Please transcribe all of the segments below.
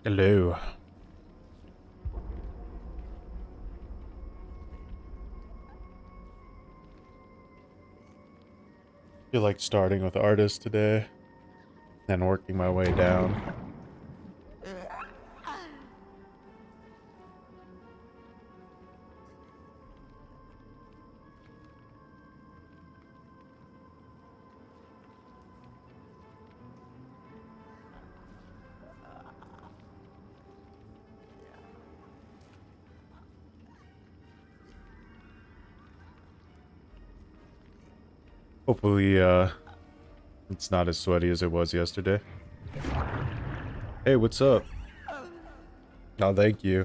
Hello. Feel like starting with artists today, then working my way down. Hopefully, it's not as sweaty as it was yesterday. Hey, what's up? Oh, thank you.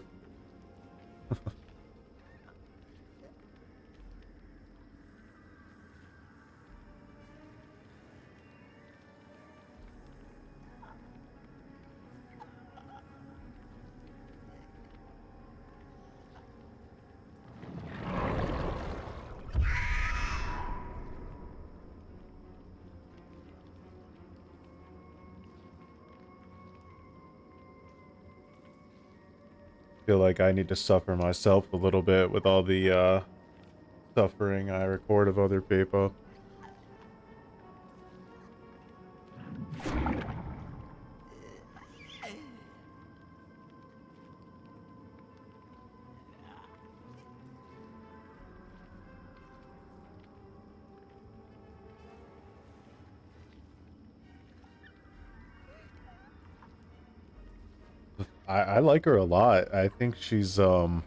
Feel like I need to suffer myself a little bit with all the, suffering I record of other people. I like her a lot. I think she's, definitely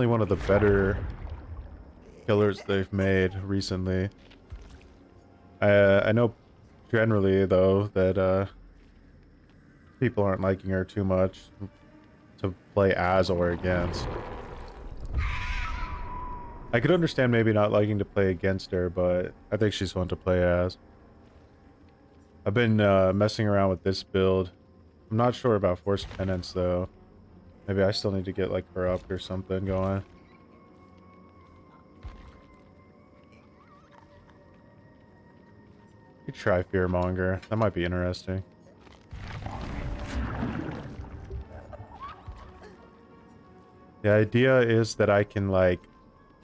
one of the better killers they've made recently. I know generally, though, that, people aren't liking her too much to play as or against. I could understand maybe not liking to play against her, but I think she's fun to play as. I've been messing around with this build. I'm not sure about Forced Penance, though. Maybe I still need to get, like, Corrupt or something going. You could try Fearmonger. That might be interesting. The idea is that I can, like,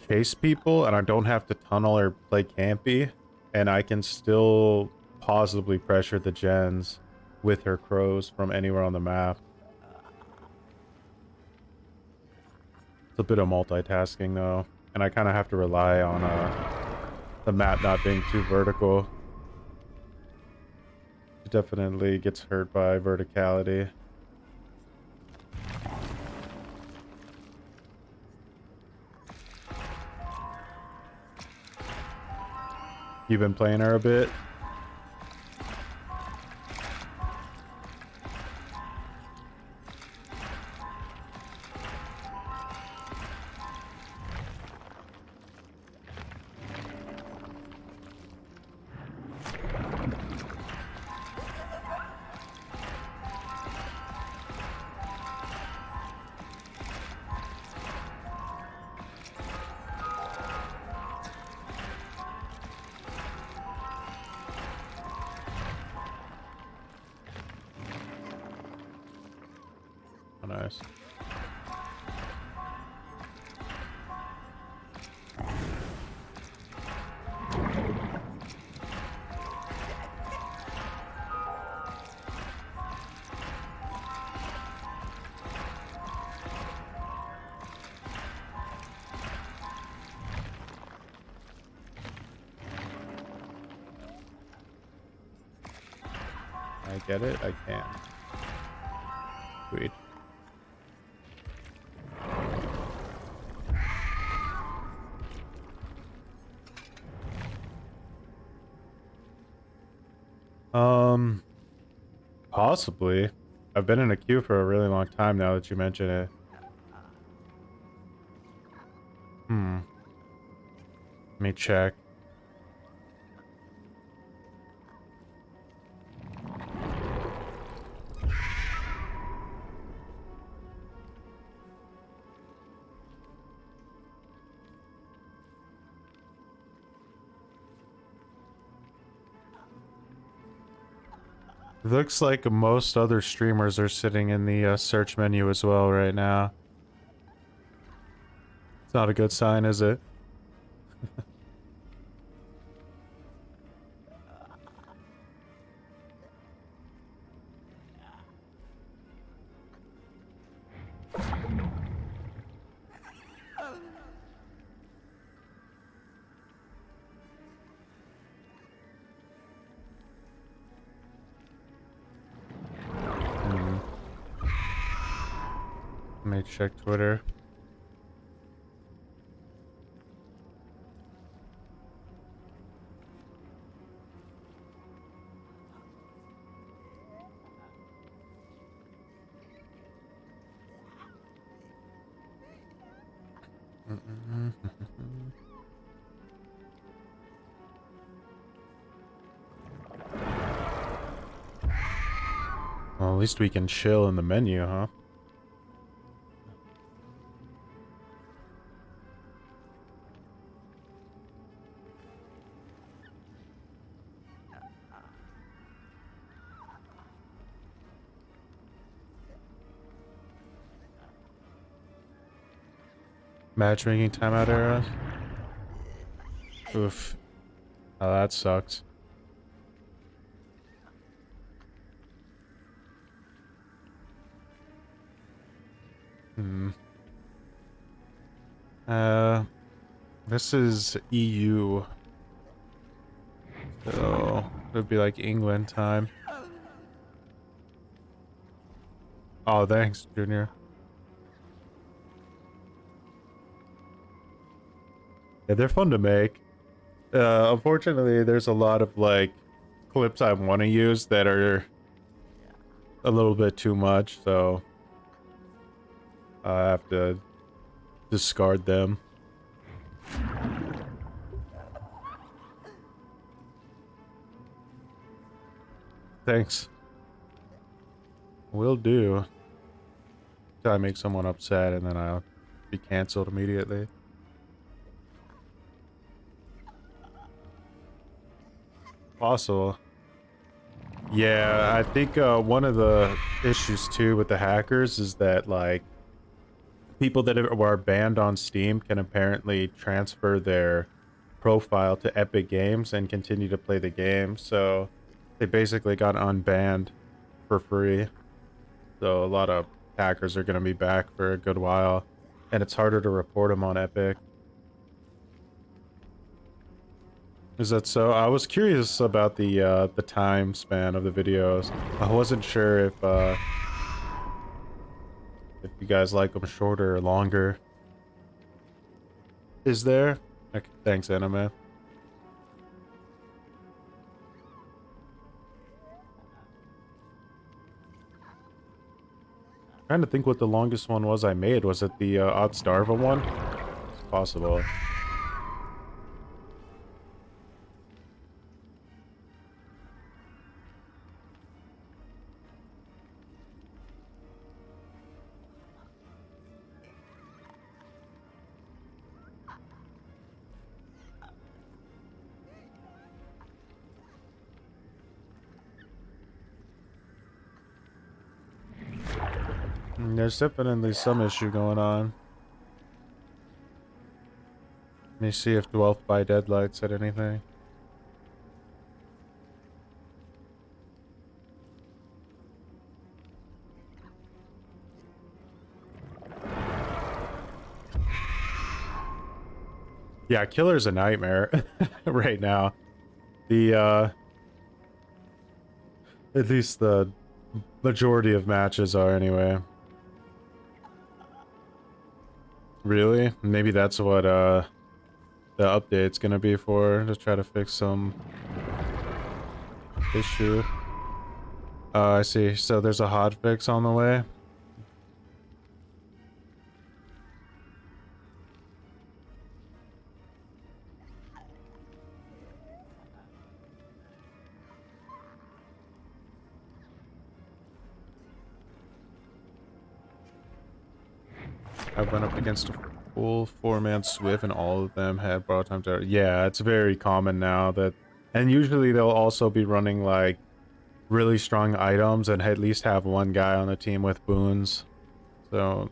chase people and I don't have to tunnel or play campy, and I can still possibly pressure the gens with her crows from anywhere on the map. It's a bit of multitasking, though, and I kind of have to rely on the map not being too vertical. It definitely gets hurt by verticality. You've been playing her a bit? Oh, nice. I get it? I can. Sweet. Possibly. I've been in a queue for a really long time now that you mention it. Let me check. It looks like most other streamers are sitting in the search menu as well right now. It's not a good sign, is it? Let me check Twitter. Well, at least we can chill in the menu, huh? Matchmaking timeout era. Oof. Oh, that sucks. This is EU. So, it would be like England time. Oh, thanks, Junior. Yeah, they're fun to make. Unfortunately, there's a lot of, like, clips I want to use that are a little bit too much, so I have to discard them. Thanks. Will do. Till I make someone upset and then I'll be canceled immediately. Possible. Yeah, I think one of the issues too with the hackers is that, like, people that are banned on Steam can apparently transfer their profile to Epic Games and continue to play the game. So they basically got unbanned for free. So a lot of hackers are going to be back for a good while, and it's harder to report them on Epic. Is that so? I was curious about the time span of the videos. I wasn't sure if you guys like them shorter or longer. Is there? Okay, thanks, Anime. Trying to think what the longest one was I made. Was it the Odd one? It's possible. There's definitely some issue going on. Let me see if Dwelth by Deadlight said anything. Yeah, Killer's a nightmare right now. The at least the majority of matches are anyway. Really? Maybe that's what the update's gonna be for, to try to fix some issue. I see. So there's a hotfix on the way. I went up against a full 4-man Swift and all of them had borrowed time to... Yeah, it's very common now that... And usually they'll also be running, like, really strong items and at least have one guy on the team with boons. So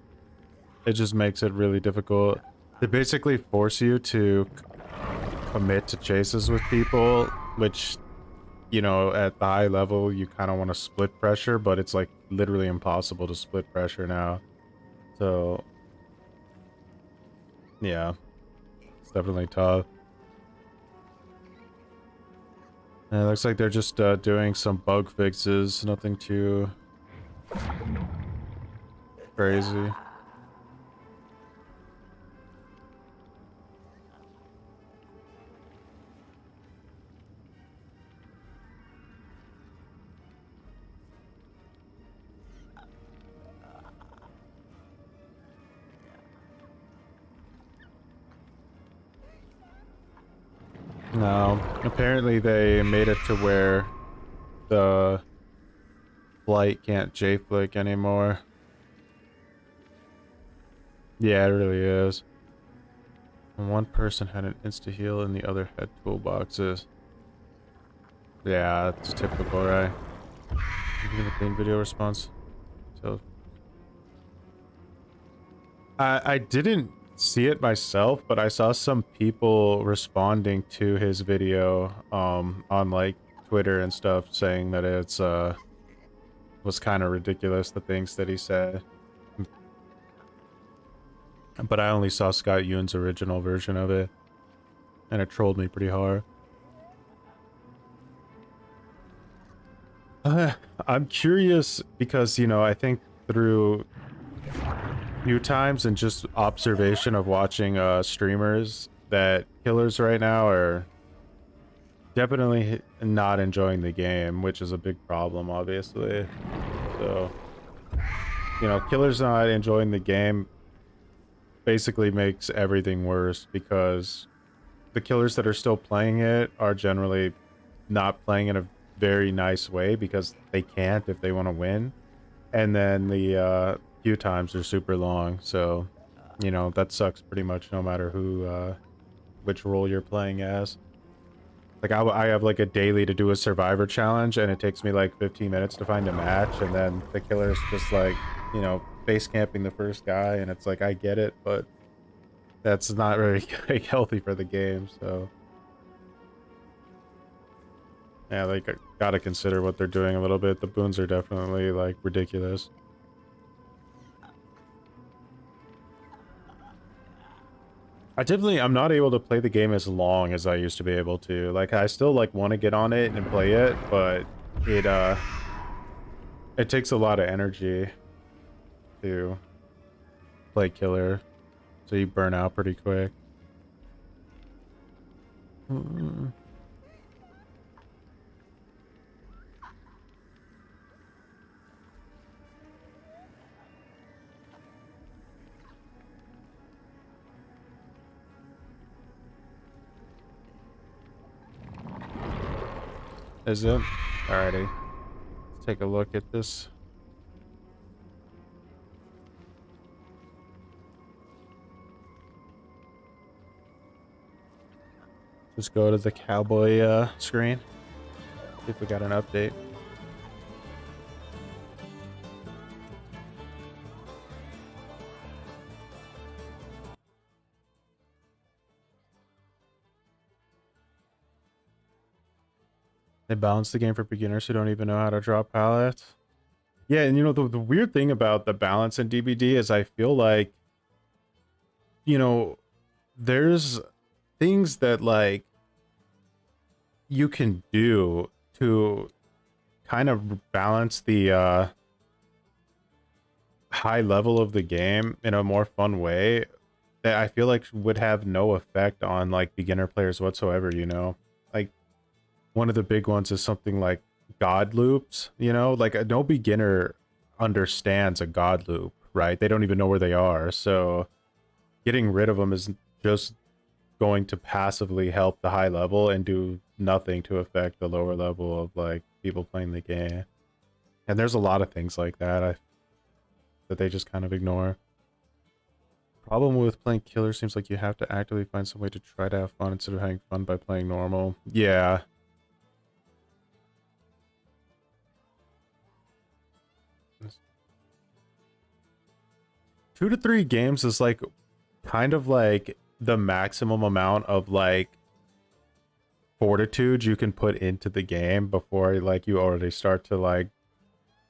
it just makes it really difficult. They basically force you to commit to chases with people, which, you know, at the high level, you kind of want to split pressure, but it's like literally impossible to split pressure now. So yeah, it's definitely tough. And it looks like they're just doing some bug fixes, nothing too crazy. No, apparently they made it to where the flight can't J-flick anymore. Yeah, it really is. And one person had an insta-heal and the other had toolboxes. Yeah, that's typical, right? Even the clean video response. So I didn't see it myself, but I saw some people responding to his video on like Twitter and stuff saying that it's was kind of ridiculous, the things that he said. But I only saw Scott Yoon's original version of it, and it trolled me pretty hard. I'm curious because, you know, I think through a few times and just observation of watching streamers that killers right now are definitely not enjoying the game, which is a big problem, obviously. So, you know, killers not enjoying the game basically makes everything worse because the killers that are still playing it are generally not playing in a very nice way because they can't if they want to win. And then the queue times are super long, so, you know, that sucks pretty much no matter who, which role you're playing as. Like, I have like a daily to do a survivor challenge, and it takes me like 15 minutes to find a match, and then the killer's just like, you know, base camping the first guy, and it's like, I get it, but that's not very healthy for the game, so. Yeah, they gotta consider what they're doing a little bit. The boons are definitely, like, ridiculous. I'm not able to play the game as long as I used to be able to. Like, I still, like, want to get on it and play it, but it takes a lot of energy to play killer, so you burn out pretty quick. Is it? Alrighty. Let's take a look at this. Just go to the cowboy screen. See if we got an update. They balance the game for beginners who don't even know how to drop pallets. Yeah, and you know, the weird thing about the balance in DBD is I feel like, you know, there's things that, like, you can do to kind of balance the high level of the game in a more fun way that I feel like would have no effect on, like, beginner players whatsoever, you know? Like, one of the big ones is something like god loops, you know? Like, no beginner understands a god loop, right? They don't even know where they are, so getting rid of them is just going to passively help the high level and do nothing to affect the lower level of, like, people playing the game. And there's a lot of things like that that they just kind of ignore. Problem with playing killer seems like you have to actively find some way to try to have fun instead of having fun by playing normal. Yeah. 2 to 3 games is like kind of like the maximum amount of like fortitude you can put into the game before like you already start to like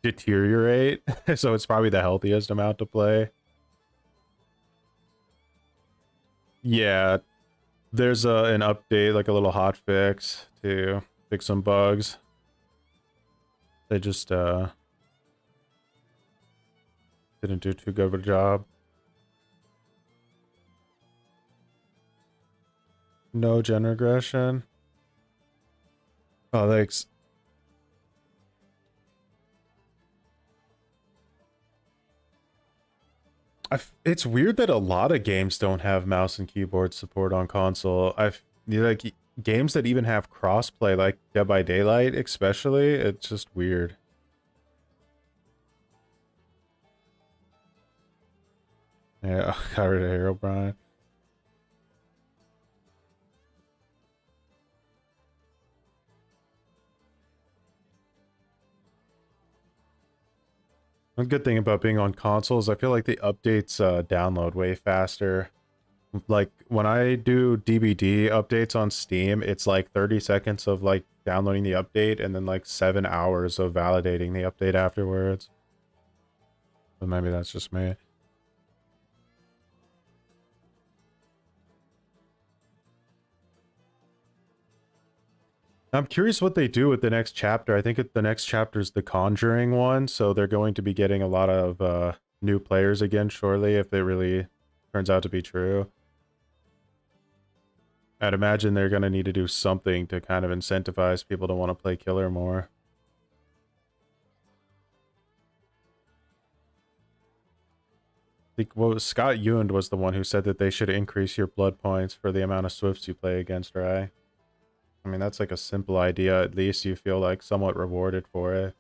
deteriorate. So it's probably the healthiest amount to play. Yeah, there's an update, like a little hot fix to fix some bugs. They just didn't do too good of a job. No gen regression. Oh, thanks. It's weird that a lot of games don't have mouse and keyboard support on console. Like games that even have crossplay, like Dead by Daylight, especially. It's just weird. Yeah, got rid of Hero Brian. One good thing about being on consoles, I feel like the updates download way faster. Like when I do DBD updates on Steam, it's like 30 seconds of like downloading the update and then like 7 hours of validating the update afterwards. But maybe that's just me. I'm curious what they do with the next chapter. I think the next chapter is the Conjuring one, so they're going to be getting a lot of new players again shortly if it really turns out to be true. I'd imagine they're going to need to do something to kind of incentivize people to want to play Killer more. I think Scott Ewan was the one who said that they should increase your blood points for the amount of Swifts you play against, right? I mean, that's like a simple idea. At least you feel like somewhat rewarded for it.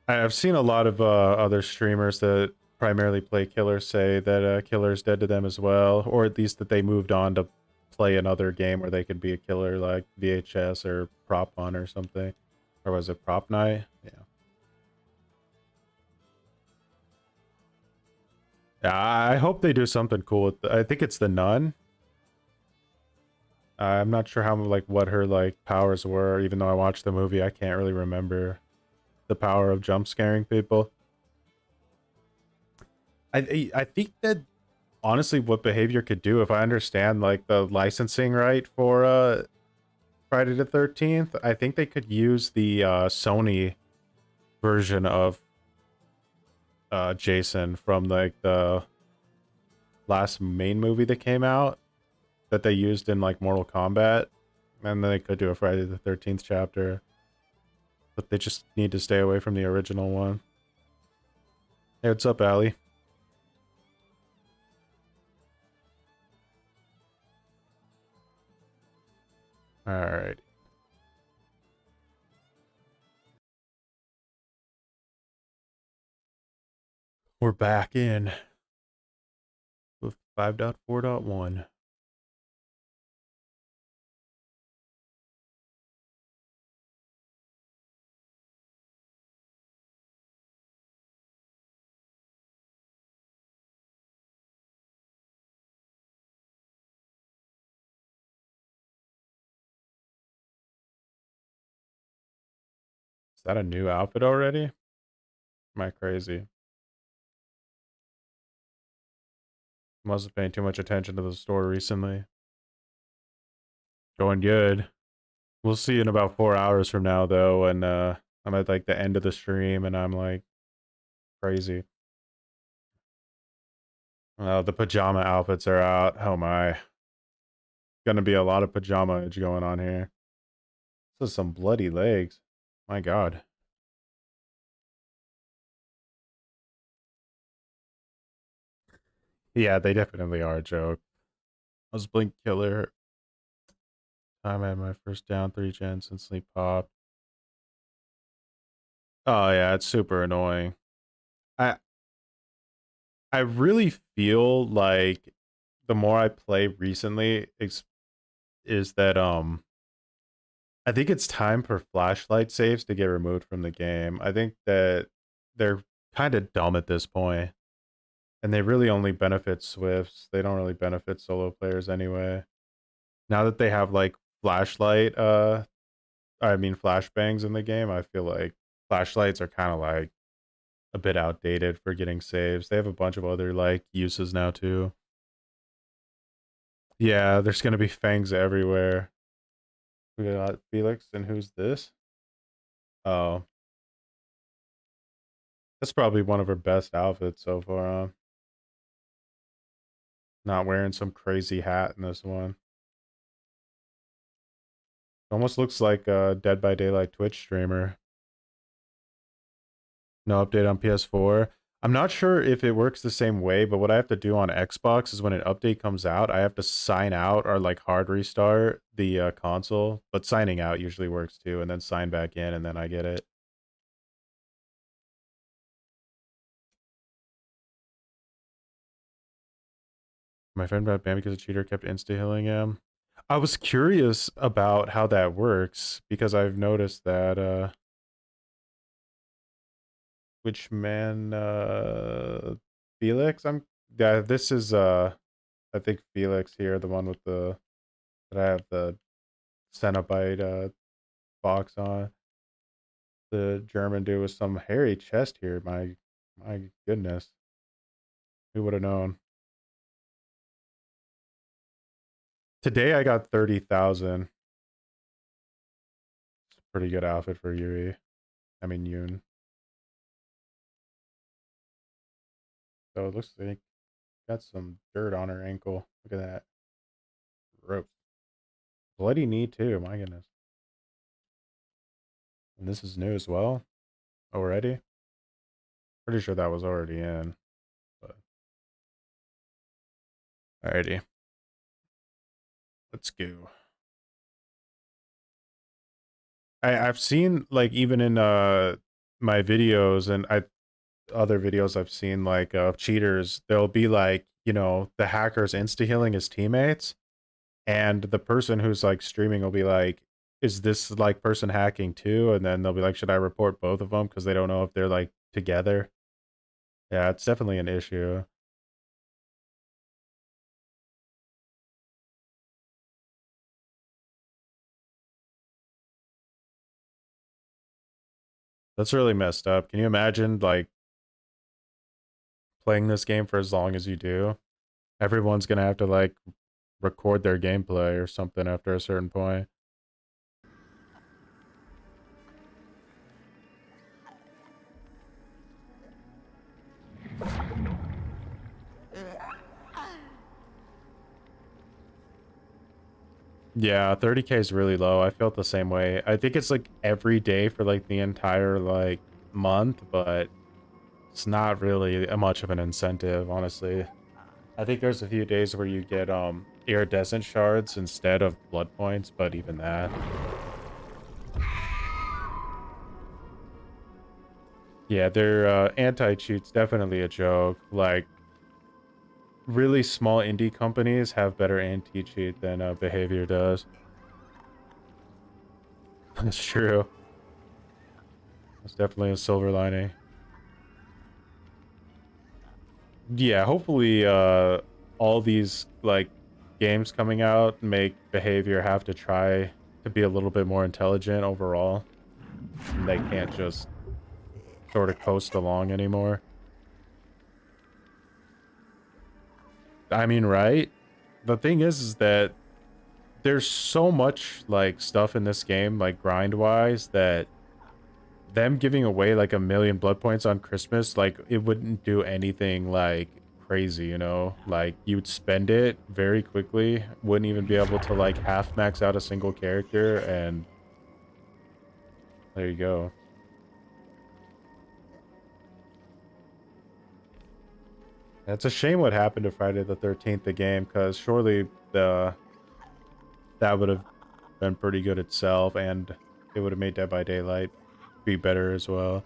I've seen a lot of other streamers that primarily play Killer say that Killer is dead to them as well, or at least that they moved on to play another game where they could be a killer like VHS or Prop Hunt or something. Or was it Prop Night? Yeah. Yeah, I hope they do something cool with I think it's the Nun. I'm not sure how like what her like powers were, even though I watched the movie, I can't really remember the power of jump scaring people. I think that honestly what behavior could do, if I understand like the licensing right for Friday the 13th, I think they could use the Sony version of Jason from like the last main movie that came out that they used in like Mortal Kombat, and then they could do a Friday the 13th chapter, but they just need to stay away from the original one. Hey, what's up, Allie? All right. We're back in with 5.4.1. Is that a new outfit already? Am I crazy? Must paying too much attention to the store recently. Going good. We'll see in about 4 hours from now, though, and I'm at like the end of the stream, and I'm like crazy. The pajama outfits are out. Oh my. Gonna be a lot of pajama edge going on here. This is some bloody legs. My god. Yeah, they definitely are a joke. I was Blink Killer. Time I had my first down 3 gens instantly popped. Oh yeah, it's super annoying. I I really feel like the more I play recently, is that I think it's time for flashlight saves to get removed from the game. I think that they're kind of dumb at this point, and they really only benefit Swifts. They don't really benefit solo players anyway. Now that they have like flashlight, I mean flashbangs in the game, I feel like flashlights are kind of like a bit outdated for getting saves. They have a bunch of other like uses now too. Yeah, there's gonna be fangs everywhere. We got Felix, and who's this? Oh, that's probably one of her best outfits so far. Not wearing some crazy hat in this one. Almost looks like a Dead by Daylight Twitch streamer. No update on PS4. I'm not sure if it works the same way, but what I have to do on Xbox is when an update comes out, I have to sign out or like hard restart the console. But signing out usually works too, and then sign back in, and then I get it. My friend got banned because a cheater kept insta-healing him. I was curious about how that works because I've noticed that which man Felix? Yeah, this is I think Felix here, the one with the that I have the Cenobite box on. The German dude with some hairy chest here. My goodness. Who would have known? Today I got 30,000. It's a pretty good outfit for Yui. I mean Yoon. So it looks like got some dirt on her ankle. Look at that. Gross. Bloody knee too, my goodness. And this is new as well. Already? Pretty sure that was already in. But alrighty. Let's go. I've seen like even in my videos and other videos I've seen like of cheaters, there'll be like, you know, the hackers insta healing his teammates, and the person who's like streaming will be like, is this like person hacking too? And then they'll be like, should I report both of them because they don't know if they're like together? Yeah, it's definitely an issue. That's really messed up. Can you imagine like playing this game for as long as you do? Everyone's gonna have to like record their gameplay or something after a certain point. Yeah, 30K is really low. I felt the same way. I think it's like every day for like the entire like month, but it's not really much of an incentive, honestly. I think there's a few days where you get iridescent shards instead of blood points, but even that. Yeah, their anti-cheat's definitely a joke. Like really small indie companies have better anti-cheat than Behavior does. That's true. That's definitely a silver lining. Yeah, hopefully all these like games coming out make Behavior have to try to be a little bit more intelligent overall. And they can't just sort of coast along anymore. I mean, right? The thing is that there's so much like stuff in this game, like grind wise, that them giving away like 1,000,000 blood points on Christmas, like it wouldn't do anything like crazy, you know? Like you'd spend it very quickly, wouldn't even be able to like half max out a single character, and there you go. It's a shame what happened to Friday the 13th, the game, because surely that would have been pretty good itself, and it would have made Dead by Daylight be better as well.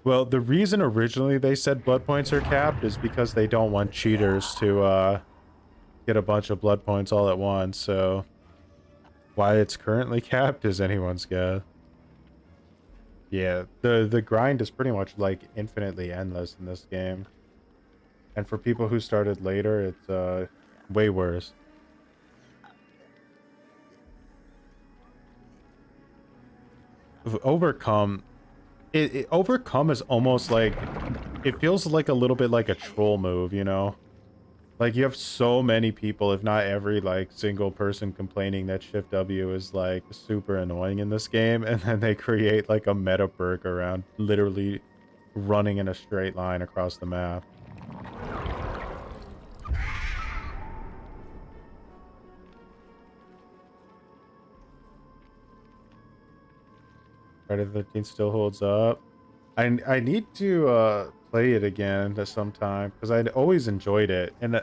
Well, the reason originally they said blood points are capped is because they don't want cheaters to get a bunch of blood points all at once, so why it's currently capped is anyone's guess. Yeah, the grind is pretty much like infinitely endless in this game. And for people who started later, it's way worse. Overcome, overcome is almost like, it feels like a little bit like a troll move, you know? Like, you have so many people, if not every, like, single person complaining that Shift W is, like, super annoying in this game, and then they create, like, a meta perk around literally running in a straight line across the map. Friday the 13th still holds up. I need to play it again at some time, because I'd always enjoyed it, and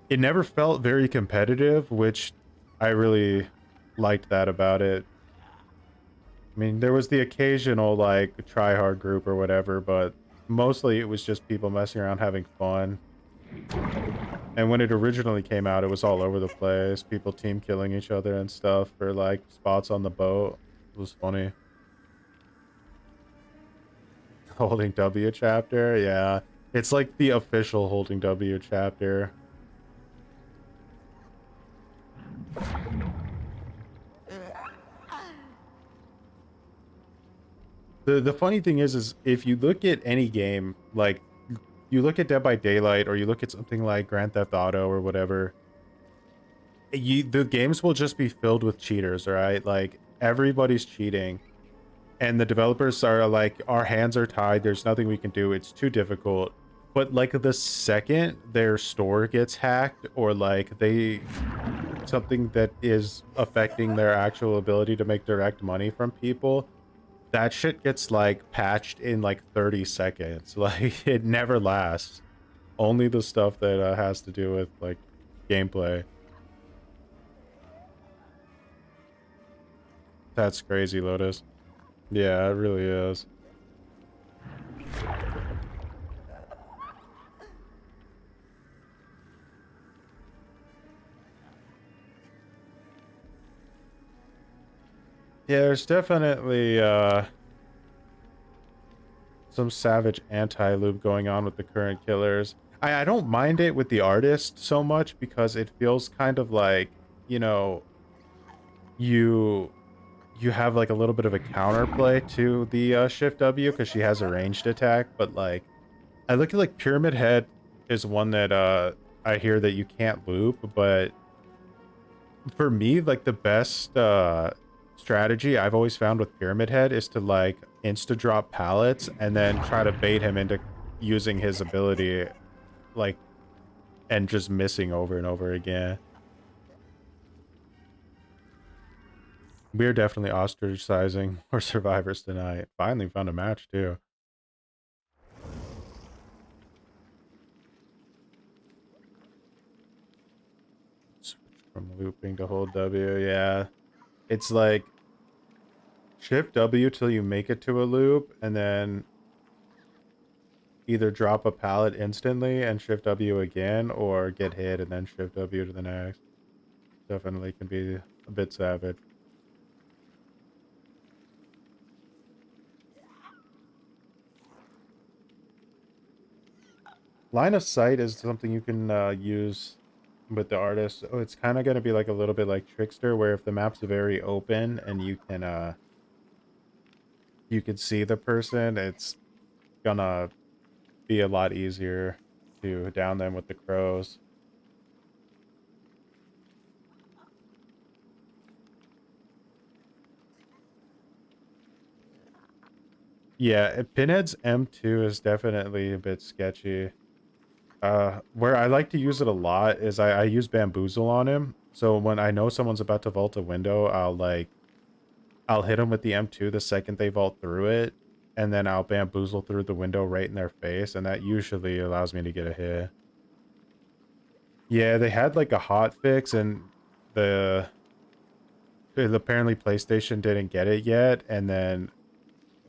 it never felt very competitive, which I really liked that about it. I mean, there was the occasional, like, try-hard group or whatever, but mostly it was just people messing around having fun. And when it originally came out, it was all over the place. People team killing each other and stuff for, like, spots on the boat. It was funny. Holding W chapter? Yeah. It's like the official Holding W chapter. The funny thing is if you look at any game, like, you look at Dead by Daylight, or you look at something like Grand Theft Auto or whatever, the games will just be filled with cheaters, right? Like, everybody's cheating, and the developers are like, our hands are tied, there's nothing we can do, it's too difficult. But, like, the second their store gets hacked, or, like, something that is affecting their actual ability to make direct money from people, that shit gets, like, patched in, like, 30 seconds. Like, it never lasts. Only the stuff that has to do with, like, gameplay. That's crazy, Lotus. Yeah, it really is. Yeah, there's definitely some savage anti-loop going on with the current killers. I don't mind it with the artist so much, because it feels kind of like, you know, you have, like, a little bit of a counterplay to the Shift W, because she has a ranged attack. But, like, I look at, like, Pyramid Head is one that I hear that you can't loop, but for me, like, the best strategy I've always found with Pyramid Head is to, like, insta drop pallets and then try to bait him into using his ability, like, and just missing over and over again. We're definitely ostracizing our survivors tonight. Finally found a match too. Switch from looping to hold W. Yeah, it's like Shift W till you make it to a loop, and then either drop a pallet instantly and Shift W again, or get hit and then Shift W to the next. Definitely can be a bit savage. Line of sight is something you can use with the artist. Oh, it's kind of going to be like a little bit like Trickster, where if the map's very open and you can see the person, it's gonna be a lot easier to down them with the crows. Yeah, Pinhead's M2 is definitely a bit sketchy. Where I like to use it a lot is I use Bamboozle on him. So when I know someone's about to vault a window, I'll hit them with the M2 the second they vault through it, and then I'll Bamboozle through the window right in their face, and that usually allows me to get a hit. Yeah, they had, like, a hot fix, and apparently PlayStation didn't get it yet, and then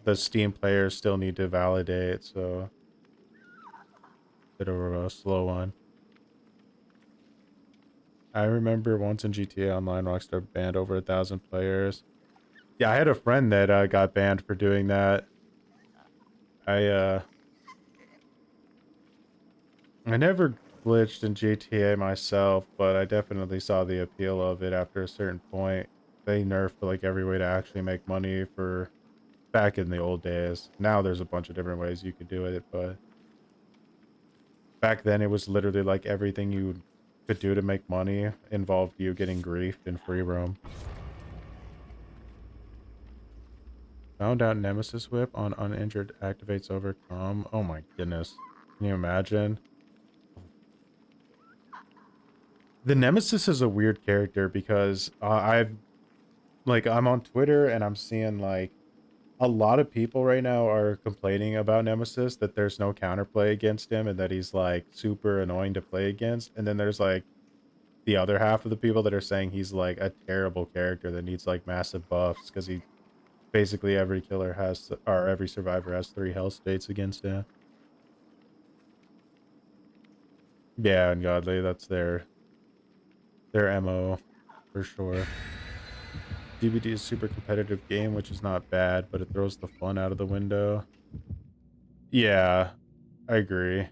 the Steam players still need to validate, so bit of a slow one. I remember once in GTA Online, Rockstar banned over 1,000 players. Yeah, I had a friend that got banned for doing that. I never glitched in GTA myself, but I definitely saw the appeal of it after a certain point. They nerfed like every way to actually make money for back in the old days. Now there's a bunch of different ways you could do it, but back then it was literally like everything you could do to make money involved you getting griefed in free roam. Found out Nemesis Whip on uninjured activates overcome. Oh my goodness. Can you imagine? The Nemesis is a weird character because I'm on Twitter and I'm seeing like a lot of people right now are complaining about Nemesis, that there's no counterplay against him and that he's like super annoying to play against. And then there's like the other half of the people that are saying he's like a terrible character that needs like massive buffs because he basically every killer has, or every survivor has 3 health states against him. Yeah, ungodly. That's their MO for sure. DBD is a super competitive game, which is not bad, but it throws the fun out of the window. Yeah, I agree.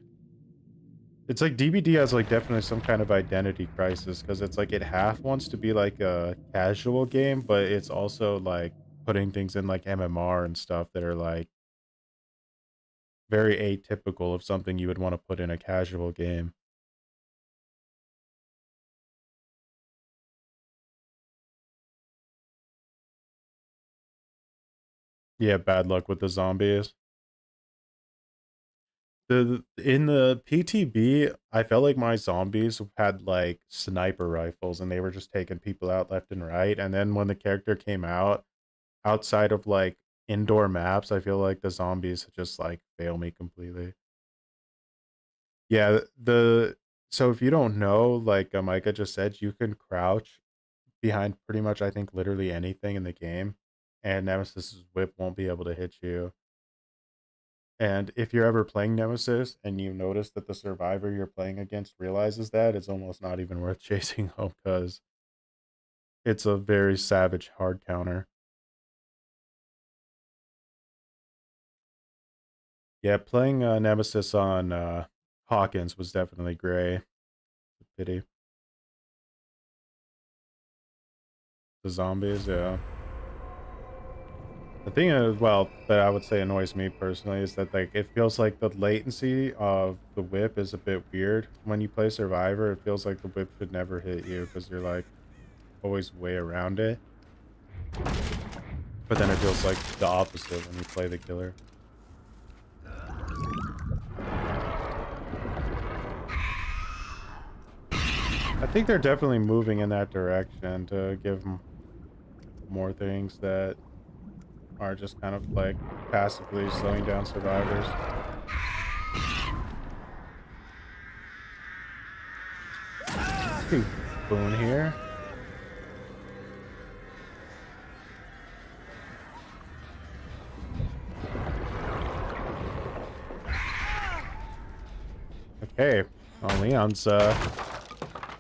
It's like DBD has like definitely some kind of identity crisis because it's like it half wants to be like a casual game, but it's also like putting things in like MMR and stuff that are like very atypical of something you would want to put in a casual game. Yeah, bad luck with the zombies. In the PTB, I felt like my zombies had like sniper rifles and they were just taking people out left and right. And then when the character came out, outside of like indoor maps, I feel like the zombies just like fail me completely. Yeah, the so if you don't know, like Micah just said, you can crouch behind pretty much I think literally anything in the game, and Nemesis's whip won't be able to hit you. And if you're ever playing Nemesis and you notice that the survivor you're playing against realizes that, it's almost not even worth chasing home because it's a very savage hard counter. Yeah, playing Nemesis on Hawkins was definitely gray. Pity. The zombies, yeah. The thing is, well, that I would say annoys me personally is that like it feels like the latency of the whip is a bit weird. When you play Survivor, it feels like the whip should never hit you because you're like always way around it. But then it feels like the opposite when you play the killer. I think they're definitely moving in that direction to give them more things that are just kind of like passively slowing down survivors. Boon here. Okay. Well, Leon's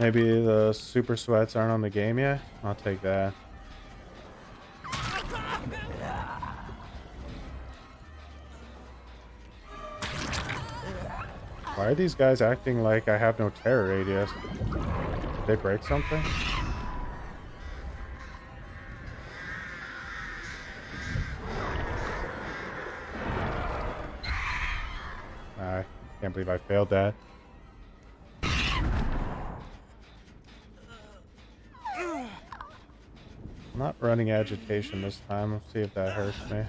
maybe the super sweats aren't on the game yet. I'll take that. Why are these guys acting like I have no terror radius? Did they break something? I can't believe I failed that. I'm not running agitation this time. Let's see if that hurts me.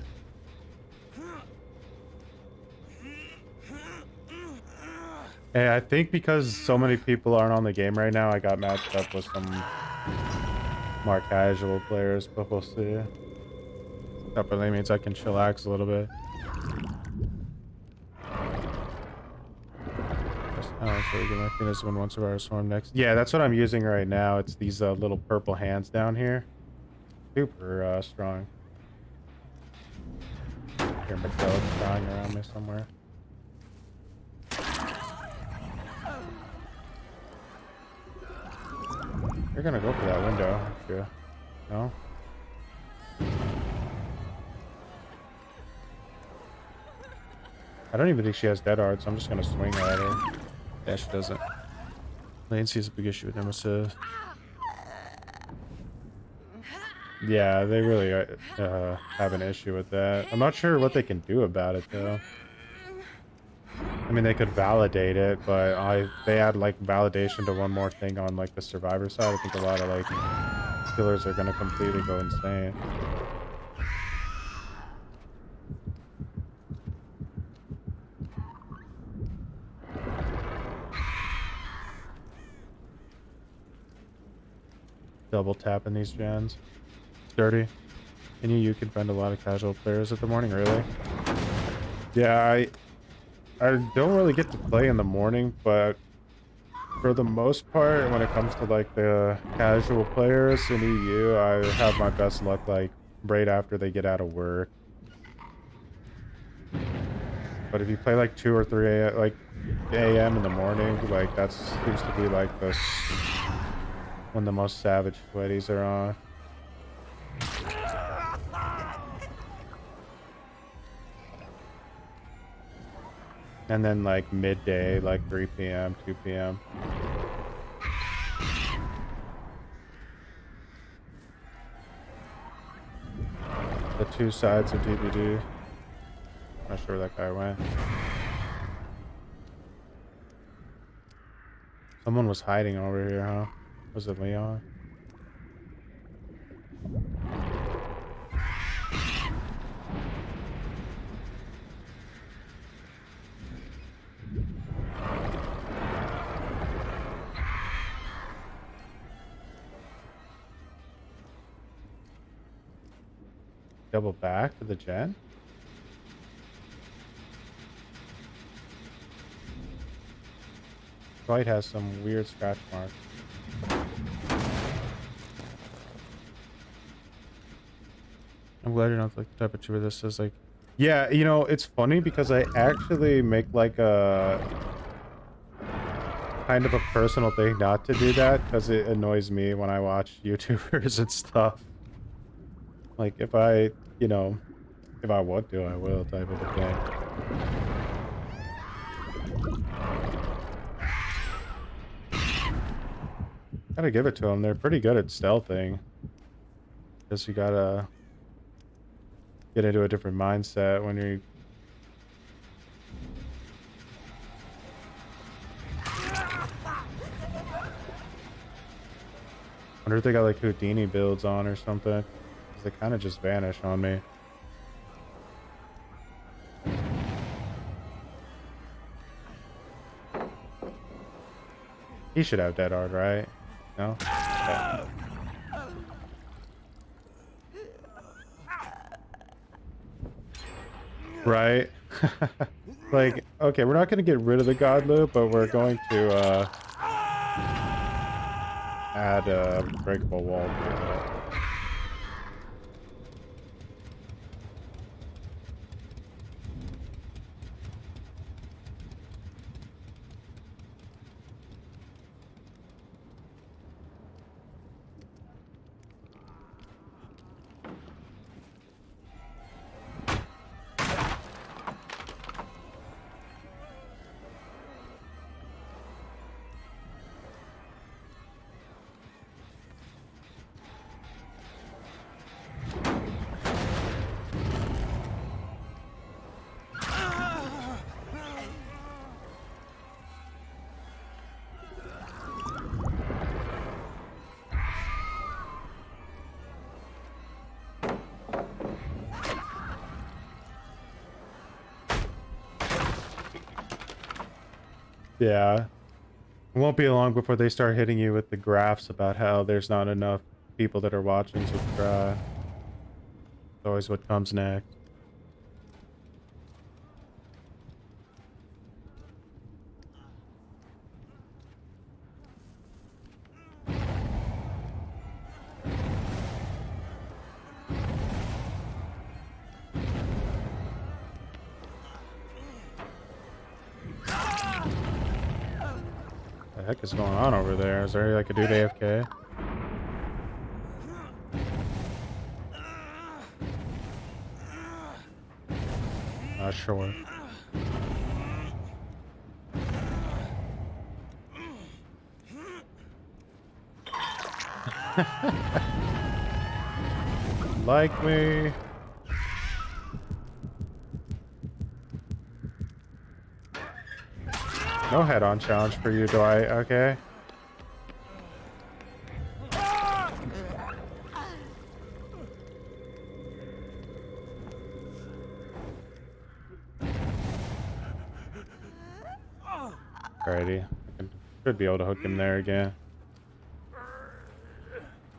Hey, I think because so many people aren't on the game right now, I got matched up with some more casual players, but we'll see. That probably means I can chillax a little bit. Oh, so we can like this one once of our swarm next. Yeah, that's what I'm using right now. It's these little purple hands down here. Super strong. Hear Miguel crying around me somewhere. You're gonna go for that window, aren't you? No? I don't even think she has dead art, so I'm just gonna swing at her. Yeah, she doesn't. Latency is a big issue with Nemesis. Yeah, they really have an issue with that. I'm not sure what they can do about it, though. I mean, they could validate it, but if they add, like, validation to one more thing on, like, the survivor side, I think a lot of, like, killers are gonna completely go insane. Double tapping these gens. Dirty. And you can find a lot of casual players at the morning, really. Yeah, I don't really get to play in the morning, but for the most part, when it comes to like the casual players in EU, I have my best luck like right after they get out of work. But if you play like 2 or 3 a.m. in the morning, like that seems to be like when the most savage sweaties are on. And then like midday, like 3 p.m., 2 p.m. The two sides of DBD. Not sure where that guy went. Someone was hiding over here, huh? Was it Leon? Double back to the gen? Flight has some weird scratch marks. I'm glad you're not like the type of tuber that says like, yeah, you know, it's funny because I actually make like a kind of a personal thing not to do that because it annoys me when I watch YouTubers and stuff. Like if I, you know, if I want to, I will type of a thing. Gotta give it to them. They're pretty good at stealthing. Guess you gotta get into a different mindset when you're... Wonder if they got like Houdini builds on or something. 'Cause they kind of just vanish on me. He should have dead art, right? No? Yeah. Right? Like, okay, we're not going to get rid of the god loop, but we're going to add a breakable wall to it. Yeah. It won't be long before they start hitting you with the graphs about how there's not enough people that are watching subscribe. It's always what comes next. The heck is going on over there? Is there like a dude AFK? Not sure. Like me. No head-on challenge for you, do I? Okay. Alrighty. Should be able to hook him there again.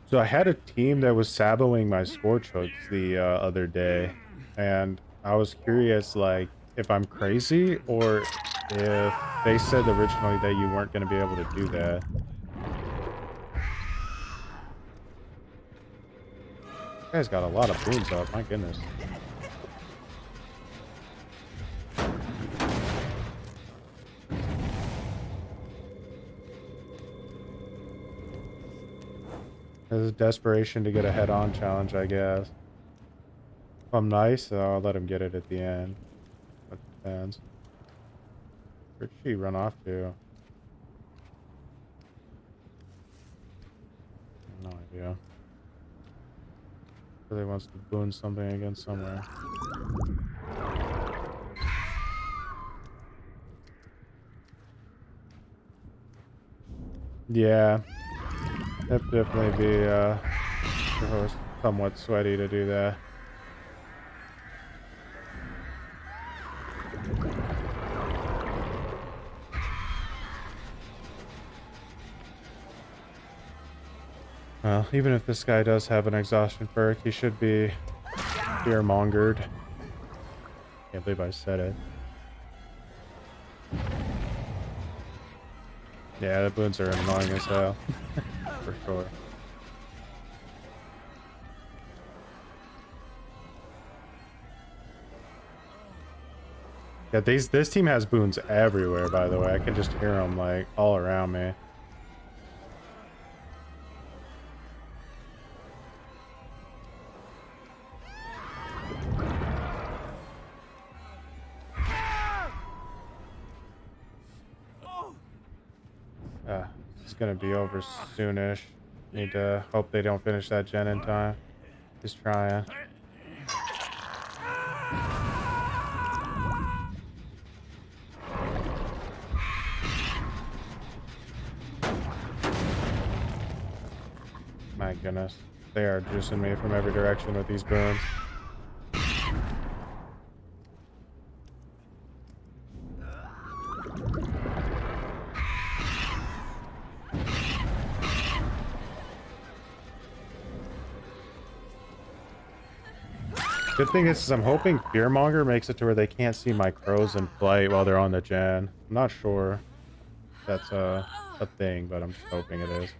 So I had a team that was saboing my scorch hooks the other day, and I was curious, like, if I'm crazy or if they said originally that you weren't going to be able to do that. This guy's got a lot of boons up, my goodness. There's desperation to get a head-on challenge, I guess. If I'm nice, I'll let him get it at the end. That depends. Where'd she run off to? No idea. Really wants to boon something against somewhere. Yeah. That'd definitely be somewhat sweaty to do that. Well, even if this guy does have an exhaustion perk, he should be fear-mongered. Can't believe I said it. Yeah, the boons are annoying as hell. For sure. Yeah, this team has boons everywhere, by the way. I can just hear them, like, all around me. It's gonna be over soonish. Need to hope they don't finish that gen in time. Just trying. My goodness. They are juicing me from every direction with these boons. Good thing is I'm hoping Fearmonger makes it to where they can't see my crows in flight while they're on the gen. I'm not sure if that's a thing, but I'm just hoping it is.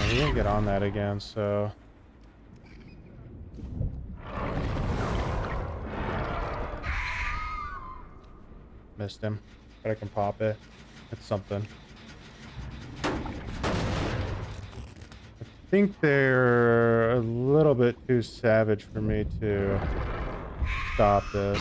He didn't get on that again, so... Missed him, but I can pop it. It's something. I think they're a little bit too savage for me to stop this.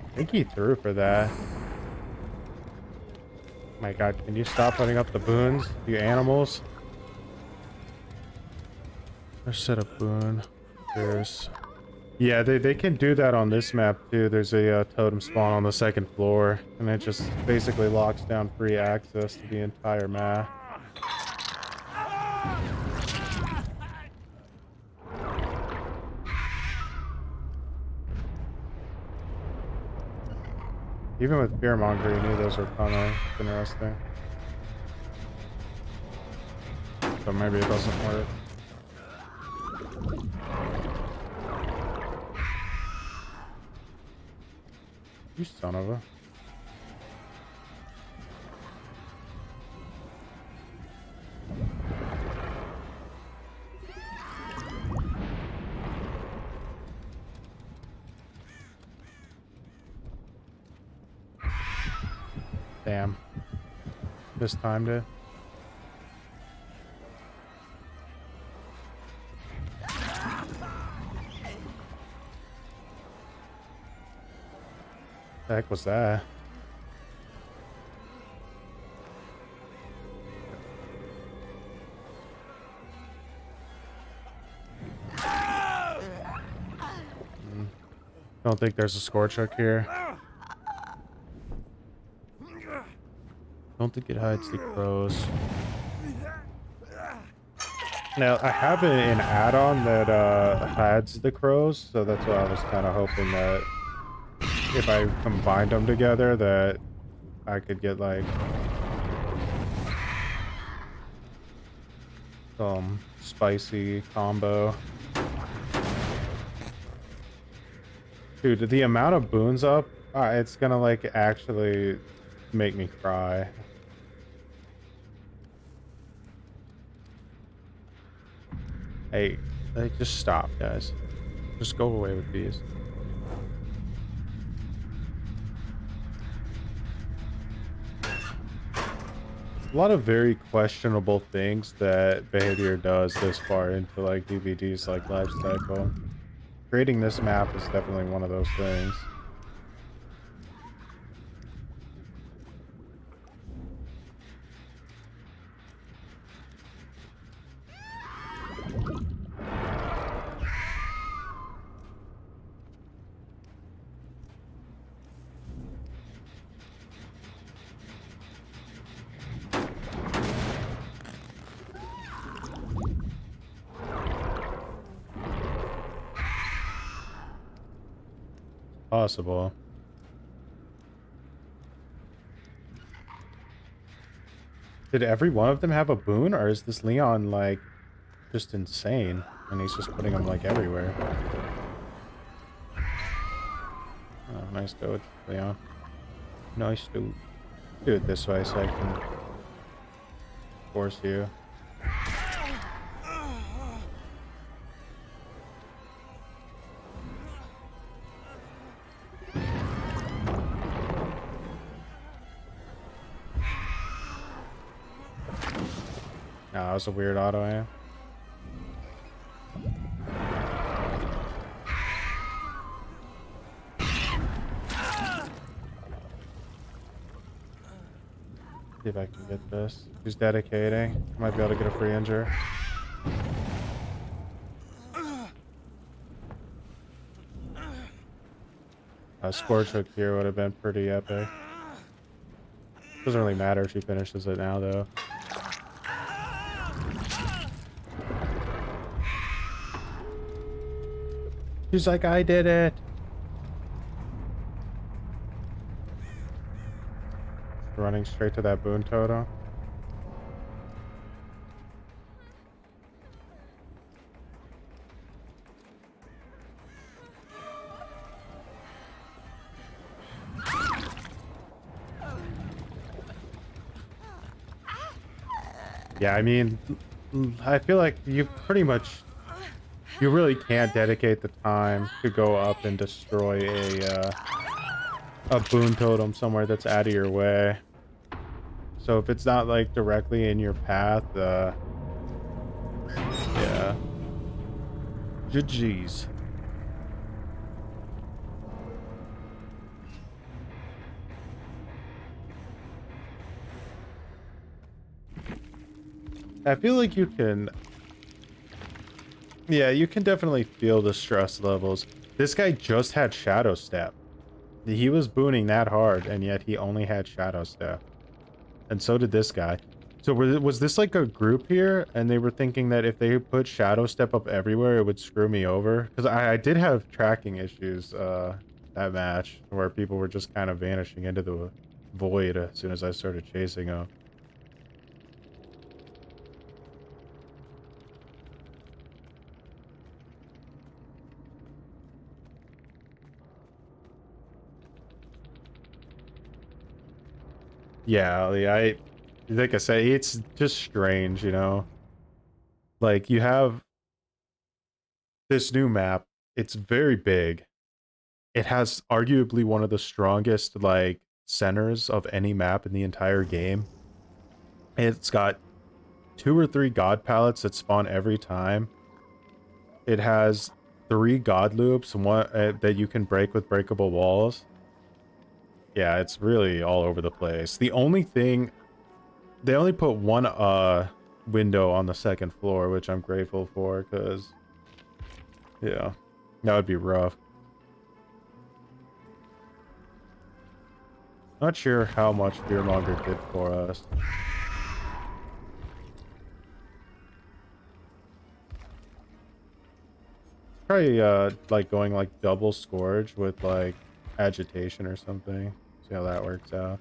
I think he threw for that. My god, can you stop putting up the boons, you animals? There's set up boon. There's... Yeah, they can do that on this map too. There's a totem spawn on the second floor, and it just basically locks down free access to the entire map. Even with Fearmonger, you knew those were coming. It's interesting. So maybe it doesn't work. You son of a... Damn. This timed it. The heck was that? Don't think there's a scorch hook here. Don't think it hides the crows. Now, I have an add-on that hides the crows, so that's why I was kind of hoping that if I combined them together that I could get like some spicy combo. Dude, the amount of boons up, it's gonna like actually make me cry. Hey, just stop, guys. Just go away with these. A lot of very questionable things that behavior does this far into like DBD's like life cycle. Creating this map is definitely one of those things. Possible. Did every one of them have a boon, or is this Leon like just insane and he's just putting them like everywhere? Oh, nice dude, Leon. Nice dude. Do it this way so I can force you. Nah, that was a weird auto aim. See if I can get this. He's dedicating. Might be able to get a free injure. A scorch hook here would have been pretty epic. Doesn't really matter if she finishes it now, though. She's like, I did it. Running straight to that boon totem. Yeah, I mean, I feel like you pretty much... You really can't dedicate the time to go up and destroy a boon totem somewhere that's out of your way. So if it's not like directly in your path, yeah. GG's. I feel like you can... Yeah, you can definitely feel the stress levels. This guy just had Shadow Step. He was booning that hard, and yet he only had Shadow Step. And so did this guy. So was this like a group here, and they were thinking that if they put Shadow Step up everywhere, it would screw me over? Because I did have tracking issues that match, where people were just kind of vanishing into the void as soon as I started chasing them. Yeah, like I said, it's just strange, you know? Like, you have this new map, it's very big. It has arguably one of the strongest, like, centers of any map in the entire game. It's got 2 or 3 god palettes that spawn every time. It has 3 god loops, one that you can break with breakable walls. Yeah, it's really all over the place. The only thing, they only put one window on the second floor, which I'm grateful for, because yeah, that would be rough. Not sure how much Fearmonger did for us. Probably like going like double Scourge with like Agitation or something. See how that works out.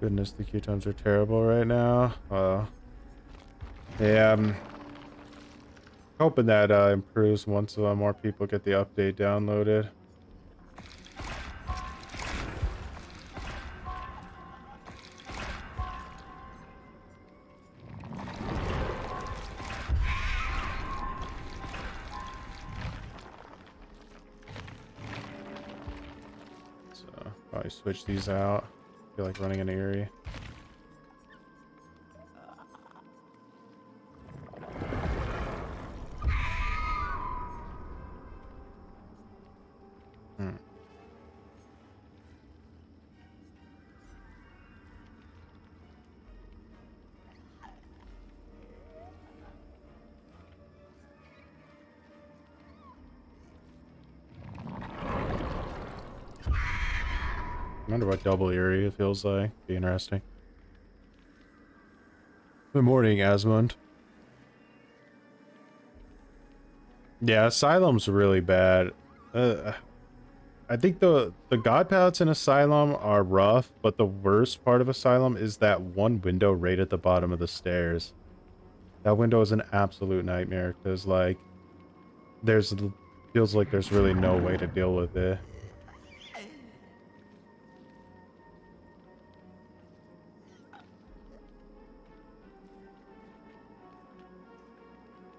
Goodness, the Q times are terrible right now. Yeah, I'm hoping that improves once more people get the update downloaded. So probably switch these out. Feel like running an Eerie. Hmm. I wonder what double Eerie it feels like. Be interesting. Good morning, Asmund. Yeah, Asylum's really bad. I think the god palettes in Asylum are rough, but the worst part of Asylum is that one window right at the bottom of the stairs. That window is an absolute nightmare because like feels like there's really no way to deal with it.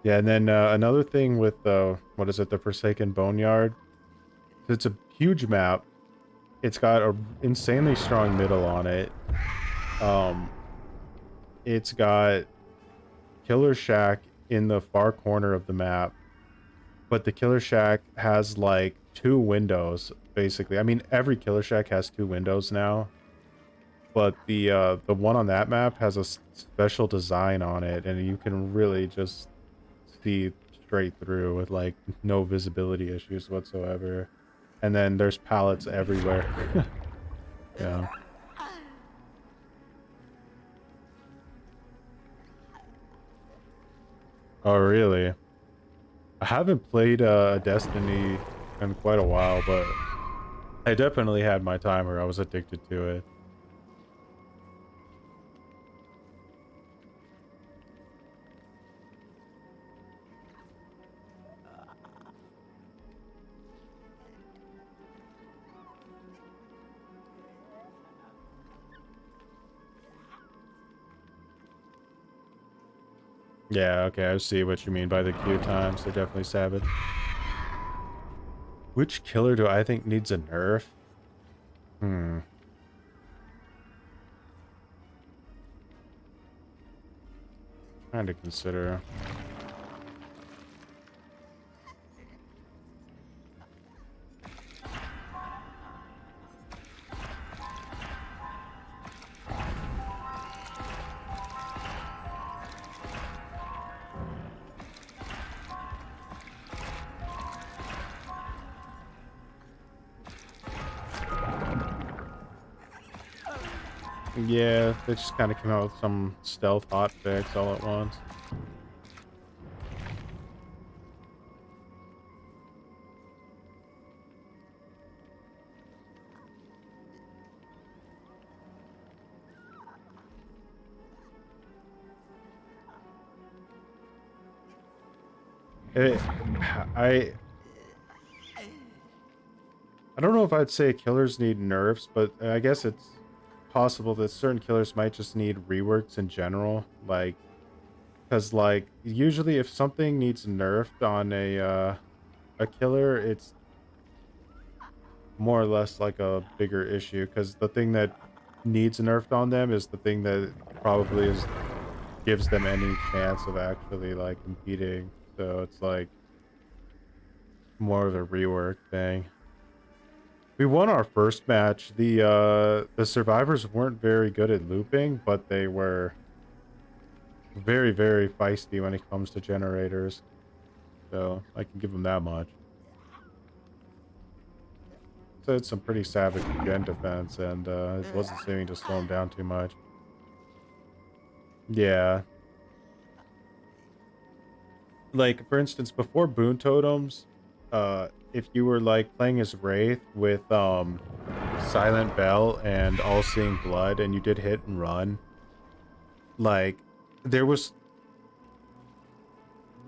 Yeah, and then another thing with what is it, the Forsaken Boneyard? It's a huge map. It's got a insanely strong middle on it. Um, it's got Killer Shack in the far corner of the map, but the Killer Shack has like 2 windows basically. I mean, every Killer Shack has 2 windows now, but the one on that map has a special design on it, and you can really just see straight through with like no visibility issues whatsoever. And then there's pallets everywhere. Yeah. Oh, really? I haven't played Destiny in quite a while, but I definitely had my time where I was addicted to it. Yeah, okay, I see what you mean by the queue times. They're definitely savage. Which killer do I think needs a nerf? Hmm. Trying to consider. Yeah, they just kind of came out with some stealth hotfix all at once. It, I I don't know if I'd say killers need nerfs, but I guess it's possible that certain killers might just need reworks in general. Like, because like usually if something needs nerfed on a killer, it's more or less like a bigger issue. Because the thing that needs nerfed on them is the thing that probably is gives them any chance of actually like competing. So it's like more of a rework thing. We won our first match. The survivors weren't very good at looping, but they were very, very feisty when it comes to generators. So I can give them that much. So it's some pretty savage gen defense, and it wasn't seeming to slow him down too much. Yeah. Like, for instance, before Boon Totems, if you were, like, playing as Wraith with, Silent Bell and All Seeing Blood, and you did hit and run, like, there was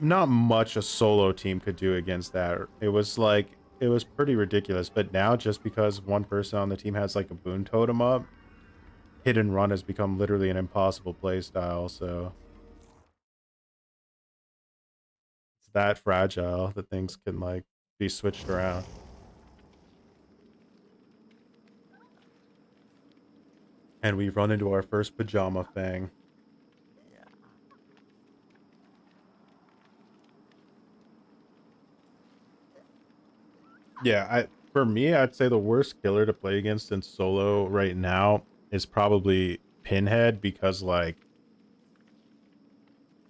not much a solo team could do against that. It was, like, it was pretty ridiculous, but now, just because one person on the team has, like, a Boon Totem up, hit and run has become literally an impossible playstyle, so it's that fragile that things can, like, be switched around. And we run into our first pajama thing. Yeah, for me, I'd say the worst killer to play against in solo right now is probably Pinhead, because like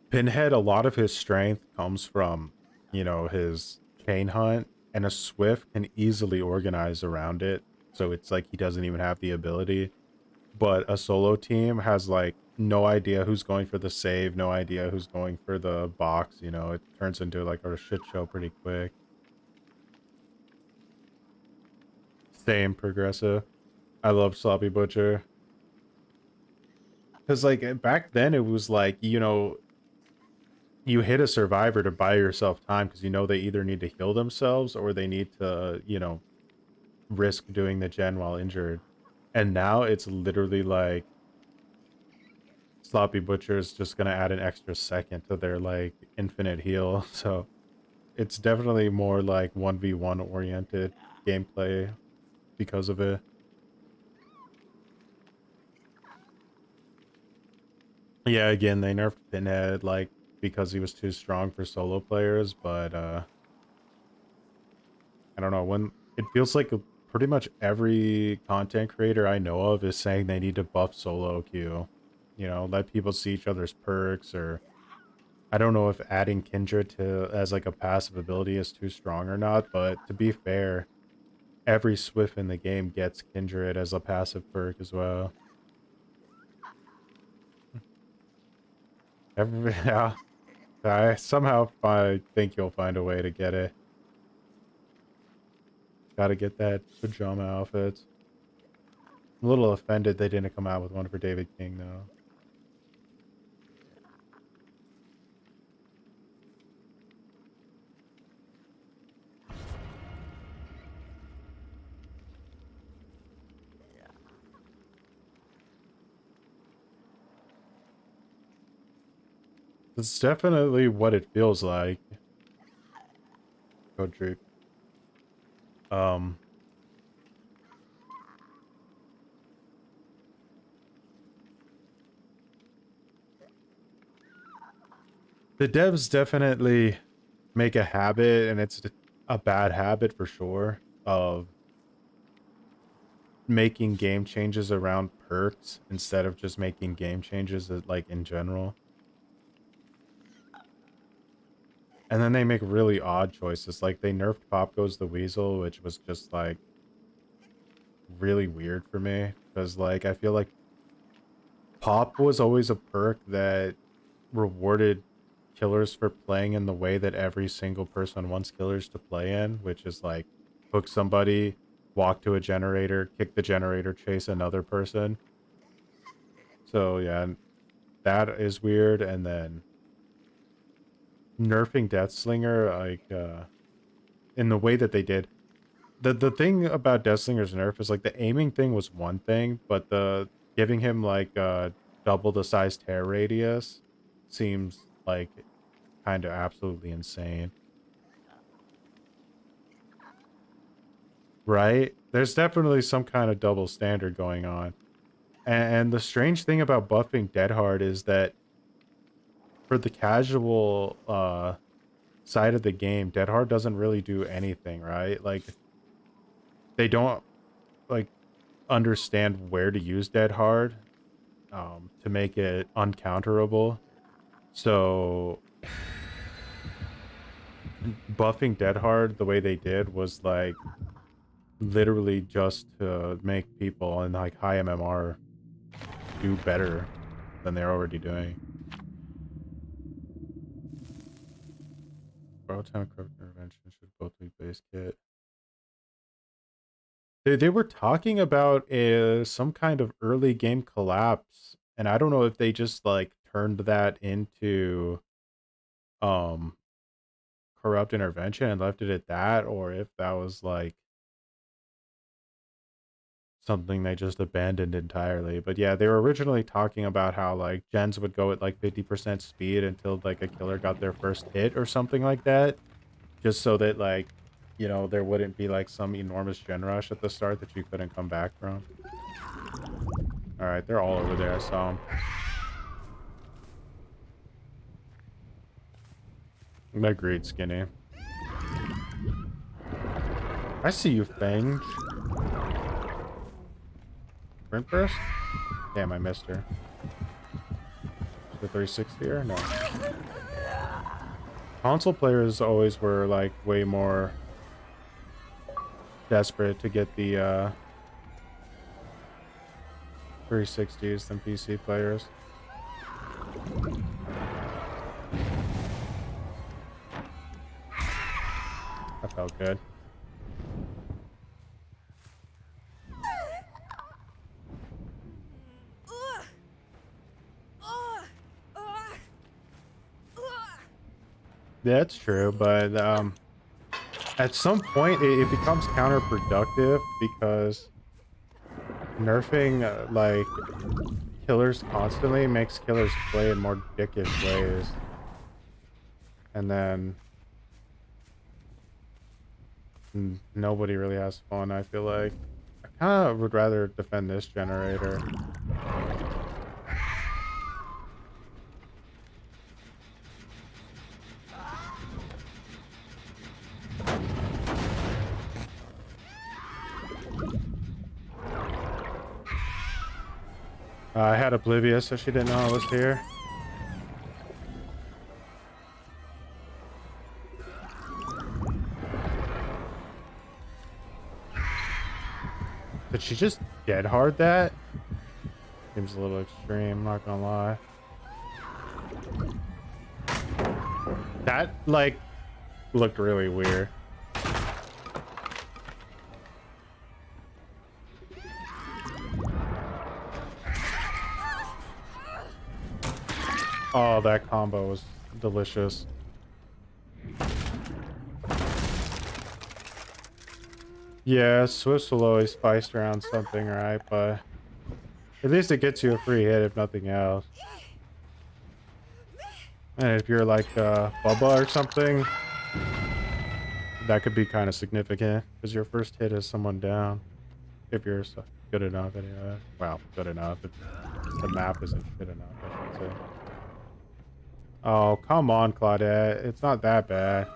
Pinhead, a lot of his strength comes from, you know, his chain hunt, and a Swift can easily organize around it. So it's like he doesn't even have the ability. But a solo team has like no idea who's going for the save, no idea who's going for the box, you know, it turns into like a shit show pretty quick. Same progressive. I love Sloppy Butcher. Because, like, back then it was like, you know, you hit a survivor to buy yourself time because you know they either need to heal themselves or they need to, you know, risk doing the gen while injured. And now it's literally like Sloppy Butcher is just going to add an extra second to their, like, infinite heal. So it's definitely more like 1v1 oriented gameplay because of it. Yeah, again, they nerfed Pinhead, like, because he was too strong for solo players, but I don't know, when it feels like pretty much every content creator I know of is saying they need to buff solo queue. You know, let people see each other's perks, or I don't know if adding Kindred to as like a passive ability is too strong or not, but to be fair, every Swift in the game gets Kindred as a passive perk as well. Every, yeah, I somehow think you'll find a way to get it. Gotta get that pajama outfit. I'm a little offended they didn't come out with one for David King, though. It's definitely what it feels like. Go Drake. Um, the devs definitely make a habit, and it's a bad habit for sure, of making game changes around perks instead of just making game changes like in general. And then they make really odd choices. Like they nerfed Pop Goes the Weasel, which was just like really weird for me because like I feel like Pop was always a perk that rewarded killers for playing in the way that every single person wants killers to play in, which is like hook somebody, walk to a generator, kick the generator, chase another person. So yeah, that is weird. And then nerfing Deathslinger, like, in the way that they did. The thing about Deathslinger's nerf is, like, the aiming thing was one thing, but the giving him, like, double the size tear radius seems, like, kind of absolutely insane. Right? There's definitely some kind of double standard going on. And the strange thing about buffing Dead Hard is that for the casual side of the game, Dead Hard doesn't really do anything, right? Like they don't like understand where to use Dead Hard to make it uncounterable. So buffing Dead Hard the way they did was like literally just to make people in like high MMR do better than they're already doing. Borrow time corrupt intervention should both be base kit. They were talking about some kind of early game collapse, and I don't know if they just like turned that into um corrupt intervention and left it at that, or if that was like something they just abandoned entirely. But yeah, they were originally talking about how like gens would go at like 50% speed until like a killer got their first hit or something like that, just so that like, you know, there wouldn't be like some enormous gen rush at the start that you couldn't come back from. All right, they're all over there. I saw them. Agreed, Skinny. I see you, Fang. Sprint burst? Damn, I missed her. The 360 or no? Console players always were like way more desperate to get the 360s than PC players. That felt good. Yeah, that's true, but at some point it becomes counterproductive because nerfing like killers constantly makes killers play in more dickish ways, and then nobody really has fun. I feel like I kind of would rather defend this generator. I had Oblivious, so she didn't know I was here. Did she just dead hard that? Seems a little extreme, not gonna lie. That, like, looked really weird. Oh, that combo was delicious. Yeah, Swiss will always spice around something, right? But at least it gets you a free hit, if nothing else. And if you're like Bubba or something, that could be kind of significant because your first hit is someone down. If you're good enough, anyway. Well, good enough. If the map isn't good enough, I should say. Oh, come on, Claudette. It's not that bad.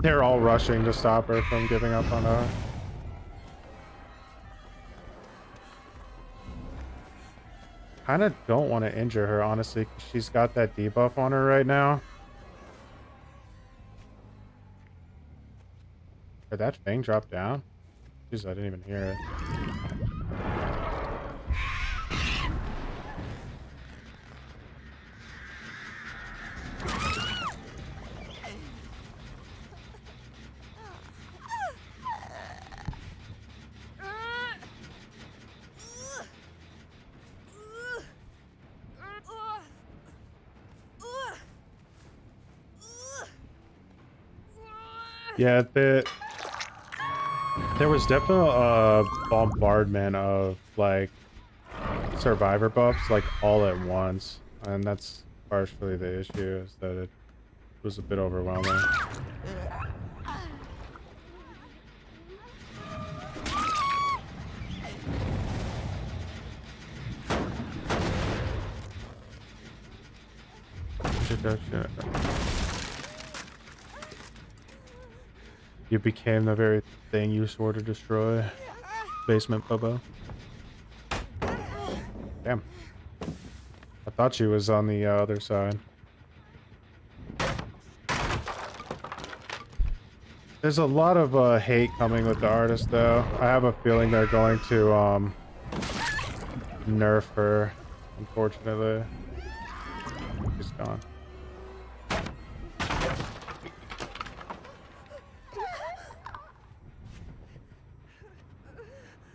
They're all rushing to stop her from giving up on her. Kind of don't want to injure her, honestly, because she's got that debuff on her right now. Did that Fang drop down? Jeez, I didn't even hear it. Yeah, there was definitely a bombardment of like survivor buffs like all at once, and that's partially the issue, is that it was a bit overwhelming. You became the very thing you swore to destroy. Basement Bobo. Damn. I thought she was on the other side. There's a lot of hate coming with the artist, though. I have a feeling they're going to nerf her, unfortunately. She's gone.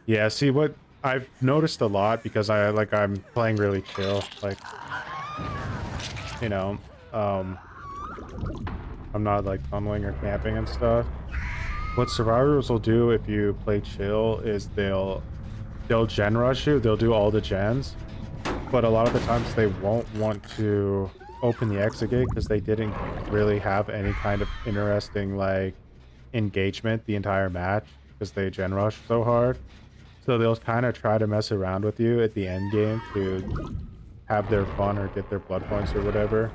Yeah, see what I've noticed a lot, because I'm playing really chill, like, you know, I'm not like tunneling or camping and stuff. What survivors will do if you play chill is they'll gen rush you, they'll do all the gens, but a lot of the times they won't want to open the exit gate because they didn't really have any kind of interesting like engagement the entire match because they gen rush so hard. So they'll kind of try to mess around with you at the end game to have their fun or get their blood points or whatever.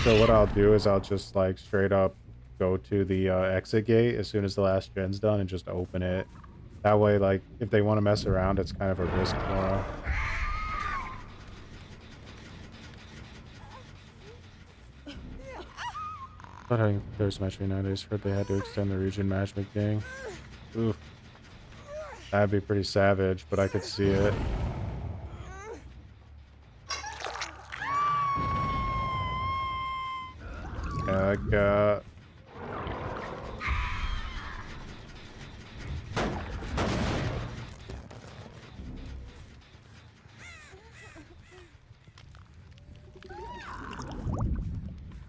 So what I'll do is I'll just like straight up go to the exit gate as soon as the last gen's done and just open it. That way, like, if they want to mess around, it's kind of a risk more. But I think there's matchmaking nowadays. Heard they had to extend the region matchmaking. Oof. That'd be pretty savage, but I could see it. Yeah, like,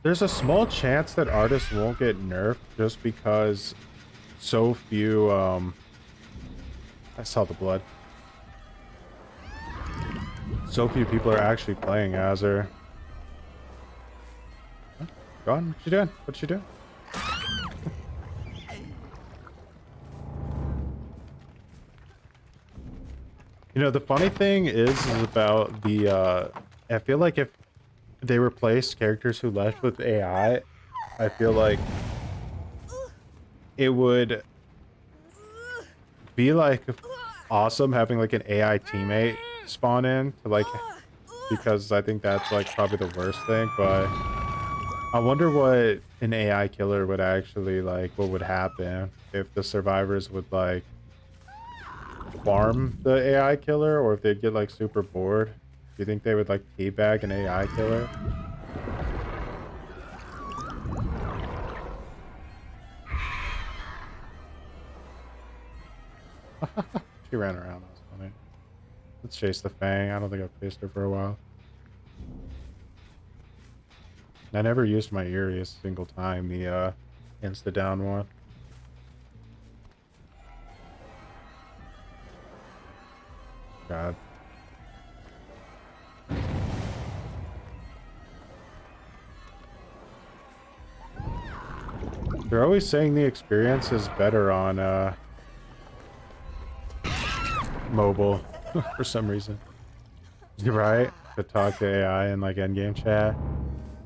there's a small chance that artists won't get nerfed just because so few, I saw the blood. So few people are actually playing as her. Huh? Gone? What you doing? What you doing? You know, the funny thing is about the, I feel like if they replaced characters who left with AI, I feel like it would be like awesome having like an AI teammate spawn in to like, because I think that's like probably the worst thing, but I wonder what an AI killer would actually like, what would happen if the survivors would like farm the AI killer, or if they'd get like super bored. Do you think they would like teabag an AI killer? She ran around. That was funny. Let's chase the Fang. I don't think I've chased her for a while. I never used my Eerie a single time, the insta down one. God. They're always saying the experience is better on mobile for some reason. You're right, to talk to AI in like endgame chat.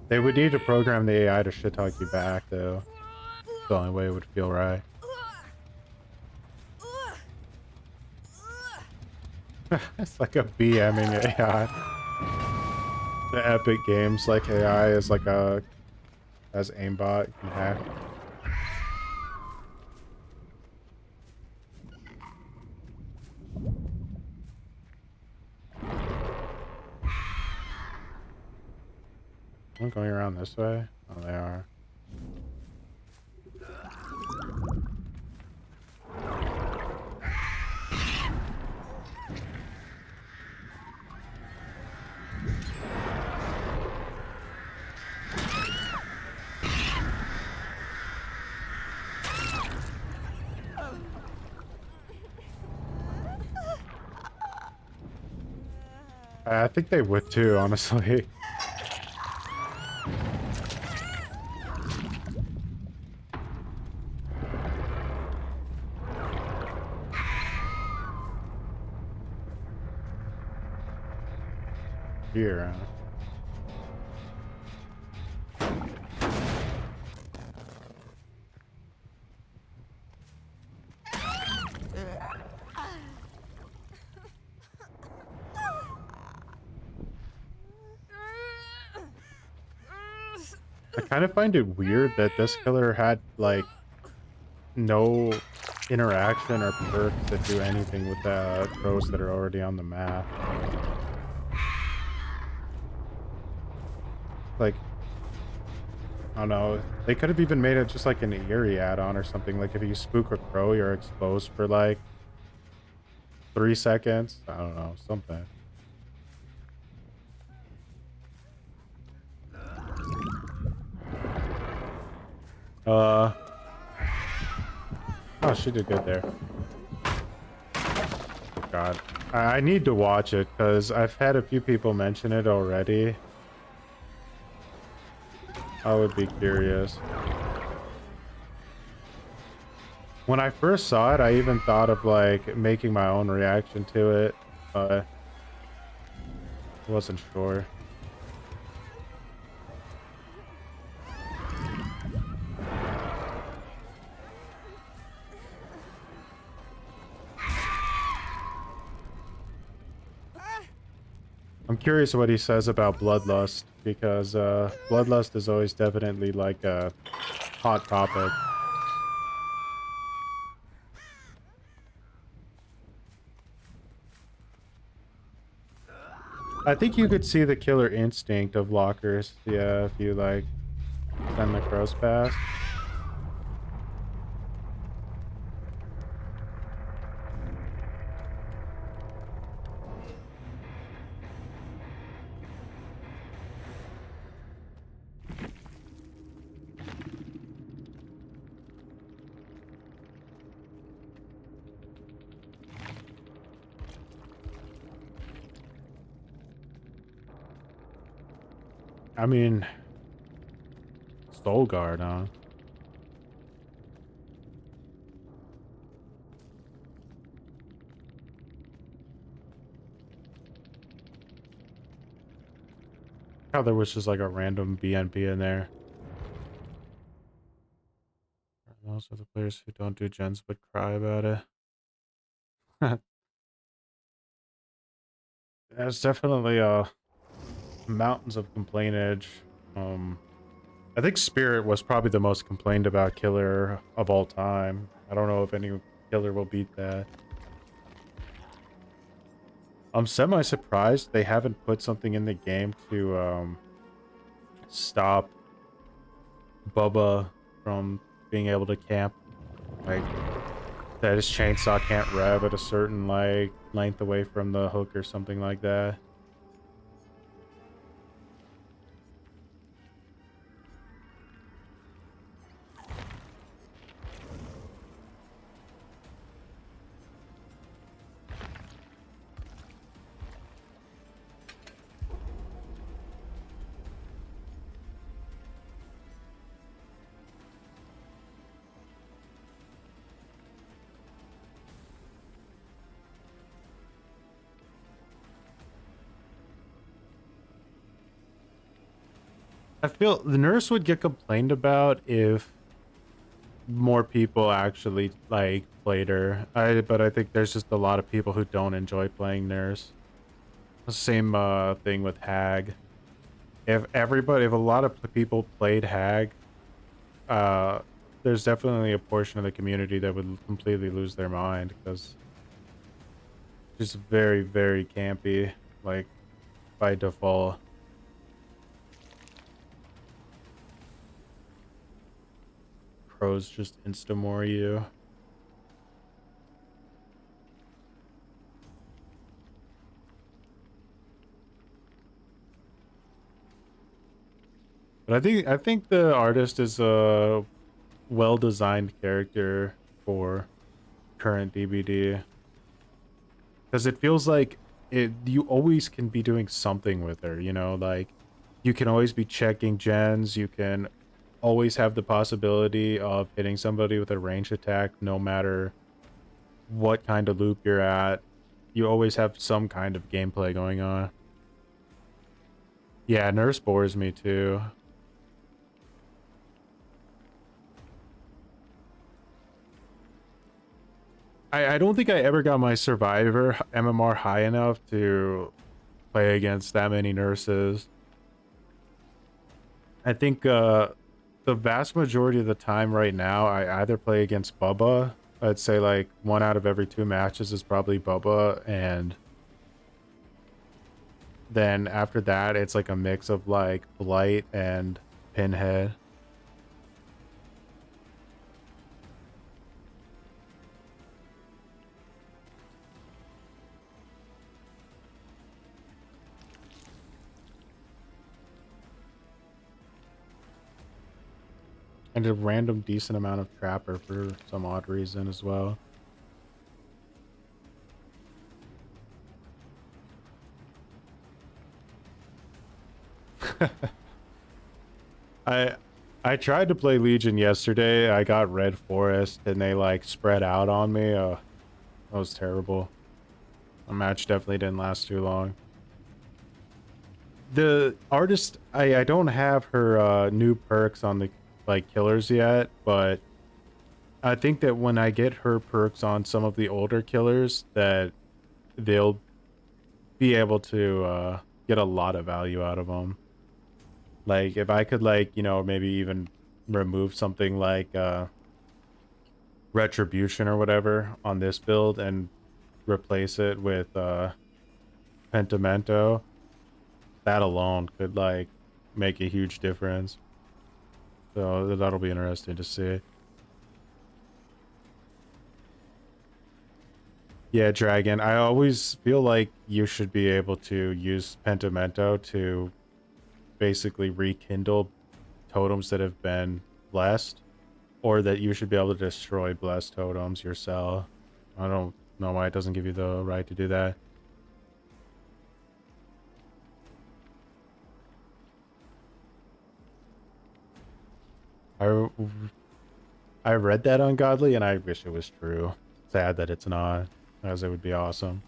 They would need to program the AI to shit talk you back though. It's the only way it would feel right. It's like a BMing AI. The Epic Games like AI is like a as aimbot you can hack. I'm going around this way. Oh, they are. I think they would too, honestly. Here. I kind of find it weird that this killer had like no interaction or perks that do anything with the crows that are already on the map. Like, I don't know. They could have even made it just like an eerie add-on or something. Like if you spook a crow, you're exposed for like 3 seconds. I don't know, something. Oh, she did good there. God, I need to watch it because I've had a few people mention it already. I would be curious. When I first saw it, I even thought of like making my own reaction to it, but wasn't sure. I'm curious what he says about bloodlust because bloodlust is always definitely like a hot topic. I think you could see the killer instinct of lockers, yeah, if you like send the crows past. I mean, Soul Guard, huh? How there was just like a random BNP in there. Those are the players who don't do gens but cry about it. There's definitely mountains of complainage. I think Spirit was probably the most complained about killer of all time. I don't know if any killer will beat that. I'm semi-surprised they haven't put something in the game to stop Bubba from being able to camp. Like, that his chainsaw can't rev at a certain, like, length away from the hook or something like that. I feel the nurse would get complained about if more people actually like played her. But I think there's just a lot of people who don't enjoy playing nurse. Same thing with Hag. If a lot of people played Hag, uh, there's definitely a portion of the community that would completely lose their mind because just very, very campy, like by default. Crows just insta-more you. But I think the artist is a well-designed character for current DBD. Because it feels like you always can be doing something with her, you know, like you can always be checking gens, you can always have the possibility of hitting somebody with a range attack no matter what kind of loop you're at. You always have some kind of gameplay going on. Yeah, nurse bores me too. I don't think I ever got my survivor MMR high enough to play against that many nurses. I think the vast majority of the time right now, I either play against Bubba. I'd say like 1 out of every 2 matches is probably Bubba, and then after that, it's like a mix of like Blight and Pinhead. And a random decent amount of Trapper for some odd reason as well. I I tried to play Legion yesterday. I got Red Forest and they like spread out on me. That was terrible. The match definitely didn't last too long. The artist, I don't have her new perks on the like killers yet, but I think that when I get her perks on some of the older killers, that they'll be able to get a lot of value out of them. Like if I could like, you know, maybe even remove something like Retribution or whatever on this build and replace it with Pentimento, that alone could like make a huge difference. So that'll be interesting to see. Yeah, Dragon, I always feel like you should be able to use Pentimento to basically rekindle totems that have been blessed, or that you should be able to destroy blessed totems yourself. I don't know why it doesn't give you the right to do that. I read that ungodly and I wish it was true. Sad that it's not, as it would be awesome.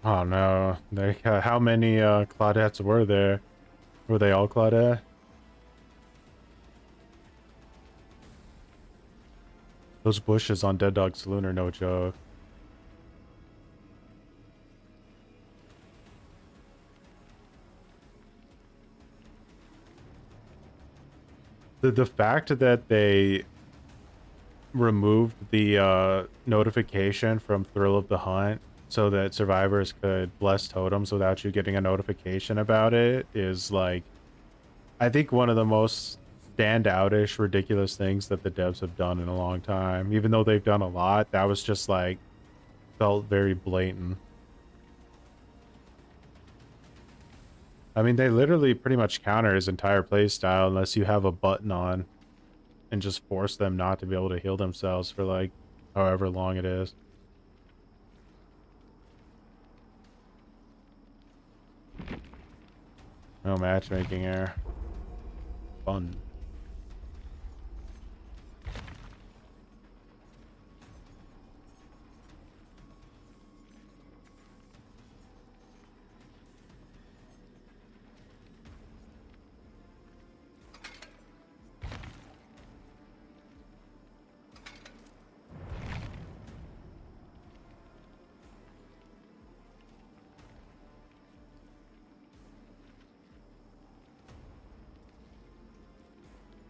Oh no, like how many Claudettes were there? Were they all Claudette? Those bushes on Dead Dog Saloon are no joke. The fact that they removed the notification from Thrill of the Hunt so that survivors could bless totems without you getting a notification about it is like, I think one of the most standoutish ridiculous things that the devs have done in a long time. Even though they've done a lot, that was just like felt very blatant. I mean, they literally pretty much counter his entire playstyle unless you have a button on and just force them not to be able to heal themselves for like however long it is. No matchmaking error. Fun.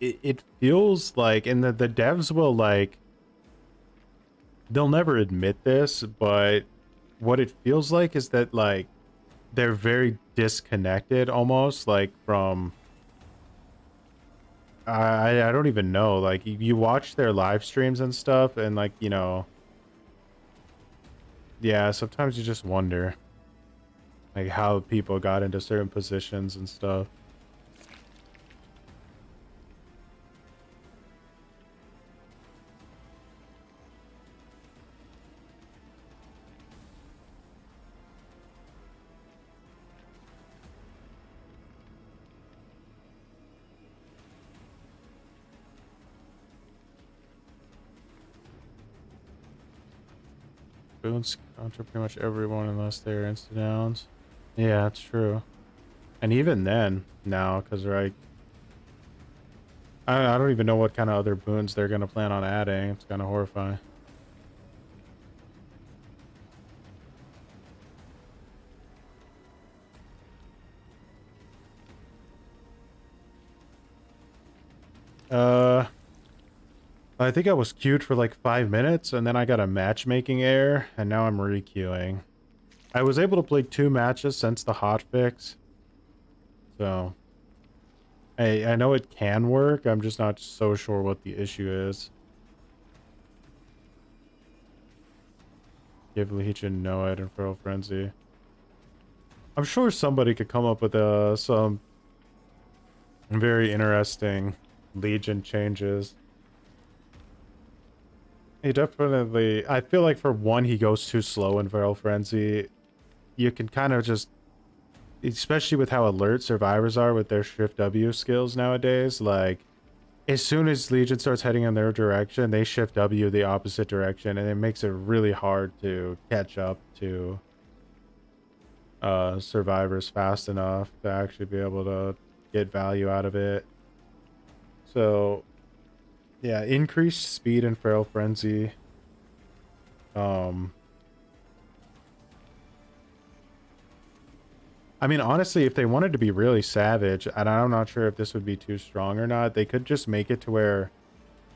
It feels like, and the devs will like, they'll never admit this, but what it feels like is that like they're very disconnected almost like from I don't even know, like you watch their live streams and stuff and like, you know, yeah, sometimes you just wonder like how people got into certain positions and stuff. Boons counter pretty much everyone unless they're insta downs. Yeah, that's true. And even then, now, because right, I don't even know what kind of other boons they're gonna plan on adding. It's kind of horrifying. I think I was queued for like 5 minutes, and then I got a matchmaking error, and now I'm re-queuing. I was able to play 2 matches since the hotfix, so I know it can work. I'm just not so sure what the issue is. Give Legion Noed and Feral Frenzy. I'm sure somebody could come up with some very interesting Legion changes. He definitely... I feel like for one, he goes too slow in Feral Frenzy. You can kind of just... Especially with how alert survivors are with their Shift W skills nowadays, like... As soon as Legion starts heading in their direction, they Shift W the opposite direction, and it makes it really hard to catch up to survivors fast enough to actually be able to get value out of it. So, yeah, increased speed and Feral Frenzy. I mean, honestly, if they wanted to be really savage, and I'm not sure if this would be too strong or not, they could just make it to where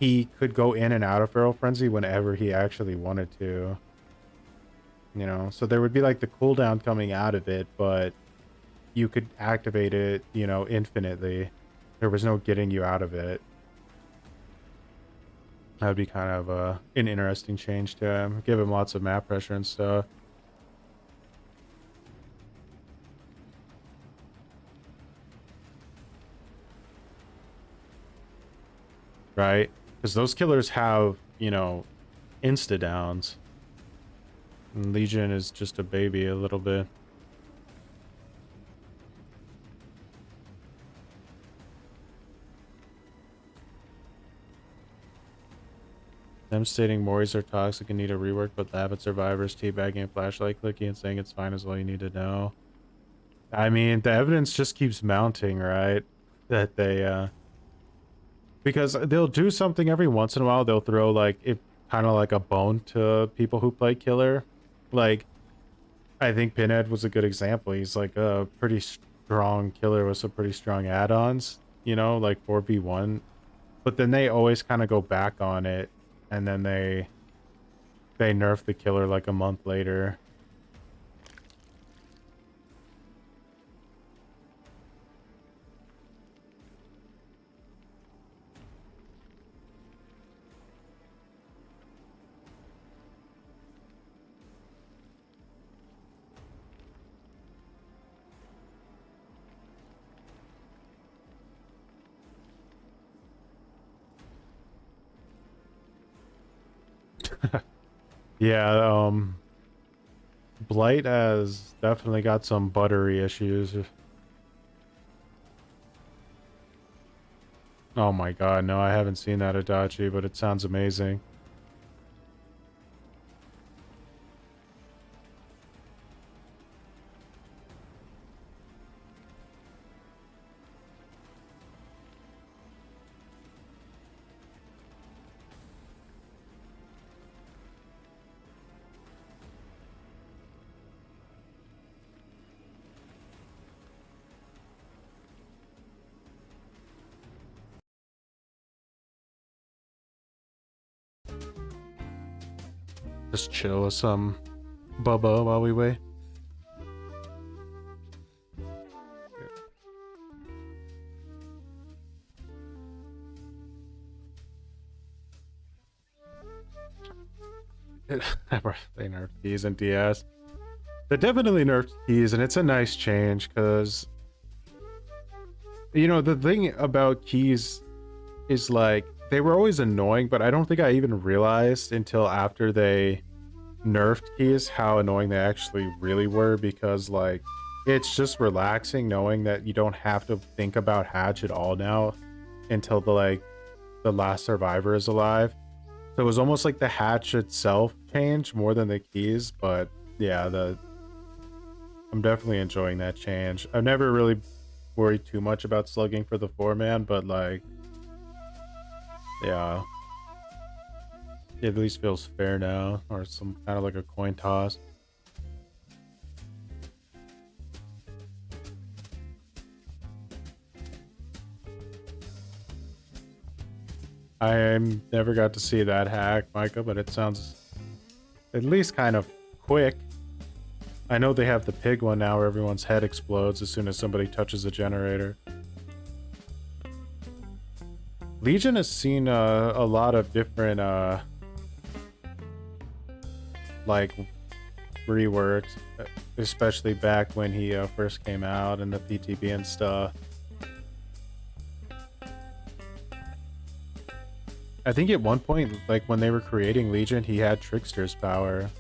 he could go in and out of Feral Frenzy whenever he actually wanted to. You know, so there would be like the cooldown coming out of it, but you could activate it, you know, infinitely. There was no getting you out of it. That would be kind of an interesting change to him. Give him lots of map pressure and stuff. Right? Because those killers have, you know, insta downs. And Legion is just a baby a little bit. Them stating Moris are toxic and need a rework, but laugh at survivors teabagging and flashlight clicking and saying it's fine is all you need to know. I mean, the evidence just keeps mounting, right? That they, because they'll do something every once in a while. They'll throw, like, it kind of like a bone to people who play killer. Like, I think Pinhead was a good example. He's, like, a pretty strong killer with some pretty strong add-ons, you know, like 4v1. But then they always kind of go back on it, and then they nerf the killer like a month later. Yeah, Blight has definitely got some buttery issues. Oh my god, no, I haven't seen that Adachi, but it sounds amazing. Just chill with some Bubba while we wait. They nerfed these and DS. They definitely nerfed keys, and it's a nice change because, you know, the thing about keys is like they were always annoying, but I don't think I even realized until after they nerfed keys how annoying they actually really were, because like it's just relaxing knowing that you don't have to think about hatch at all now until the last survivor is alive. So it was almost like the hatch itself changed more than the keys. But yeah, I'm definitely enjoying that change. I've never really worried too much about slugging for the 4-man, but like, yeah, it at least feels fair now, or some kind of like a coin toss. I never got to see that hack, Micah, but it sounds at least kind of quick. I know they have the pig one now where everyone's head explodes as soon as somebody touches a generator. Legion has seen a lot of different like reworks, especially back when he first came out and the PTB and stuff. I think at one point, like when they were creating Legion, he had Trickster's power.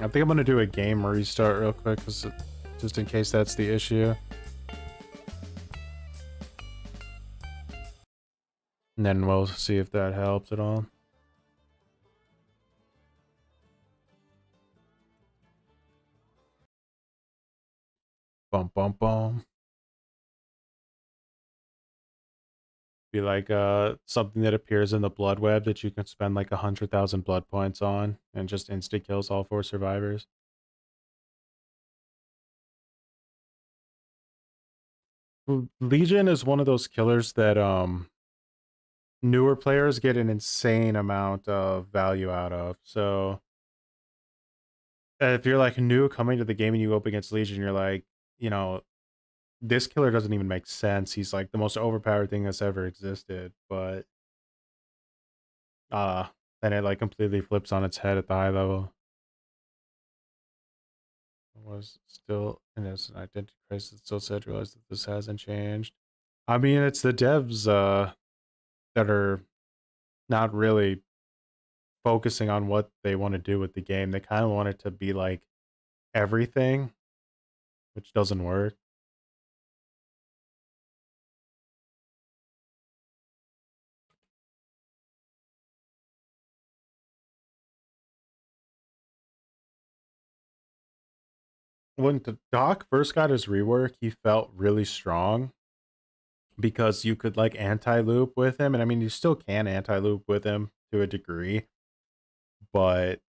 I think I'm gonna do a game restart real quick, just in case that's the issue. And then we'll see if that helps at all. Bum bum bum. Be like something that appears in the blood web that you can spend like 100,000 blood points on and just insta kills all 4 survivors. Legion is one of those killers that newer players get an insane amount of value out of. So if you're like new coming to the game and you go up against Legion, you're like, you know, this killer doesn't even make sense. He's like the most overpowered thing that's ever existed. But then it like completely flips on its head at the high level. Was still in its identity crisis. It still said realize that this hasn't changed. I mean, it's the devs that are not really focusing on what they want to do with the game. They kind of want it to be like everything, which doesn't work. When the Doc first got his rework, he felt really strong because you could like anti-loop with him. And I mean, you still can anti-loop with him to a degree, but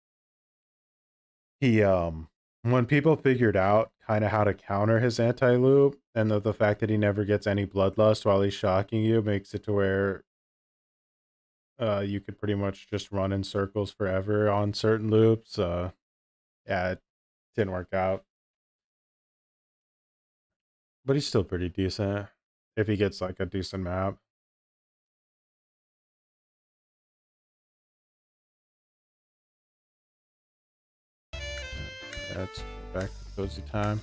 he when people figured out kind of how to counter his anti-loop, and the fact that he never gets any bloodlust while he's shocking you makes it to where you could pretty much just run in circles forever on certain loops. Yeah, it didn't work out, but he's still pretty decent if he gets like a decent map. Let's go back to cozy time.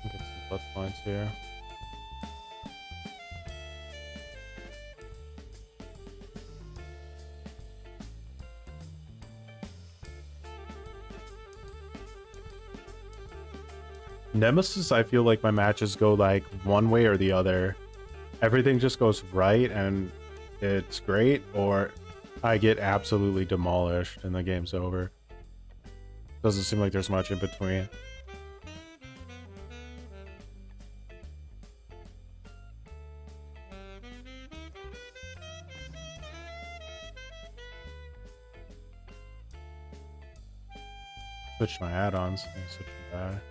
Get some blood points here. Nemesis, I feel like my matches go like one way or the other. Everything just goes right and it's great, or I get absolutely demolished and the game's over. Doesn't seem like there's much in between. Switch my add-ons. Let me switch them back.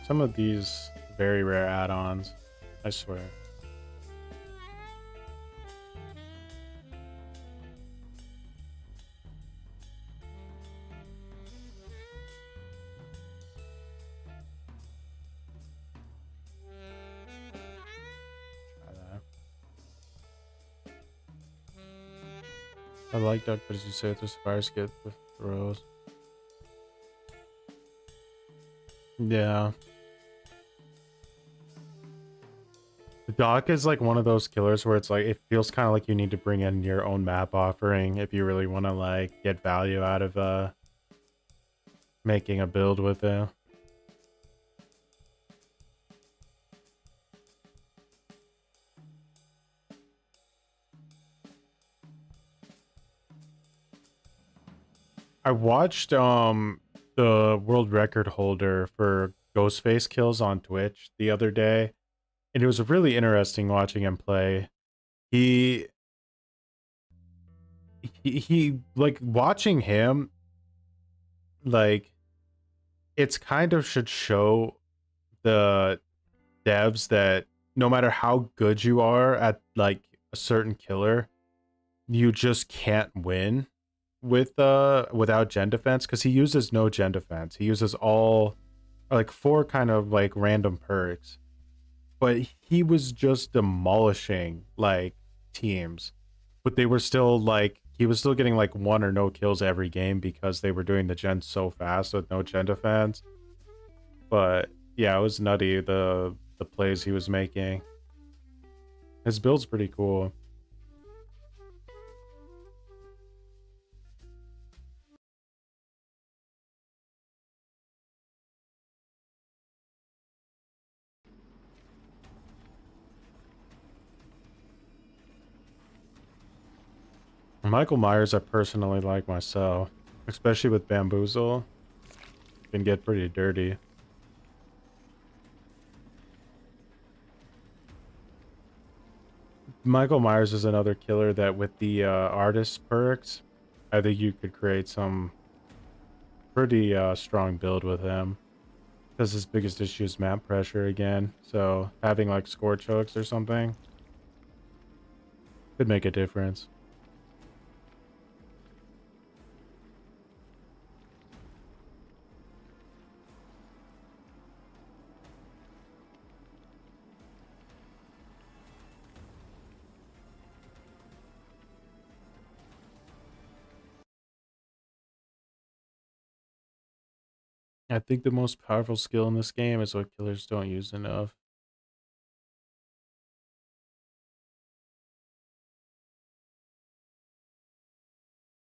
Some of these very rare add-ons, I swear. I like that, but as you say, there's fire skip with throws. Yeah. The dock is like one of those killers where it's like, it feels kind of like you need to bring in your own map offering if you really want to like get value out of making a build with it. I watched the world record holder for Ghostface kills on Twitch the other day, and it was really interesting watching him play. He like watching him, like it's kind of should show the devs that no matter how good you are at like a certain killer, you just can't win with without gen defense, because he uses no gen defense. He uses all like 4 kind of like random perks, but he was just demolishing like teams, but they were still like, he was still getting like 1 or no kills every game because they were doing the gen so fast with no gen defense. But yeah, it was nutty, the plays he was making. His build's pretty cool. Michael Myers I personally like myself, especially with Bamboozle. Can get pretty dirty. Michael Myers is another killer that with the artist perks, I think you could create some pretty strong build with him. Because his biggest issue is map pressure again. So having like scorch hooks or something could make a difference. I think the most powerful skill in this game is what killers don't use enough.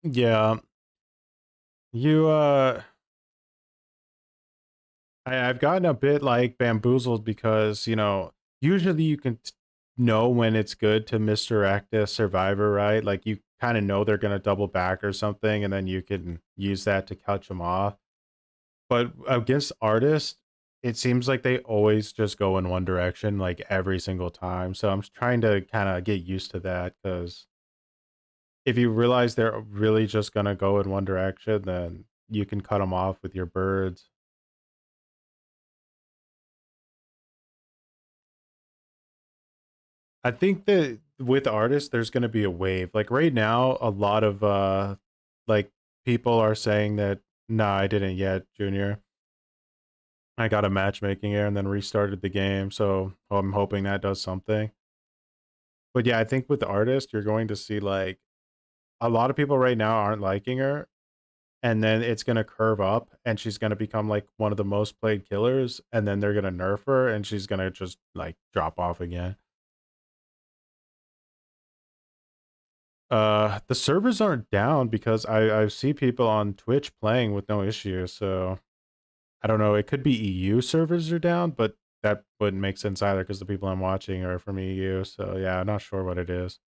Yeah. You I've gotten a bit like bamboozled because, you know, usually you can know when it's good to misdirect a survivor, right? Like you kind of know they're going to double back or something, and then you can use that to catch them off. But against artists, it seems like they always just go in one direction, like every single time. So I'm trying to kind of get used to that, because if you realize they're really just going to go in one direction, then you can cut them off with your birds. I think that with artists, there's going to be a wave. Like right now, a lot of like people are saying that, nah, I didn't yet, Junior. I got a matchmaking error and then restarted the game, so I'm hoping that does something. But yeah, I think with the artist, you're going to see like a lot of people right now aren't liking her, and then it's going to curve up and she's going to become like one of the most played killers, and then they're going to nerf her and she's going to just like drop off again. The servers aren't down because I see people on Twitch playing with no issue, so I don't know. It could be EU servers are down, but that wouldn't make sense either because the people I'm watching are from EU. So yeah, I'm not sure what it is.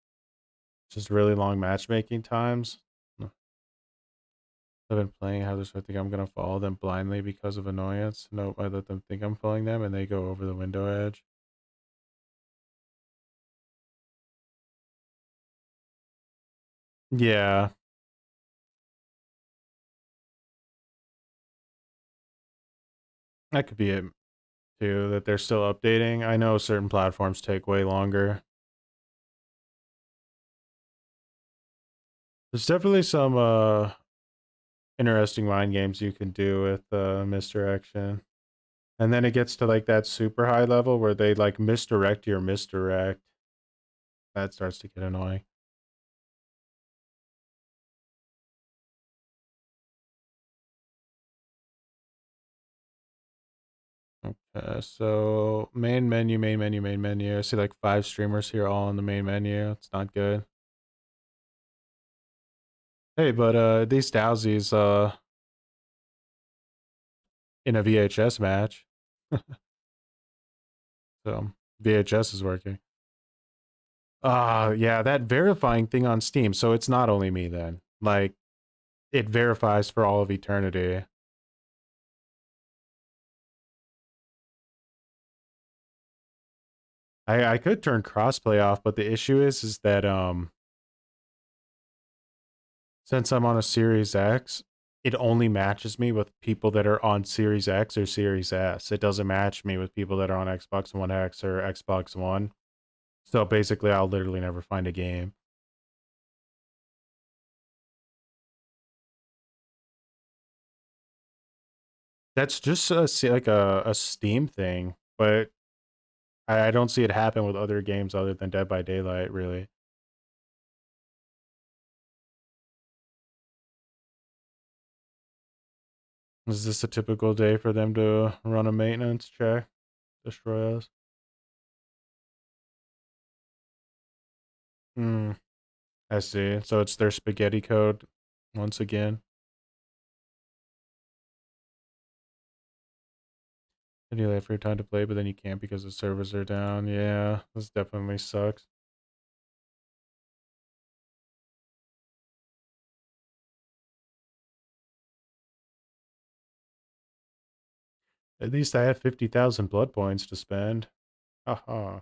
Just really long matchmaking times. I've been playing how this. I think I'm gonna follow them blindly because of annoyance. No, I let them think I'm following them, and they go over the window edge. Yeah. That could be it too, that they're still updating. I know certain platforms take way longer. There's definitely some interesting mind games you can do with misdirection. And then it gets to like that super high level where they like misdirect your misdirect. That starts to get annoying. Okay, so main menu, main menu, main menu. I see like 5 streamers here all in the main menu. It's not good. Hey, but these Dowsies in a VHS match. So VHS is working. Yeah, that verifying thing on Steam. So it's not only me then. Like it verifies for all of eternity. I could turn crossplay off, but the issue is that since I'm on a Series X, it only matches me with people that are on Series X or Series S. It doesn't match me with people that are on Xbox One X or Xbox One. So basically, I'll literally never find a game. That's just like a Steam thing, but I don't see it happen with other games other than Dead by Daylight, really. Is this a typical day for them to run a maintenance check? Destroy us? Hmm. I see. So it's their spaghetti code once again. And you have free time to play, but then you can't because the servers are down. Yeah, this definitely sucks. At least I have 50,000 blood points to spend. Haha.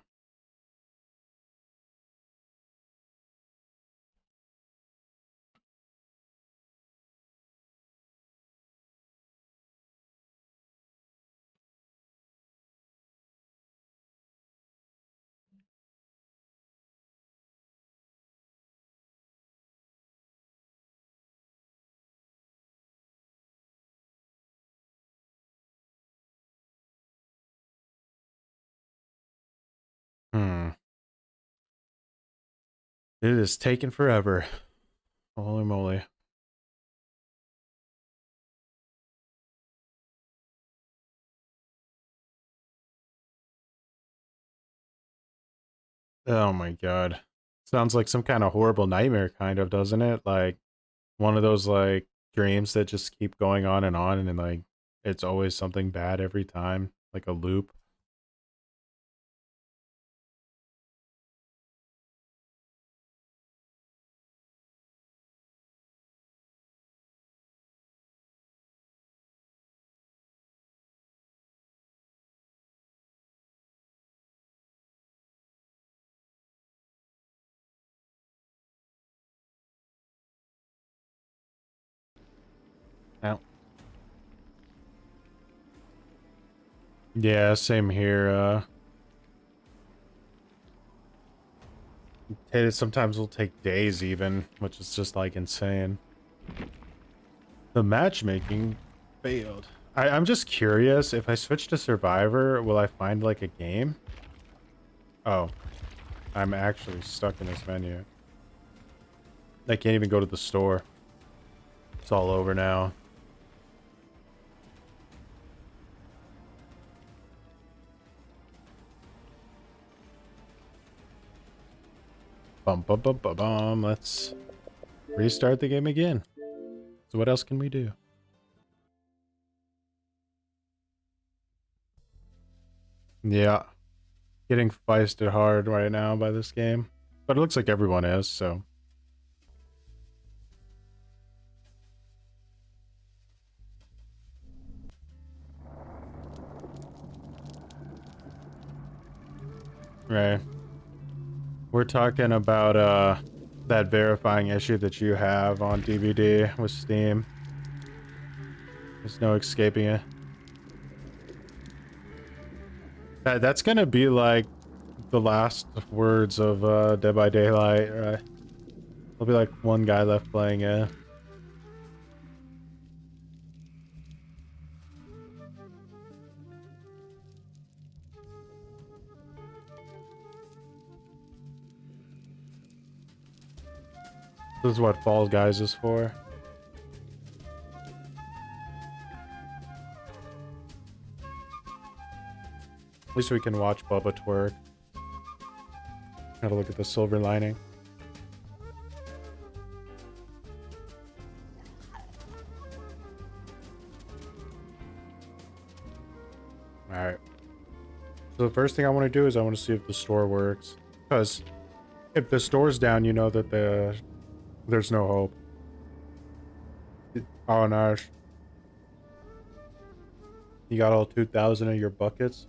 Hmm. It is taking forever. Holy moly. Oh my god. Sounds like some kind of horrible nightmare, kind of, doesn't it? Like one of those like dreams that just keep going on and like it's always something bad every time, like a loop. Ow. Yeah, same here. It sometimes will take days even, which is just like insane. The matchmaking failed. I'm just curious, if I switch to Survivor, will I find like a game? Oh, I'm actually stuck in this menu. I can't even go to the store. It's all over now. Bum bum bum bum bum. Let's restart the game again. So what else can we do? Yeah, getting feisted hard right now by this game. But it looks like everyone is, so. Right. We're talking about that verifying issue that you have on DBD with Steam. There's no escaping it. That's gonna be like the last words of Dead by Daylight, right? There'll be like one guy left playing it. This is what Fall Guys is for. At least we can watch Bubba twerk. Gotta look at the silver lining. Alright. So the first thing I want to do is I want to see if the store works. Because if the store's down, you know that there's no hope. Oh, Nash. You got all 2,000 of your buckets?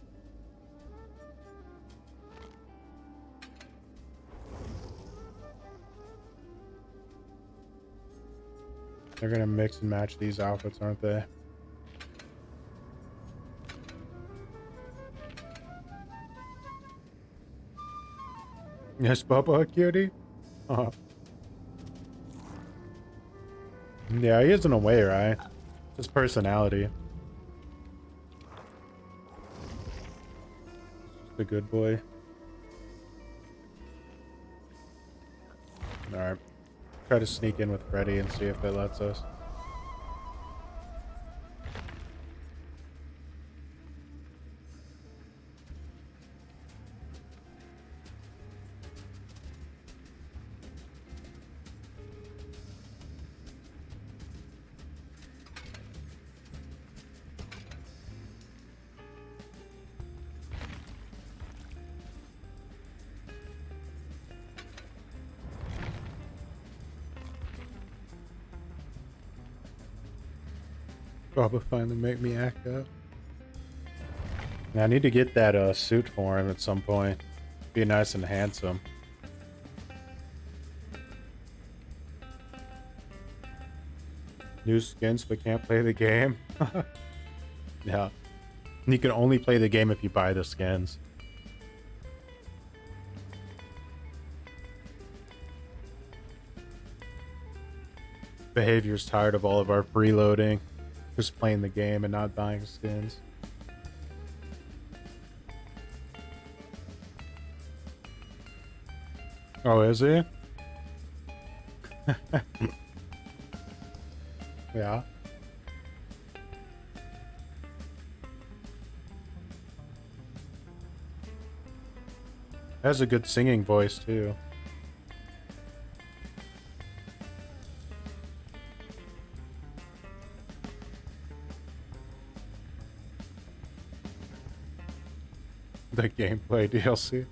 They're gonna mix and match these outfits, aren't they? Yes, Bubba, cutie? Yeah, he is in a way, right? His personality. The good boy. Alright. Try to sneak in with Freddy and see if it lets us. Bubba finally make me act up. Yeah, I need to get that suit for him at some point. Be nice and handsome. New skins but can't play the game. Yeah. You can only play the game if you buy the skins. Behavior's tired of all of our freeloading. Just playing the game and not buying skins. Oh, is he? Yeah. Has a good singing voice too. The gameplay DLC.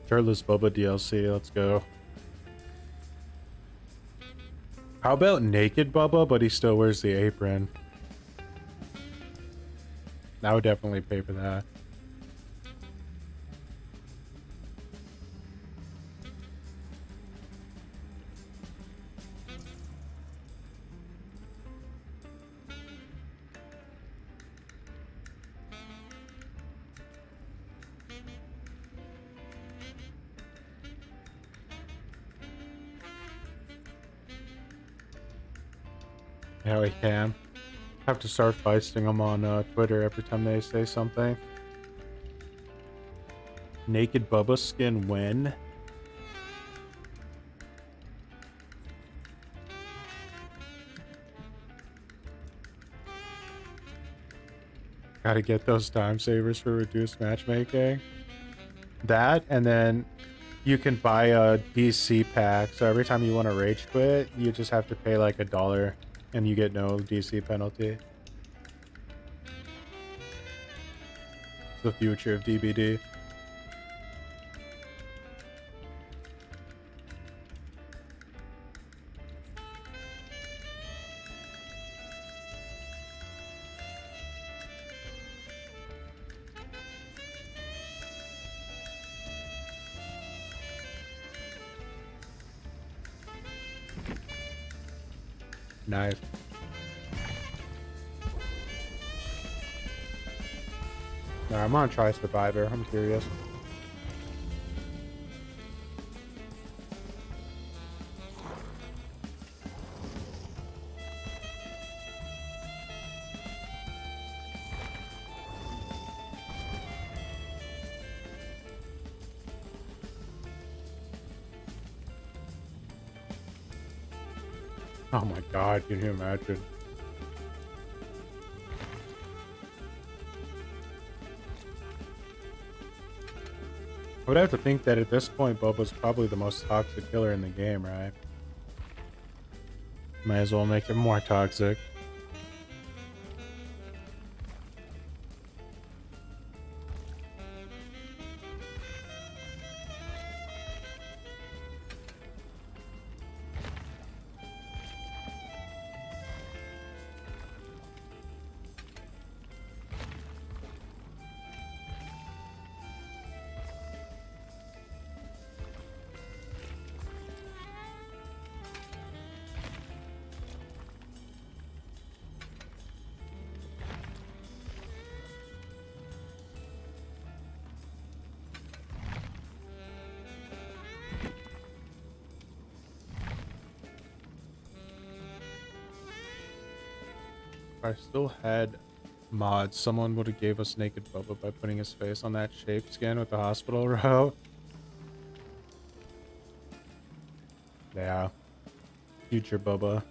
Shirtless Bubba DLC, let's go. How about naked Bubba, but he still wears the apron? I would definitely pay for that. Yeah, we can. Have to start feisting them on Twitter every time they say something. Naked Bubba skin when? Gotta get those time savers for reduced matchmaking. That, and then you can buy a DC pack, so every time you want to rage quit, you just have to pay like $1 and you get no DC penalty. It's the future of DBD. Nice. Nah, I'm gonna try Survivor. I'm curious. Oh my god, can you imagine? I would have to think that at this point, Boba's probably the most toxic killer in the game, right? Might as well make him more toxic. If I still had mods, someone would have gave us naked Bubba by putting his face on that shape skin with the hospital row. Yeah. Future Bubba.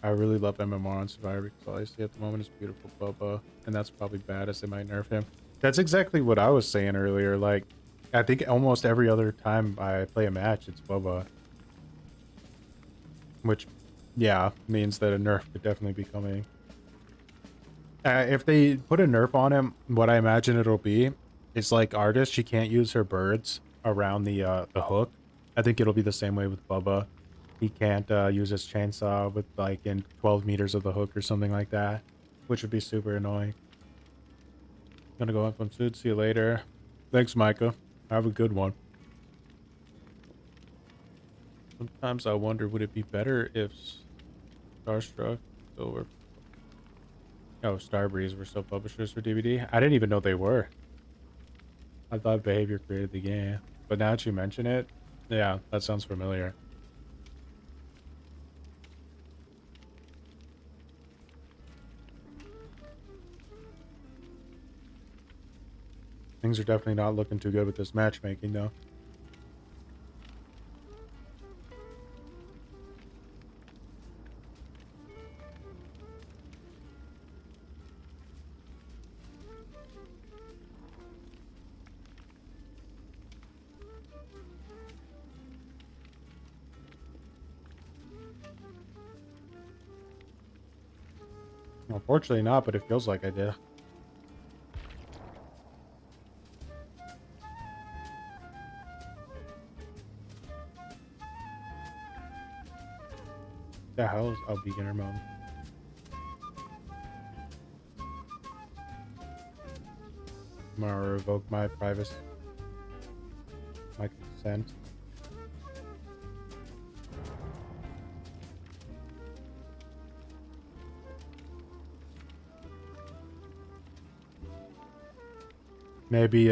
I really love MMR on Survivor because all I see at the moment is beautiful Bubba. And that's probably bad as they might nerf him. That's exactly what I was saying earlier. Like, I think almost every other time I play a match, it's Bubba. Which, yeah, means that a nerf could definitely be coming. If they put a nerf on him, what I imagine it'll be is like Artist, she can't use her birds around the hook. I think it'll be the same way with Bubba. He can't use his chainsaw with like in 12 meters of the hook or something like that, which would be super annoying. Gonna go have fun soon. See you later. Thanks, Micah. Have a good one. Sometimes I wonder, would it be better if Starstruck still were... Oh, Starbreeze were still publishers for DBD? I didn't even know they were. I thought Behavior created the game. But now that you mention it, yeah, that sounds familiar. Things are definitely not looking too good with this matchmaking, though. Unfortunately not, but it feels like I did. The hell is a beginner mode? I'm gonna revoke my privacy, my consent. Maybe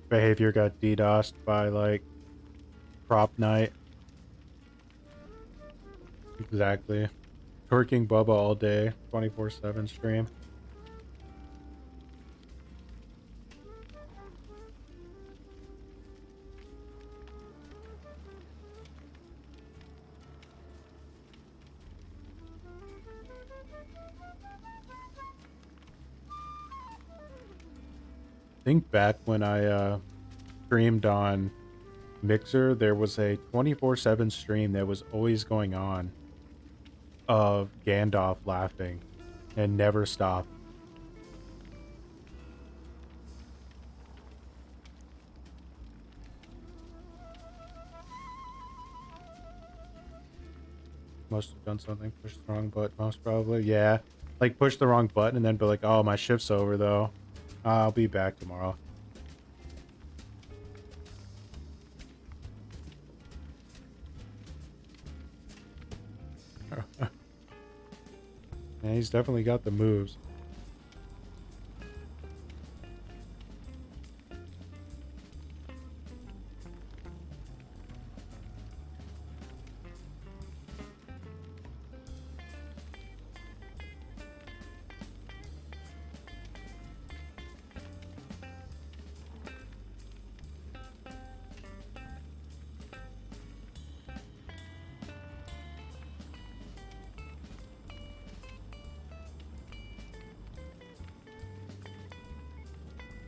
Behavior got DDoSed by like Prop Night. Exactly. Twerking Bubba all day, 24/7 stream. Think back when I streamed on Mixer, there was a 24/7 stream that was always going on of Gandalf laughing and never stopped. Must have done something, pushed the wrong button, most probably. Yeah, like push the wrong button and then be like, oh, my shift's over though. I'll be back tomorrow. Yeah, he's definitely got the moves.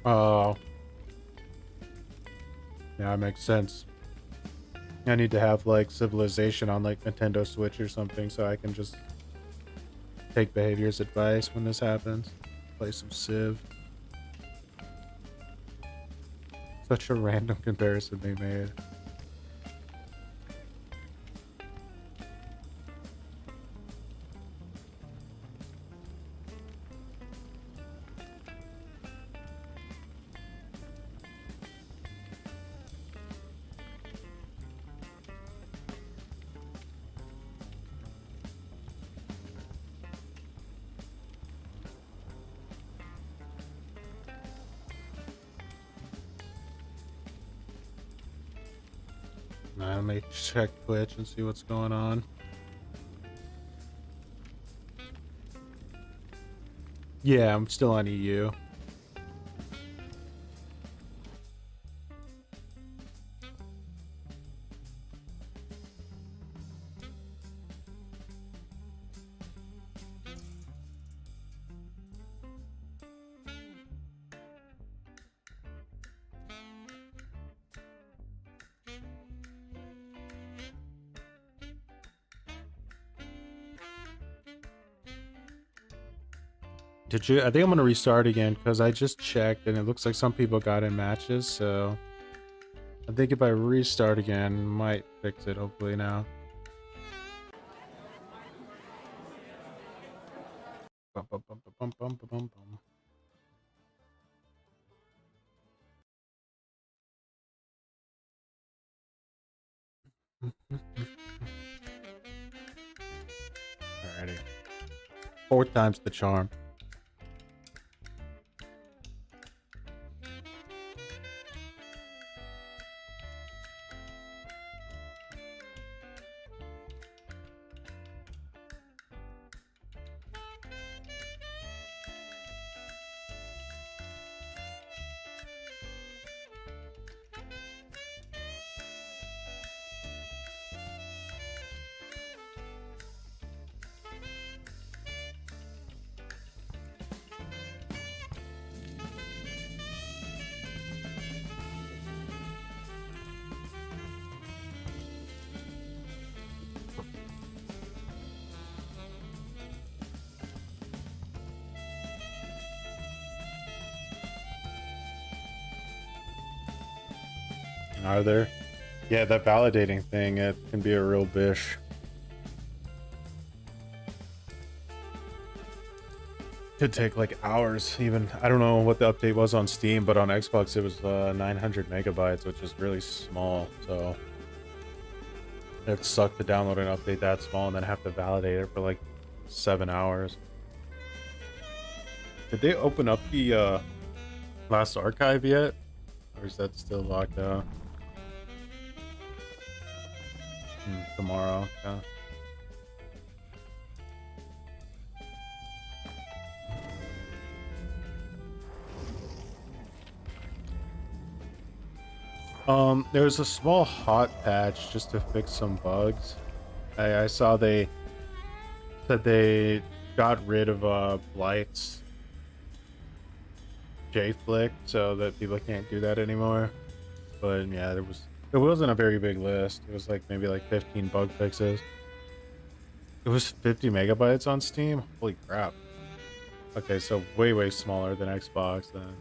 Oh, yeah, that makes sense. I need to have like Civilization on like Nintendo Switch or something so I can just take behavior's advice when this happens. Play some Civ. Such a random comparison they made. Let me check Twitch and see what's going on. Yeah, I'm still on EU. Did you? I think I'm gonna restart again because I just checked and it looks like some people got in matches. So I think if I restart again, might fix it. Hopefully now. Bum, bum, bum, bum, bum, bum, bum, bum. Alrighty. 4 times the charm. Are there? Yeah, that validating thing, it can be a real bish. Could take like hours even. I don't know what the update was on Steam, but on Xbox it was 900 megabytes, which is really small. So it sucked to download an update that small and then have to validate it for like 7 hours. Did they open up the last archive yet? Or is that still locked out? Tomorrow, yeah. There's a small hot patch just to fix some bugs. I saw they said they got rid of Blight's J-Flick so that people can't do that anymore. But yeah, it wasn't a very big list. It was like maybe like 15 bug fixes. It was 50 megabytes on Steam. Holy crap. Okay, so way smaller than Xbox then.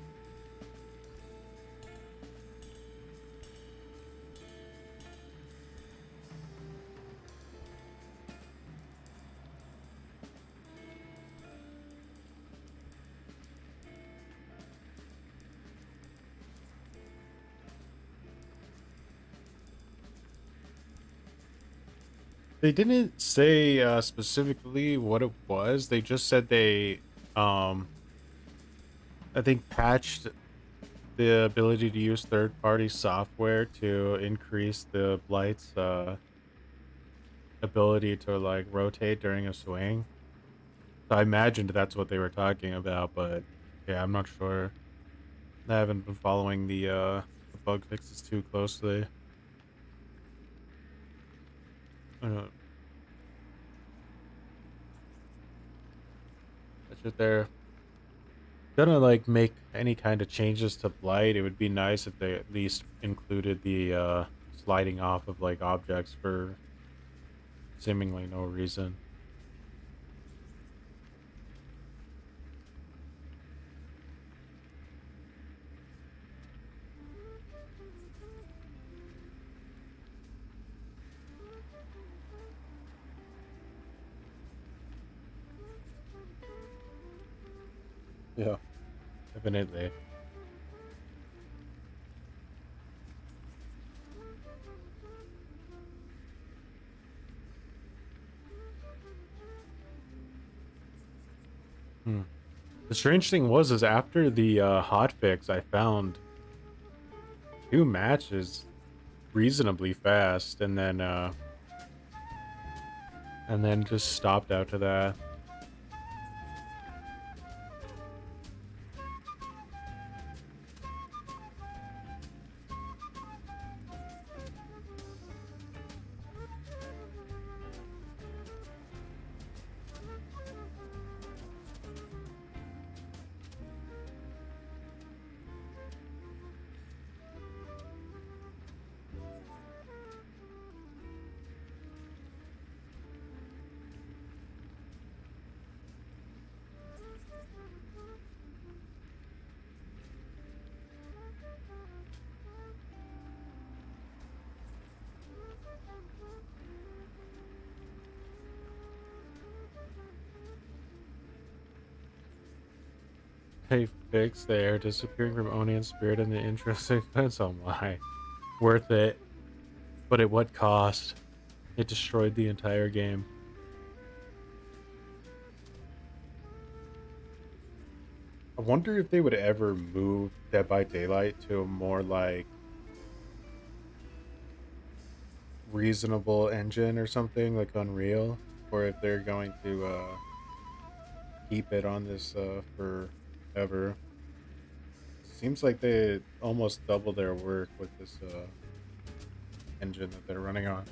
They didn't say specifically what it was. They just said they, um, I think, patched the ability to use third-party software to increase the Blight's ability to like rotate during a swing. So I imagined that's what they were talking about, but yeah, I'm not sure. I haven't been following the bug fixes too closely. Uh, but if they're gonna like make any kind of changes to Blight, it would be nice if they at least included the sliding off of like objects for seemingly no reason. Yeah, definitely. Hmm. The strange thing was is after the hot fix, I found two matches reasonably fast, and then just stopped after that. They fixed the air disappearing from Oni and Spirit in the intro sequence. Oh my. Worth it. But at what cost? It destroyed the entire game. I wonder if they would ever move Dead by Daylight to a more like reasonable engine or something like Unreal, or if they're going to keep it on this forever. Seems like they almost double their work with this engine that they're running on.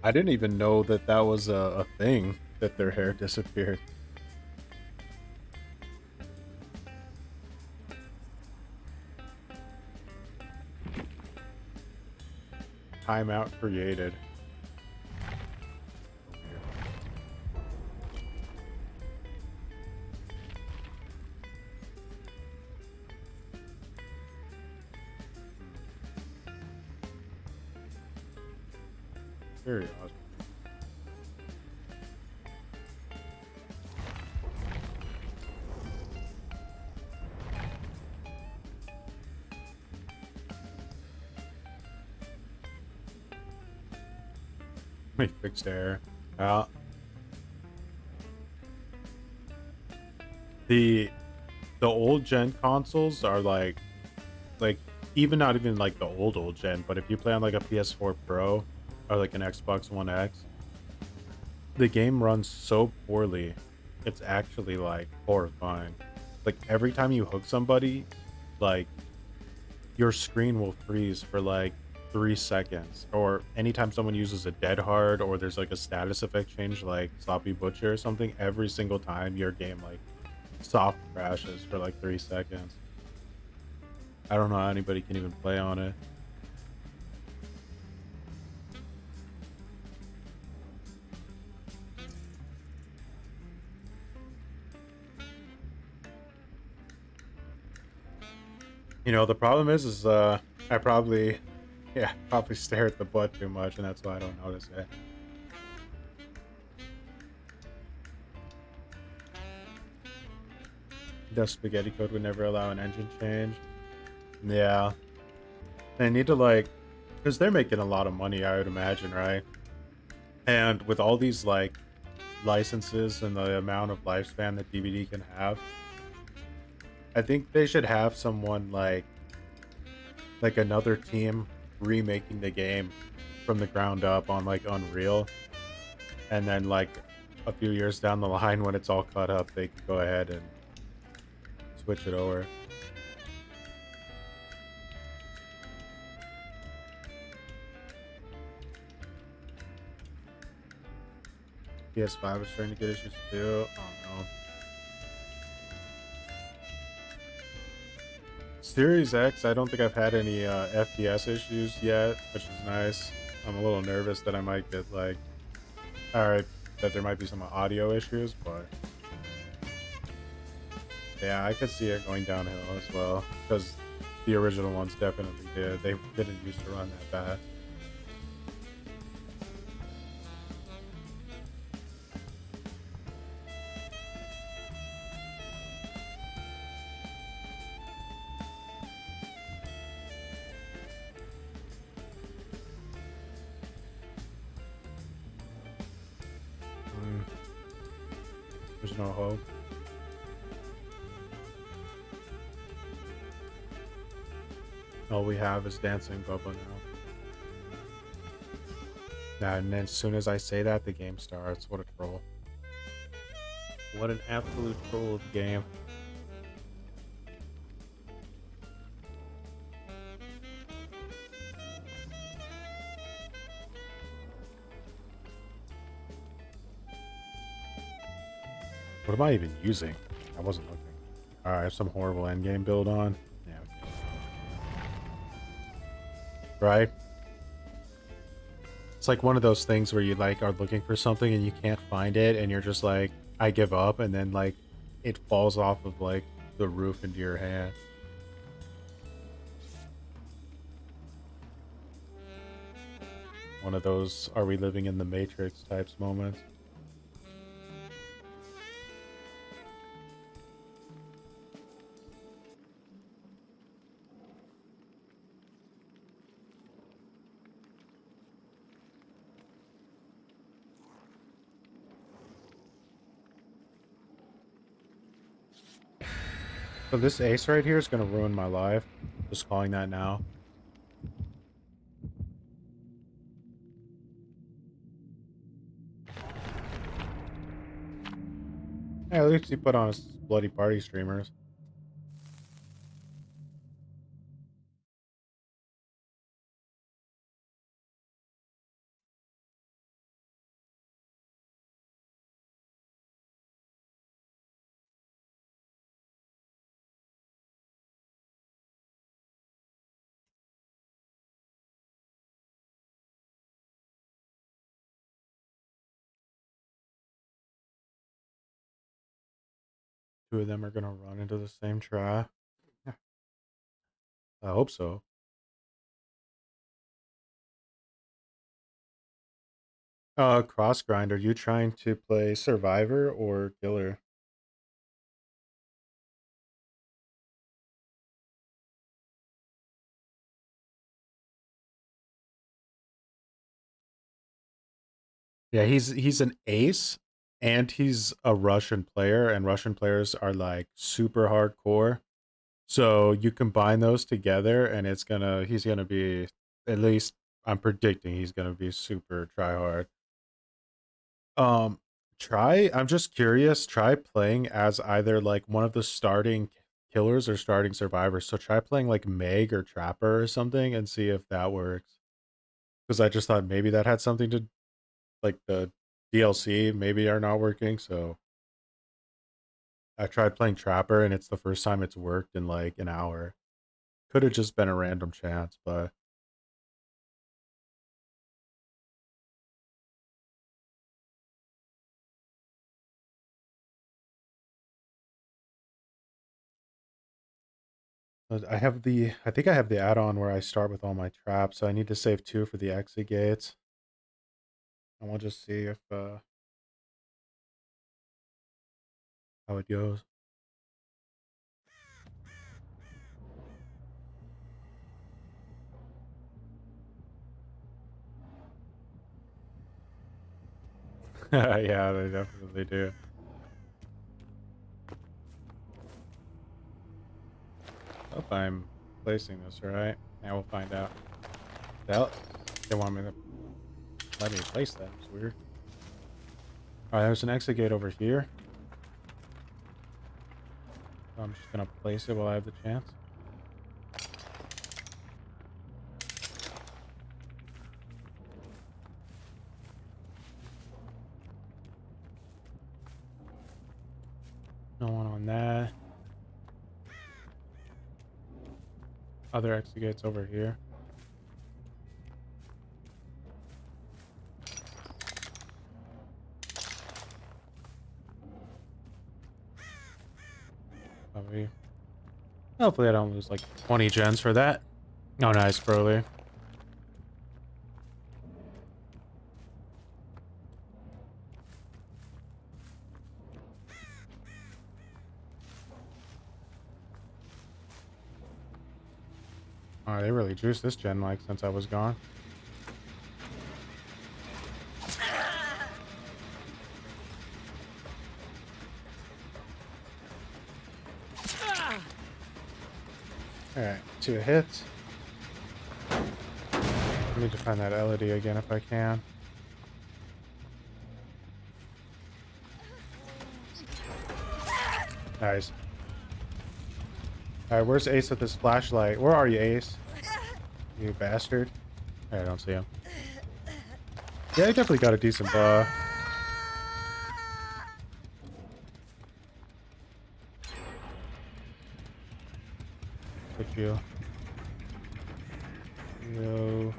I didn't even know that that was a thing, that their hair disappeared. Timeout created. Very awesome. Let me fix air. The the old gen consoles are like even not even like the old gen, but if you play on like a PS4 Pro or like an Xbox One X, the game runs so poorly. It's actually like horrifying. Like every time you hook somebody, like your screen will freeze for like 3 seconds, or anytime someone uses a dead hard or there's like a status effect change like sloppy butcher or something, every single time your game like soft crashes for like 3 seconds. I don't know how anybody can even play on it. You know, the problem is I probably, yeah, probably stare at the butt too much, and that's why I don't notice it. The spaghetti code would never allow an engine change. Yeah, they need to like, because they're making a lot of money, I would imagine, right? And with all these like licenses and the amount of lifespan that DBD can have, I think they should have someone like another team remaking the game from the ground up on like Unreal, and then like a few years down the line when it's all cut up, they can go ahead and switch it over. PS5 is trying to get issues too. Oh no. Series X, I don't think I've had any FPS issues yet, which is nice. I'm a little nervous that I might get like, alright, that there might be some audio issues, but yeah, I could see it going downhill as well, because the original ones definitely did. They didn't used to run that bad. Mm, there's no hope. All we have is Dancing Bubba now. And then as soon as I say that, the game starts. What a troll. What an absolute troll of the game. What am I even using? I wasn't looking. Alright, I have some horrible endgame build on. Yeah. Right? It's like one of those things where you like are looking for something and you can't find it and you're just like, I give up, and then like it falls off of like the roof into your hand. One of those are we living in the Matrix types moments. So this ace right here is gonna ruin my life. Just calling that now. Hey, at least he put on his bloody party streamers. Two of them are gonna run into the same trap. I hope so. Cross grind, are you trying to play Survivor or Killer? Yeah, he's an ace and he's a Russian player, and Russian players are like super hardcore. So you combine those together and he's gonna be, at least I'm predicting he's gonna be super try hard. Um I'm just curious, try playing as either like one of the starting killers or starting survivors. So try playing like Meg or Trapper or something and see if that works. Because I just thought maybe that had something to, like, the DLC maybe are not working, so I tried playing Trapper and it's the first time it's worked in like an hour. Could have just been a random chance, but I have the, I think I have the add-on where I start with all my traps, so I need to save 2 for the exit gates. And we'll just see if, how it goes. Yeah, they definitely do. Hope I'm placing this right. Now we'll find out. They want me to let me place that. It's weird. Alright, there's an exit gate over here. So I'm just gonna place it while I have the chance. No one on that. Other exit gates over here. Probably. Hopefully I don't lose like 20 gens for that. Oh, nice, Broly. Oh, they really juiced this gen like since I was gone. Alright, 2 hits. I need to find that LED again if I can. Nice. Alright, where's Ace with this flashlight? Where are you, Ace? You bastard. I don't see him. Yeah, he definitely got a decent buff. Put you. Yo.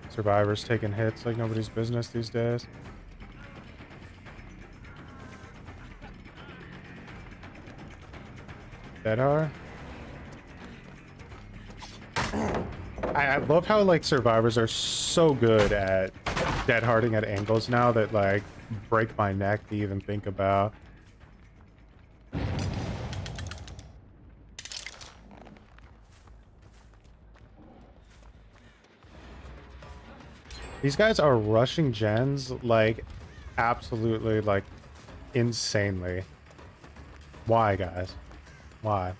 Survivors taking hits like nobody's business these days. Dead hard. I love how like survivors are so good at dead harding at angles now that like break my neck to even think about. These guys are rushing gens like absolutely like insanely. Why, guys? Why?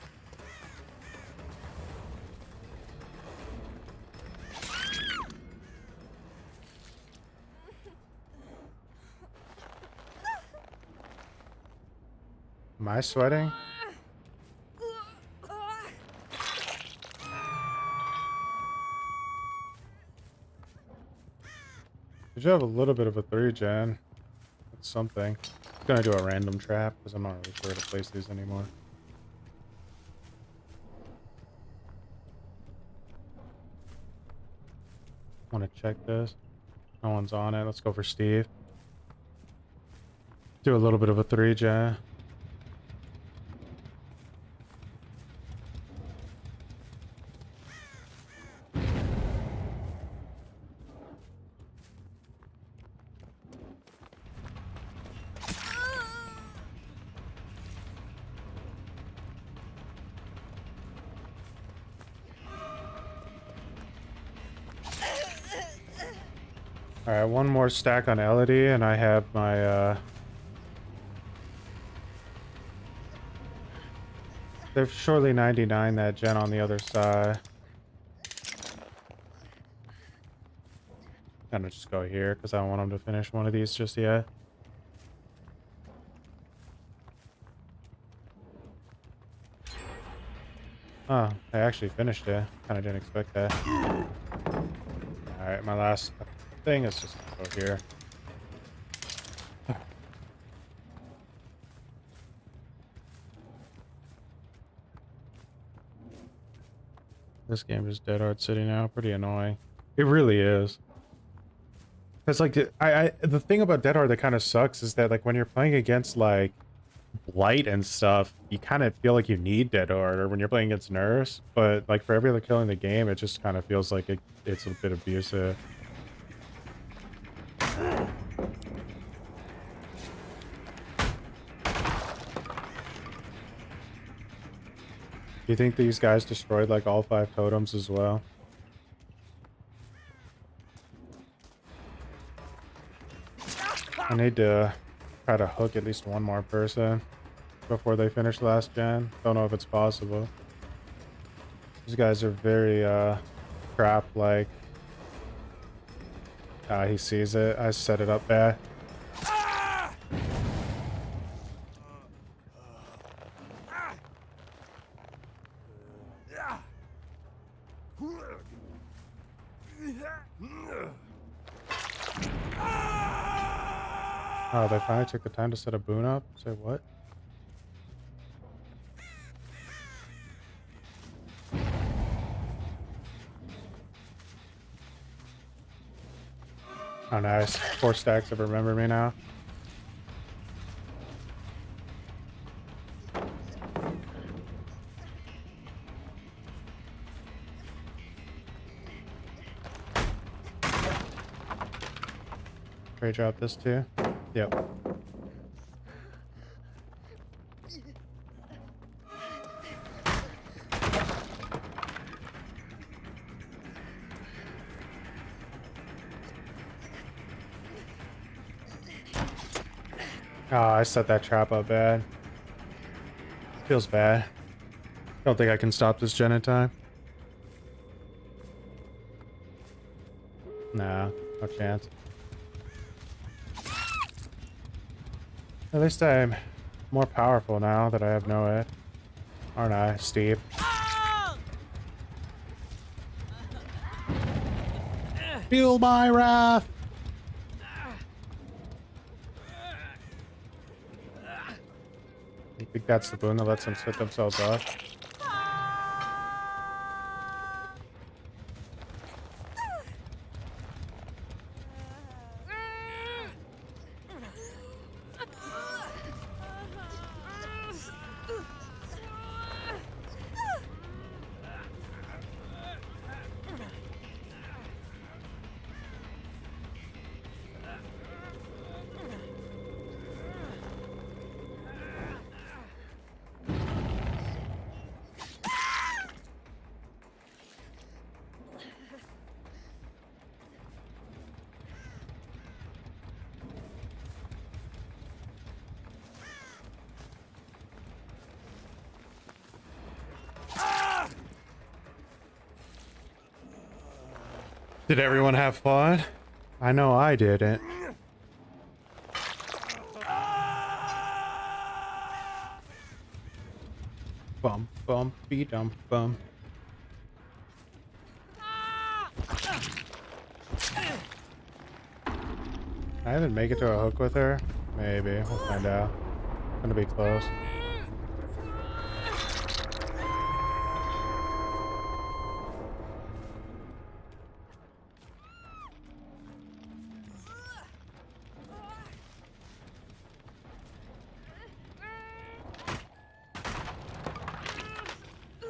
Am I sweating? Did you have a little bit of a 3-gen? That's something. I'm gonna do a random trap because I'm not really sure how to place these anymore. Want to check this? No one's on it. Let's go for Steve. Do a little bit of a 3-gen. Alright, one more stack on Elodie, and I have my, they're surely 99, that gen on the other side. I'm gonna just go here, because I don't want him to finish one of these just yet. Oh, I actually finished it. Kinda didn't expect that. Alright, my last thing is just go here. This game is dead hard city now. Pretty annoying. It really is. Because like the thing about Dead Hard that kind of sucks is that like when you're playing against like Blight and stuff, you kind of feel like you need Dead Hard, or when you're playing against Nurse, but like for every other kill in the game, it just kind of feels like it's a bit abusive. Do you think these guys destroyed like all 5 totems as well? I need to try to hook at least one more person before they finish last gen. Don't know if it's possible. These guys are very trap like. He sees it. I set it up bad. Oh, they finally took the time to set a boon up? Say what? Oh, nice. 4 stacks of Remember Me now. Great job, this too. Yep. Oh, I set that trap up bad. Feels bad. Don't think I can stop this gen in time. Nah, no chance. At least I'm more powerful now that I have no ed. Aren't I, Steve? Feel my wrath! You think that's the boon that lets them set themselves up? Did everyone have fun? I know I didn't. Bum bum be dum bum. I didn't make it to a hook with her. Maybe we'll find out. It's gonna be close.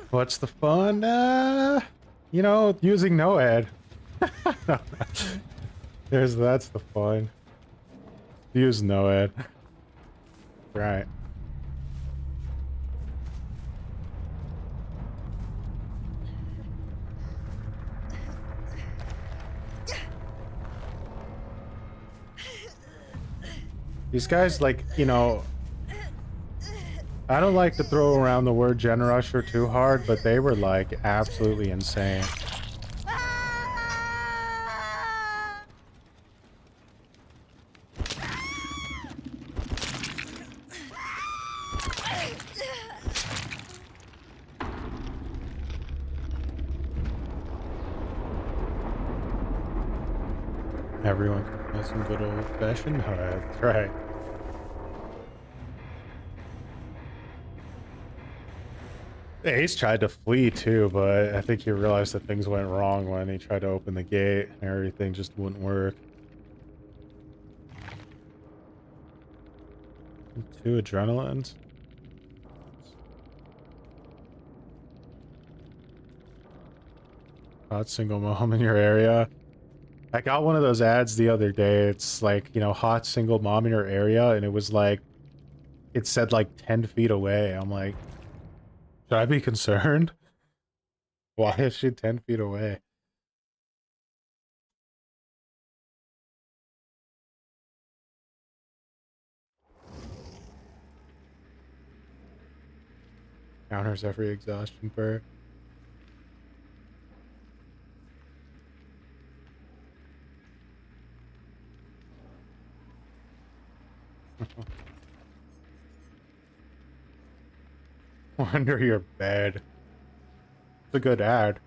What's the fun? You know, using no ad. That's the fun. Use no ad. Right. These guys, like, you know, I don't like to throw around the word Gen Rusher too hard, but they were like absolutely insane. Everyone can play some good old fashioned. That's right. Ace tried to flee too, but I think he realized that things went wrong when he tried to open the gate and everything just wouldn't work. 2 adrenalines. Hot single mom in your area. I got one of those ads the other day. It's like, you know, hot single mom in your area, and it was like, it said like 10 feet away. I'm like, should I be concerned? Why is she 10 feet away? Counters every exhaustion perk. Under your bed. It's a good ad.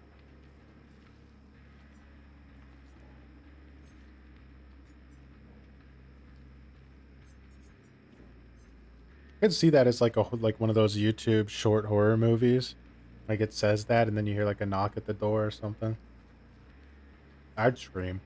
I can see that as like like one of those YouTube short horror movies. Like it says that, and then you hear like a knock at the door or something. I'd scream.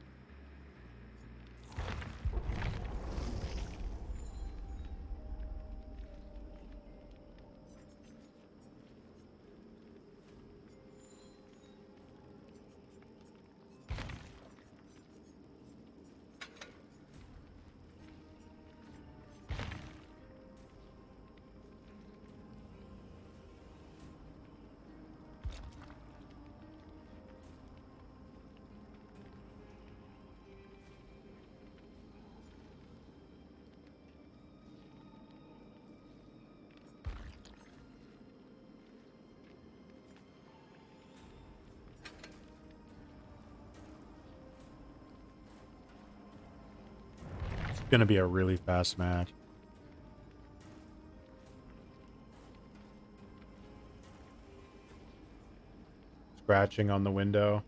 It's gonna be a really fast match. Scratching on the window.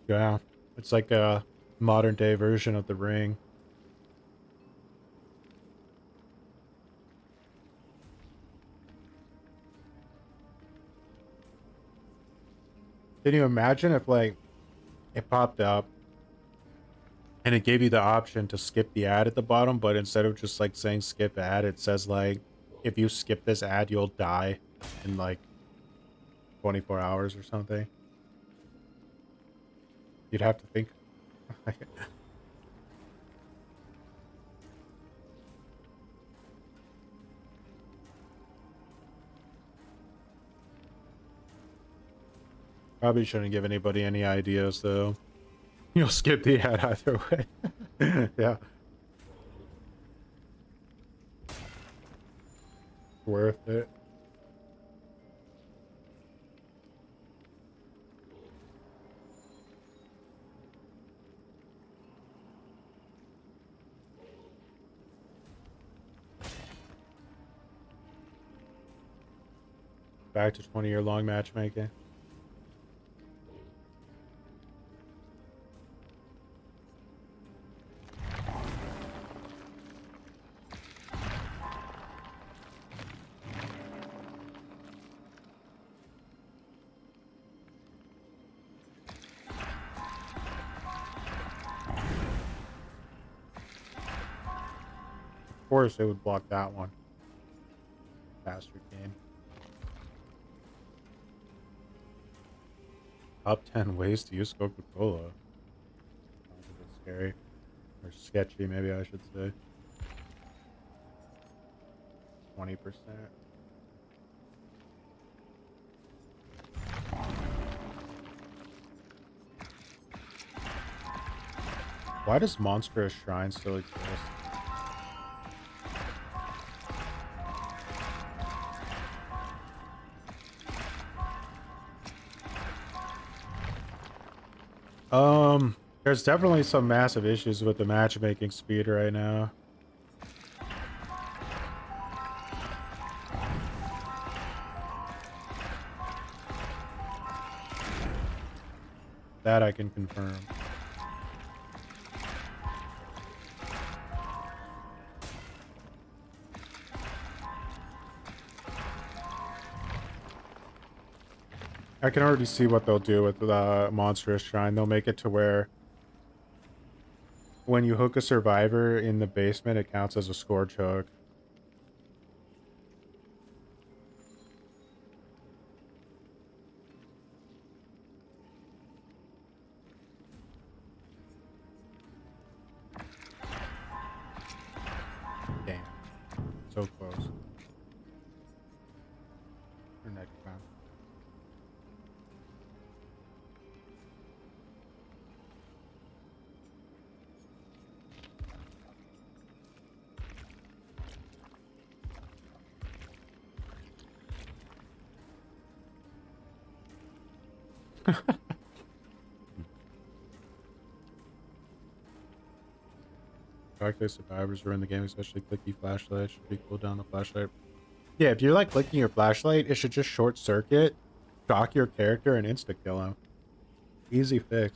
Yeah. It's like a modern day version of the Ring. Can you imagine if like it popped up and it gave you the option to skip the ad at the bottom, but instead of just like saying skip ad, it says like, if you skip this ad, you'll die in like 24 hours or something. You'd have to think. Probably shouldn't give anybody any ideas though. You'll skip the ad either way. Yeah. Worth it. Back to 20-year-long matchmaking. Of course, they would block that one. Bastard game. Top 10 ways to use Coca-Cola. Sounds a bit scary. Or sketchy, maybe I should say. 20%. Why does Monstrous Shrine still exist? There's definitely some massive issues with the matchmaking speed right now. That I can confirm. I can already see what they'll do with the monstrous shrine. They'll make it to where when you hook a survivor in the basement, it counts as a scourge hook. Damn. So close. For next time. Fact that survivors are in the game, especially clicky flashlight. Should be cool down the flashlight. Yeah, if you're like clicking your flashlight, it should just short circuit, shock your character, and insta kill him. Easy fix.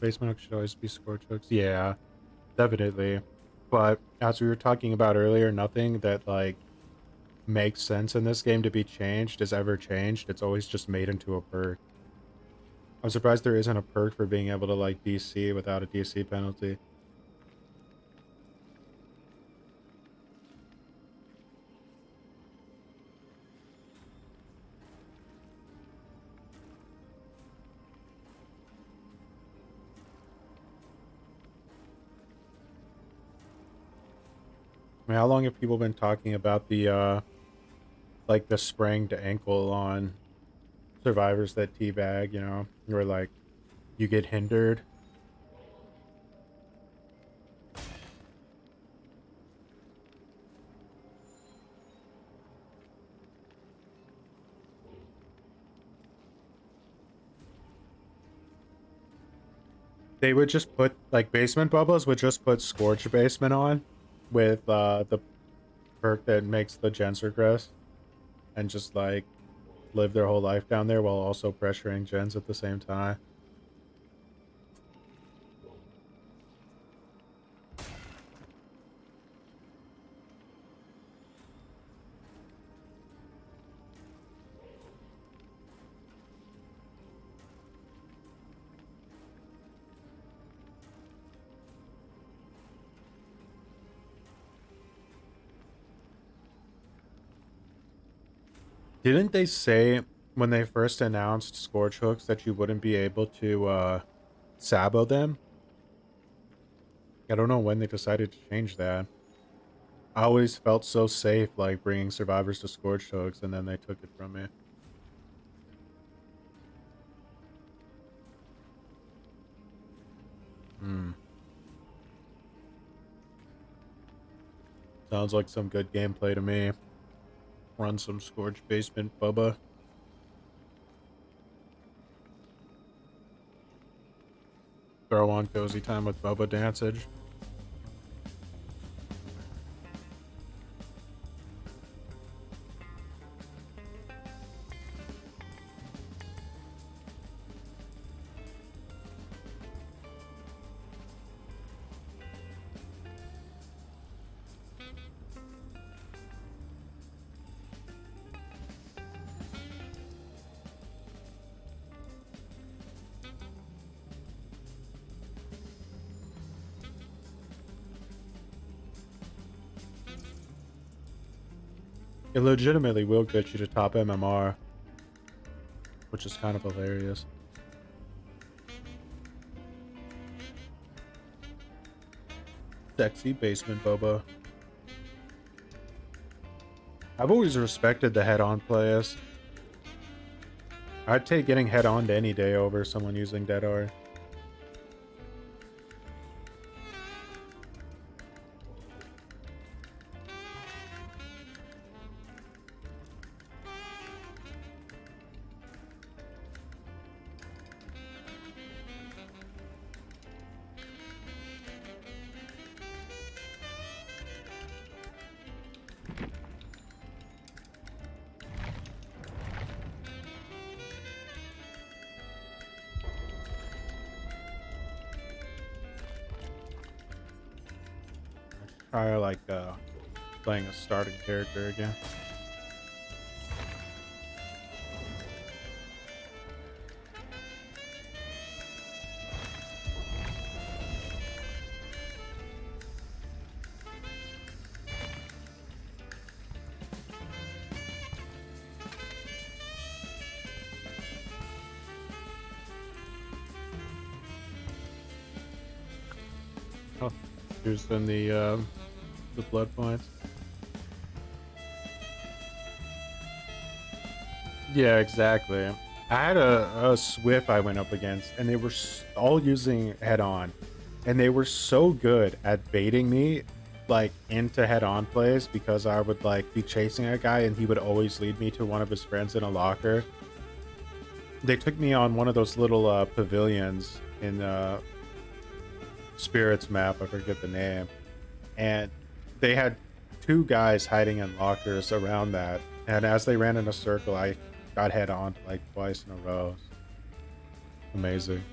Basement hook should always be scorch hooks. Yeah, definitely. But as we were talking about earlier, nothing that like makes sense in this game to be changed is ever changed. It's always just made into a perk. I'm surprised there isn't a perk for being able to like DC without a DC penalty. I mean, how long have people been talking about the like the sprained ankle on survivors that teabag, you know, where like you get hindered? They would just put like basement bubbles would just put scorch basement on with the perk that makes the gens regress and just like live their whole life down there while also pressuring gens at the same time. Didn't they say when they first announced scorch hooks that you wouldn't be able to sabo them? I don't know when they decided to change that. I always felt so safe like bringing survivors to scorch hooks, and then they took it from me. Hmm. Sounds like some good gameplay to me. Run some scorch basement, Bubba. Throw on cozy time with Bubba Dancage. It legitimately will get you to top MMR, which is kind of hilarious. Sexy basement Boba. I've always respected the head-on players. I'd take getting head-on to any day over someone using Dead Art. try like playing a starting character again. Oh, here's then the blood points. Yeah, exactly. I had a Swift I went up against, and they were all using head on, and they were so good at baiting me like into head on plays because I would like be chasing a guy and he would always lead me to one of his friends in a locker. They took me on one of those little pavilions in Spirits map, I forget the name, and they had two guys hiding in lockers around that, and as they ran in a circle, I got head on like twice in a row. Amazing.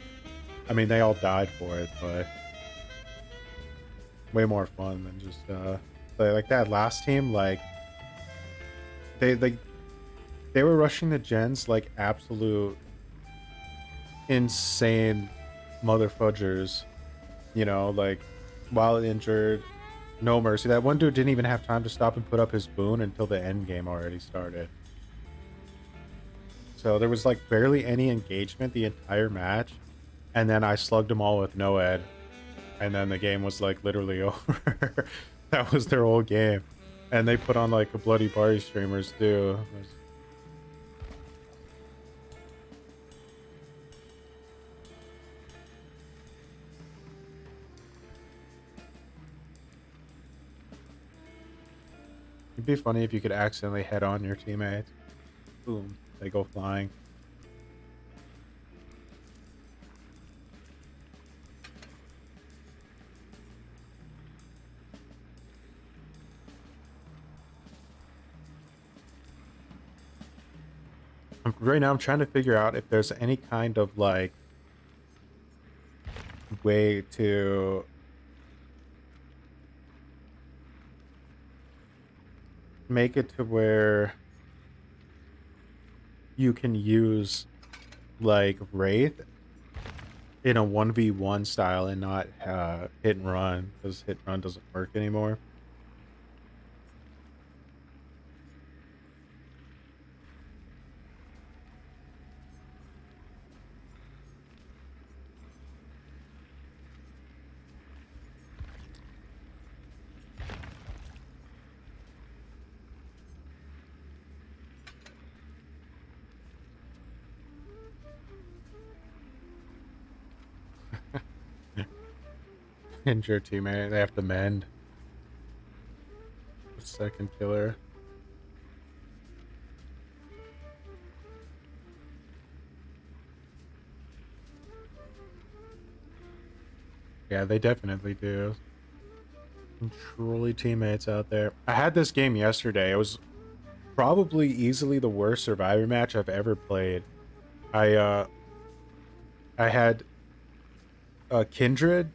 I mean, they all died for it, but way more fun than just like that last team. Like they were rushing the gens like absolute insane motherfudgers, you know, like while injured, no mercy. That one dude didn't even have time to stop and put up his boon until the end game already started. So there was like barely any engagement the entire match, and then I slugged them all with no ed, and then the game was like literally over. That was their whole game, and they put on like a bloody party streamers too. It'd be funny if you could accidentally head on your teammates. Boom, they go flying. Right now I'm trying to figure out if there's any kind of like way to make it to where you can use like Wraith in a 1v1 style and not hit and run, because hit and run doesn't work anymore. Injure teammate, they have to mend. Second killer. Yeah, they definitely do. Some truly teammates out there. I had this game yesterday. It was probably easily the worst Survivor match I've ever played. I had a Kindred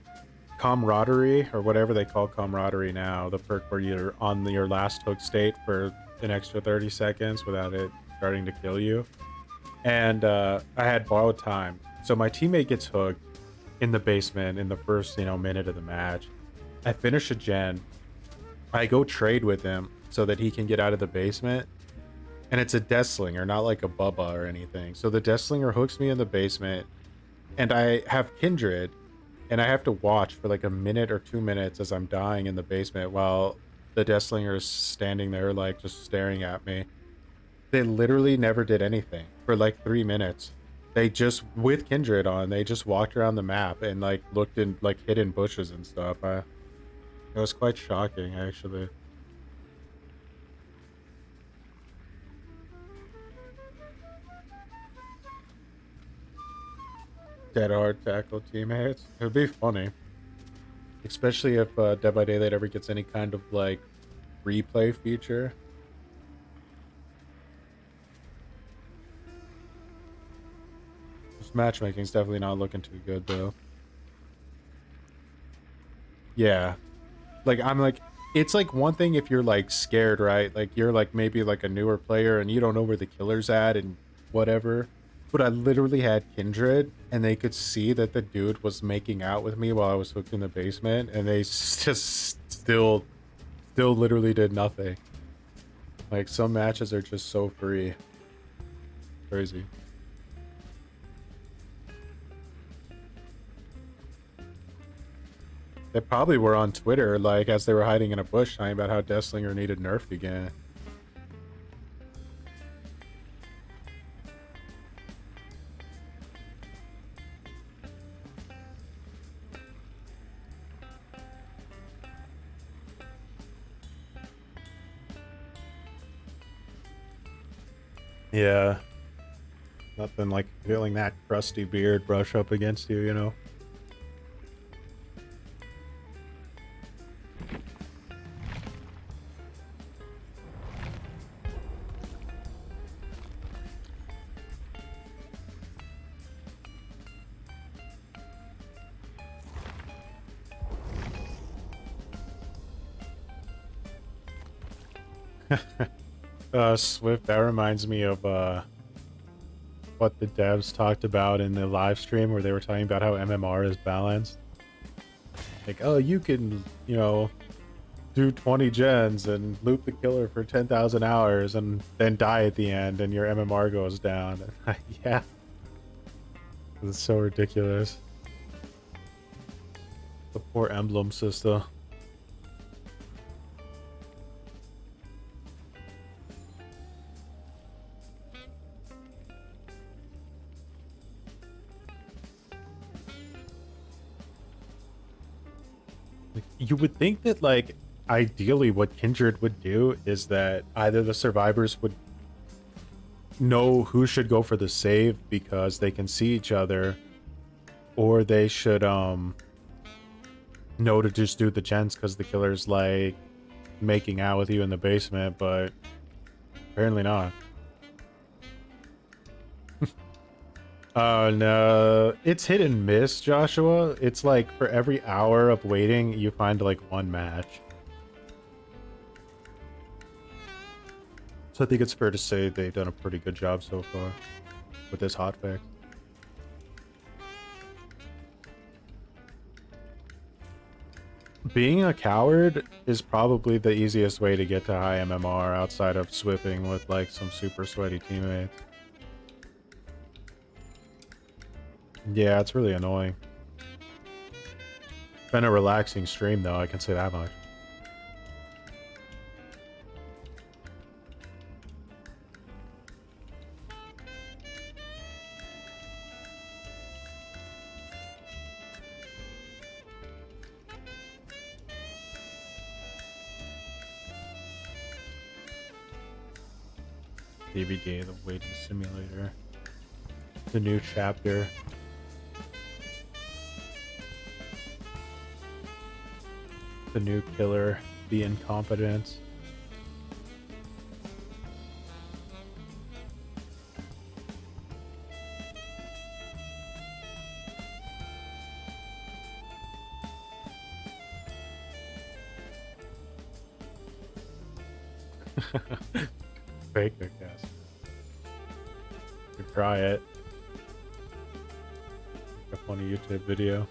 camaraderie, or whatever they call camaraderie now, the perk where you're on your last hook state for an extra 30 seconds without it starting to kill you. And I had borrowed time, so my teammate gets hooked in the basement in the first minute of the match. I finish a gen, I go trade with him so that he can get out of the basement, and it's a Death Slinger, not like a Bubba or anything. So the Death Slinger hooks me in the basement, and I have Kindred, and I have to watch for like a minute or 2 minutes as I'm dying in the basement while the Death Slinger is standing there like just staring at me. They literally never did anything for like 3 minutes. They just, with Kindred on, they just walked around the map and like looked in like hidden bushes and stuff. It was quite shocking, actually. Dead hard tackle teammates. It would be funny, especially if Dead by Daylight ever gets any kind of like replay feature. This matchmaking's definitely not looking too good though. Yeah, like I'm like it's like one thing if you're like scared, right? Like you're like maybe like a newer player and you don't know where the killer's at and whatever. But I literally had Kindred and they could see that the dude was making out with me while I was hooked in the basement and they just still literally did nothing. Like some matches are just so free. Crazy. They probably were on Twitter, like, as they were hiding in a bush, talking about how Deathslinger needed nerfed again. Yeah. Nothing like feeling that crusty beard brush up against you, you know? Swift, that reminds me of what the devs talked about in the live stream where they were talking about how MMR is balanced. Like, oh, you can, you know, do 20 gens and loop the killer for 10,000 hours and then die at the end and your MMR goes down. Yeah. It's so ridiculous. The poor emblem system. You would think that, like, ideally what Kindred would do is that either the survivors would know who should go for the save because they can see each other, or they should know to just do the gens because the killer's like making out with you in the basement, but apparently not. Oh no, it's hit and miss, Joshua. It's like for every hour of waiting, you find like one match. So I think it's fair to say they've done a pretty good job so far with this hotfix. Being a coward is probably the easiest way to get to high MMR outside of swipping with like some super sweaty teammates. Yeah, it's really annoying. Been a relaxing stream though, I can say that much. DBD, the waiting simulator. The new chapter. The new killer, the incompetence. Fake guess. Could try it. A funny YouTube video.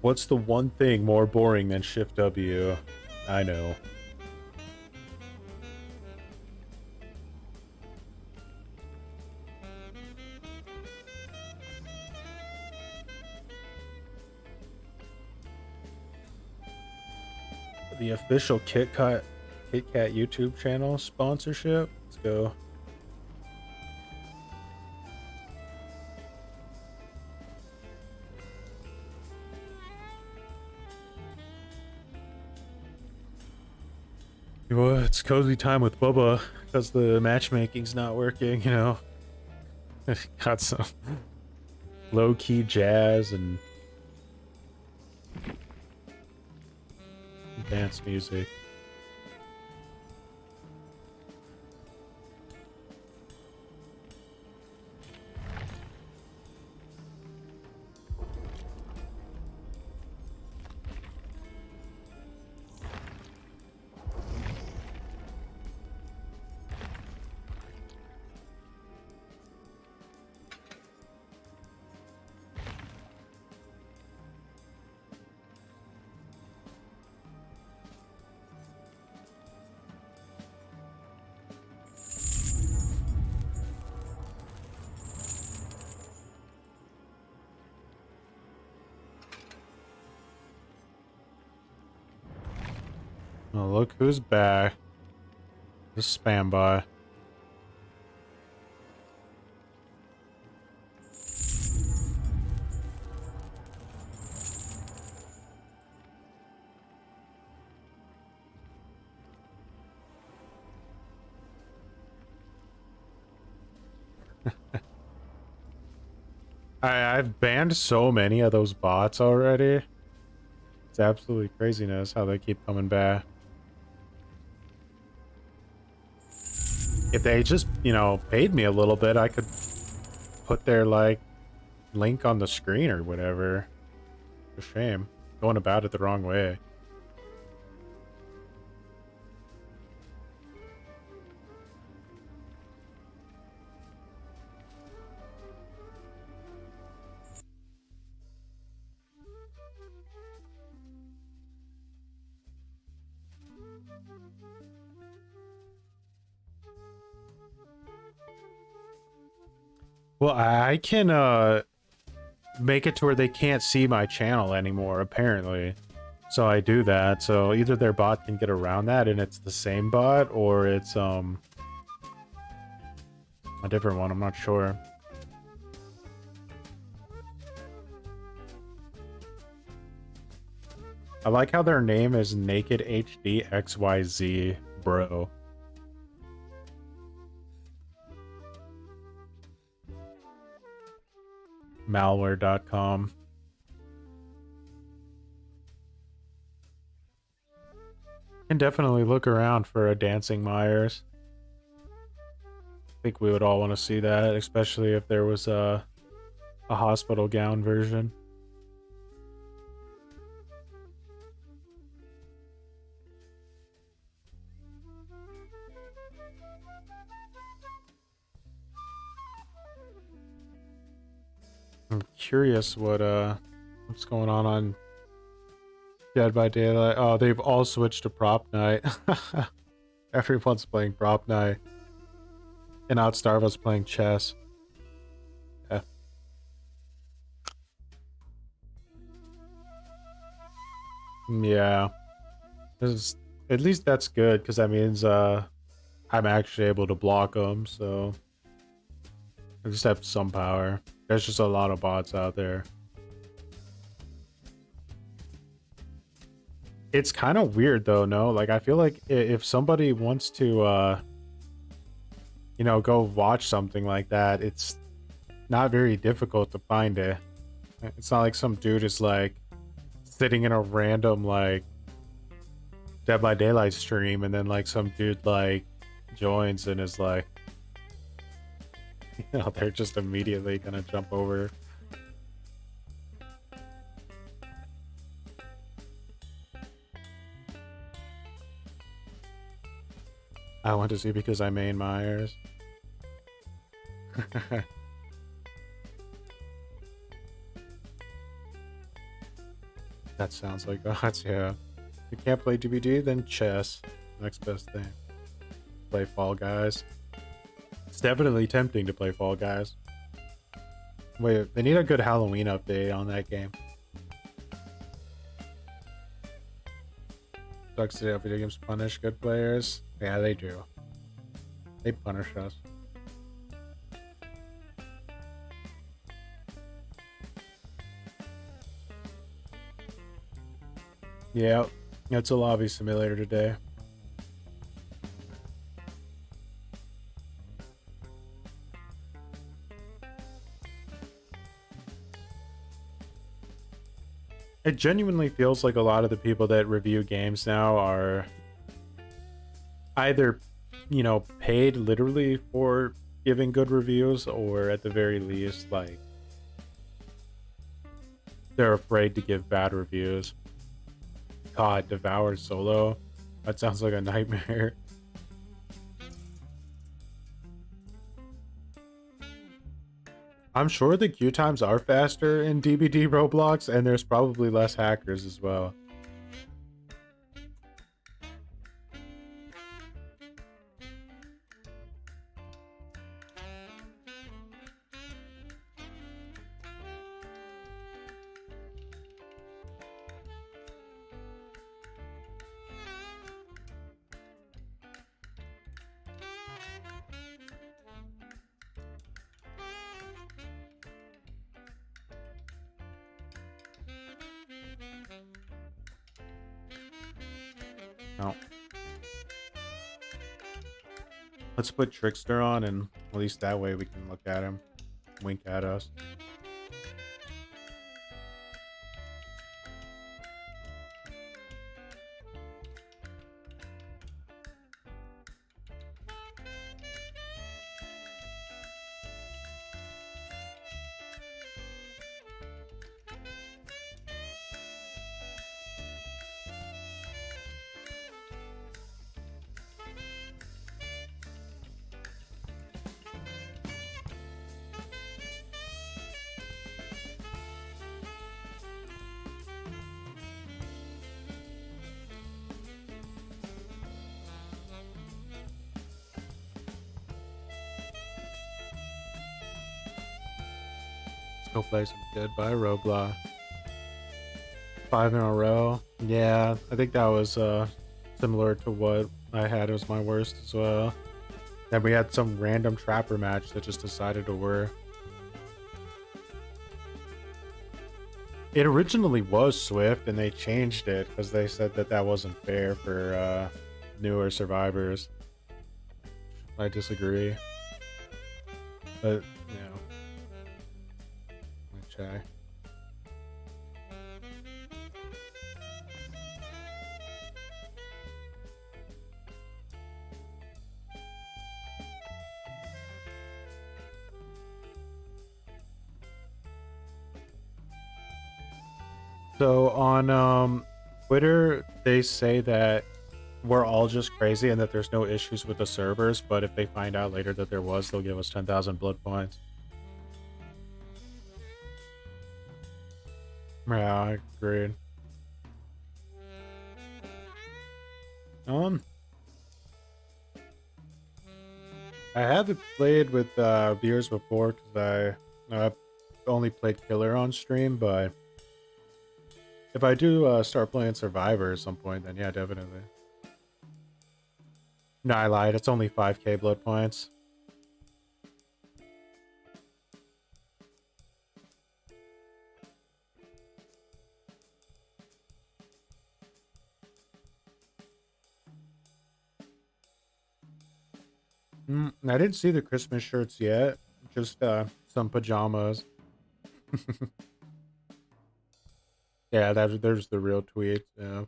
What's the one thing more boring than Shift W? I know. The official KitKat YouTube channel sponsorship. Let's go. Well, it's cozy time with Bubba because the matchmaking's not working, you know. Got some low-key jazz and dance music. Oh, look who's back. The spam bot. I've banned so many of those bots already. It's absolutely craziness how they keep coming back. If they just, you know, paid me a little bit, I could put their, like, link on the screen or whatever. It's a shame. Going about it the wrong way. Well, I can make it to where they can't see my channel anymore, apparently. So I do that. So either their bot can get around that and it's the same bot, or it's a different one. I'm not sure. I like how their name is Naked HD XYZ Bro. Malware.com. Can definitely look around for a Dancing Myers. I think we would all want to see that, especially if there was a hospital gown version. I'm curious what's going on Dead by Daylight. Oh, they've all switched to prop night. Everyone's playing prop night. And Outstarva's playing chess. Yeah. Yeah. At least that's good, because that means I'm actually able to block them, so I just have some power. There's just a lot of bots out there. It's kind of weird though, no? Like, I feel like if somebody wants to you know, go watch something like that, it's not very difficult to find it. It's not like some dude is like sitting in a random like Dead by Daylight stream and then like some dude like joins and is like, you know, they're just immediately gonna jump over. I want to see because I main Myers. That sounds like odds, yeah. If you can't play DBD, then chess. Next best thing. Play Fall Guys. It's definitely tempting to play Fall Guys. Wait, they need a good Halloween update on that game. Sucks to video games punish good players. Yeah, they do. They punish us. Yeah, it's a lobby simulator today. It genuinely feels like a lot of the people that review games now are either, you know, paid literally for giving good reviews, or at the very least, like, they're afraid to give bad reviews. God, Devour Solo? That sounds like a nightmare. I'm sure the queue times are faster in DBD Roblox, and there's probably less hackers as well. No. Let's put Trickster on, and at least that way we can look at him, wink at us. Go play some Goodbye Roblox. 5 in a row. Yeah, I think that was similar to what I had as my worst as well. Then we had some random trapper match that just decided to work. It originally was Swift, and they changed it because they said that that wasn't fair for newer survivors. I disagree. But, you know. Okay. So on Twitter, they say that we're all just crazy and that there's no issues with the servers, but if they find out later that there was, they'll give us 10,000 blood points. Yeah, I agreed. I haven't played with viewers before because I only played Killer on stream, but if I do start playing Survivor at some point, then yeah, definitely. No, I lied. It's only 5k blood points. I didn't see the Christmas shirts yet. Just some pajamas. Yeah, there's the real tweet. Yeah.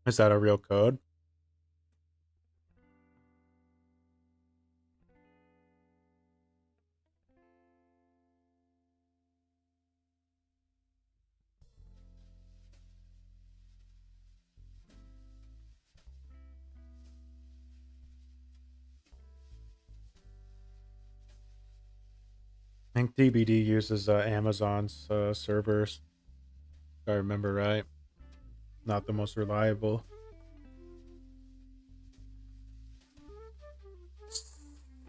Is that a real code? I think DBD uses Amazon's servers. If I remember right. Not the most reliable.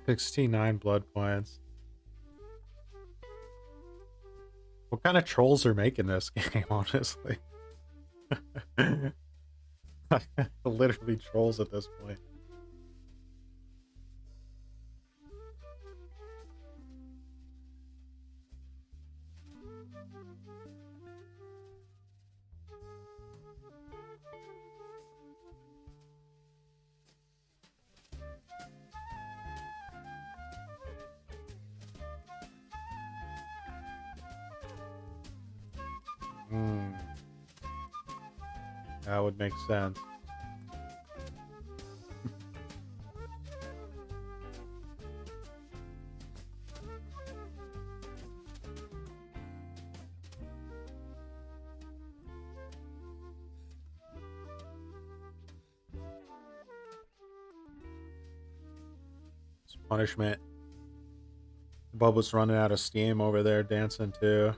69 blood points. What kind of trolls are making this game, honestly? Literally trolls at this point. That would make sense. It's punishment. Bubba's running out of steam over there dancing too.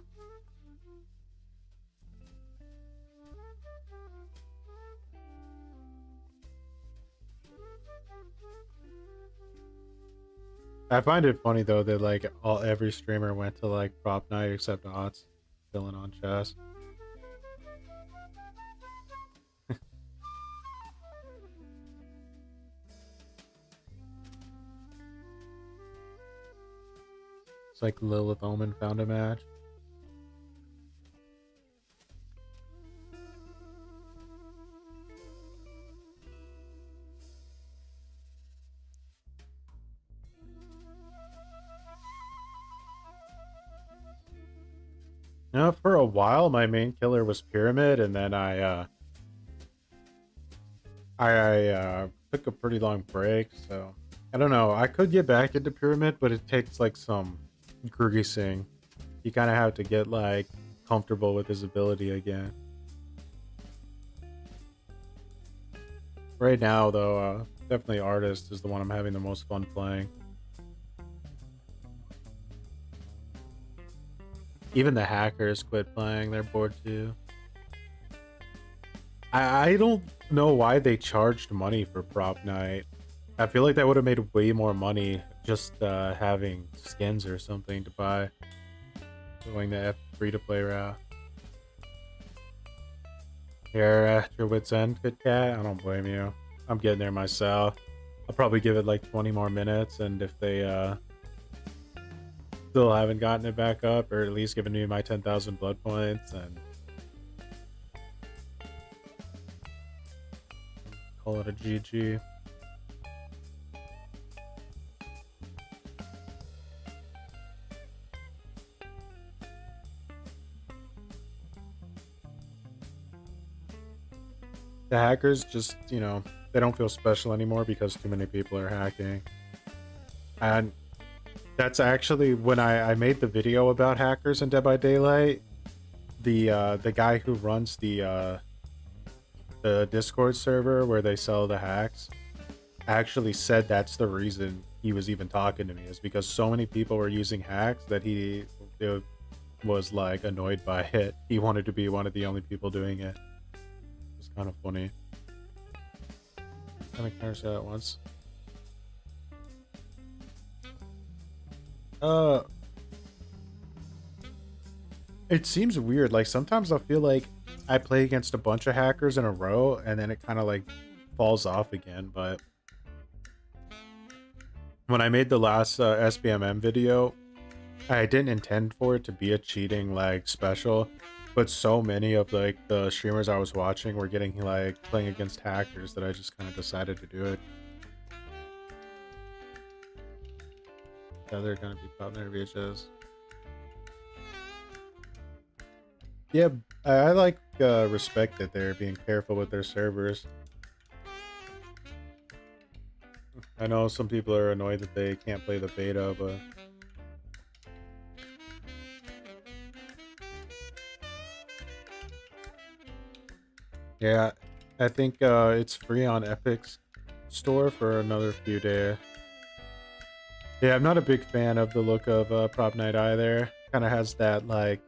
I find it funny though that like every streamer went to like prop night except Ots, chilling on chess. Looks like Lilith Omen found a match. For a while, my main killer was Pyramid, and then I took a pretty long break, so I don't know. I could get back into Pyramid, but it takes like some greasing. You kind of have to get like comfortable with his ability again. Right now, though, definitely Artist is the one I'm having the most fun playing. Even the hackers quit playing. They're bored too. I don't know why they charged money for Prop Night. I feel like that would have made way more money just having skins or something to buy. Going the free-to-play route. You're at your wit's end, Good Cat? I don't blame you. I'm getting there myself. I'll probably give it like 20 more minutes, and if they still haven't gotten it back up, or at least given me my 10,000 blood points, and call it a GG. The hackers just, they don't feel special anymore because too many people are hacking. And that's actually when I made the video about hackers in Dead by Daylight. The guy who runs the Discord server where they sell the hacks actually said that's the reason he was even talking to me, is because so many people were using hacks that he was like annoyed by it. He wanted to be one of the only people doing it. It's kind of funny. How many counters at once? It seems weird. Like sometimes I feel like I play against a bunch of hackers in a row and then it kind of like falls off again. But when I made the last SBMM video, I didn't intend for it to be a cheating like special, but so many of like the streamers I was watching were getting like playing against hackers that I just kind of decided to do it. Yeah, they're gonna be partner VHS. Yeah, I like respect that they're being careful with their servers. I know some people are annoyed that they can't play the beta, but yeah, I think it's free on Epic's store for another few days. Yeah, I'm not a big fan of the look of Prop Night either. Kind of has that like,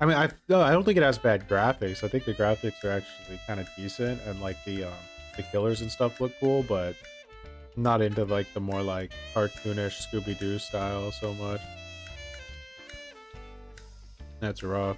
I mean, I don't think it has bad graphics. I think the graphics are actually kind of decent, and like the killers and stuff look cool, but I'm not into like the more like cartoonish Scooby-Doo style so much. That's rough.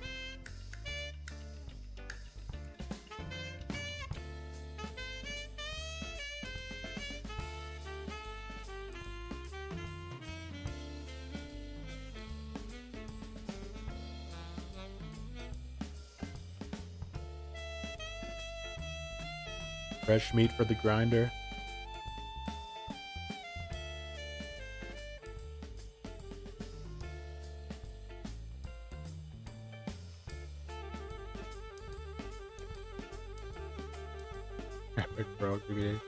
Fresh meat for the grinder. Epic bro, DBD.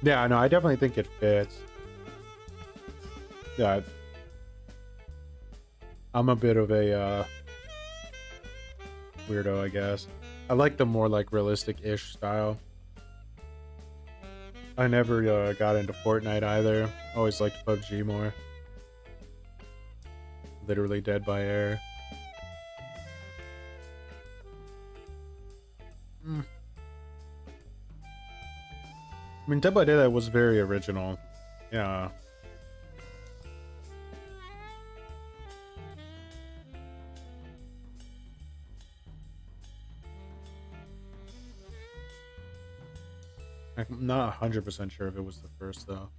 Yeah, no, I definitely think it fits. Yeah, I'm a bit of a weirdo, I guess. I like the more like realistic-ish style. I never got into Fortnite either. Always liked PUBG more. Literally dead by air. I mean, Dead by Daylight was very original. Yeah. I'm not 100% sure if it was the first, though.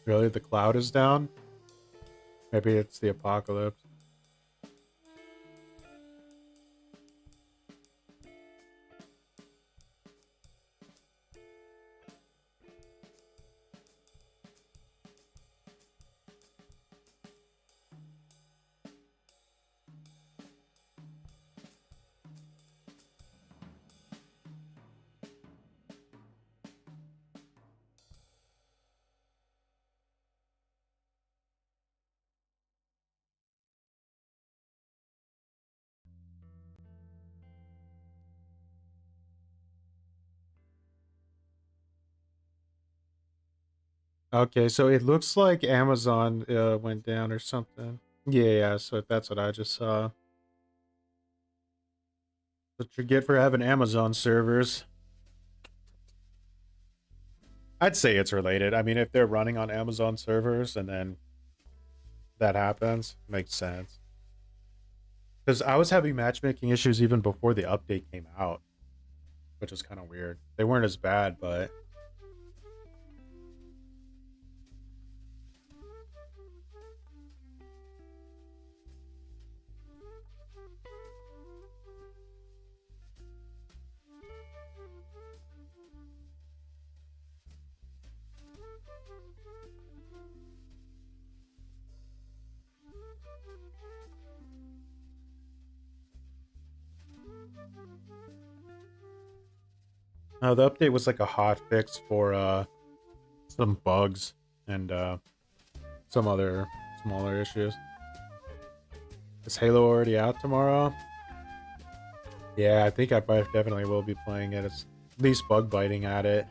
Really, the cloud is down? Maybe it's the apocalypse. Okay, so it looks like Amazon went down or something. Yeah, so that's what I just saw. What you get for having Amazon servers. I'd say it's related. I mean, if they're running on Amazon servers and then that happens, makes sense. Because I was having matchmaking issues even before the update came out, which is kind of weird. They weren't as bad, but the update was like a hot fix for some bugs and some other smaller issues. Is Halo already out tomorrow? Yeah, I think I definitely will be playing it. It's at least bug biting at it.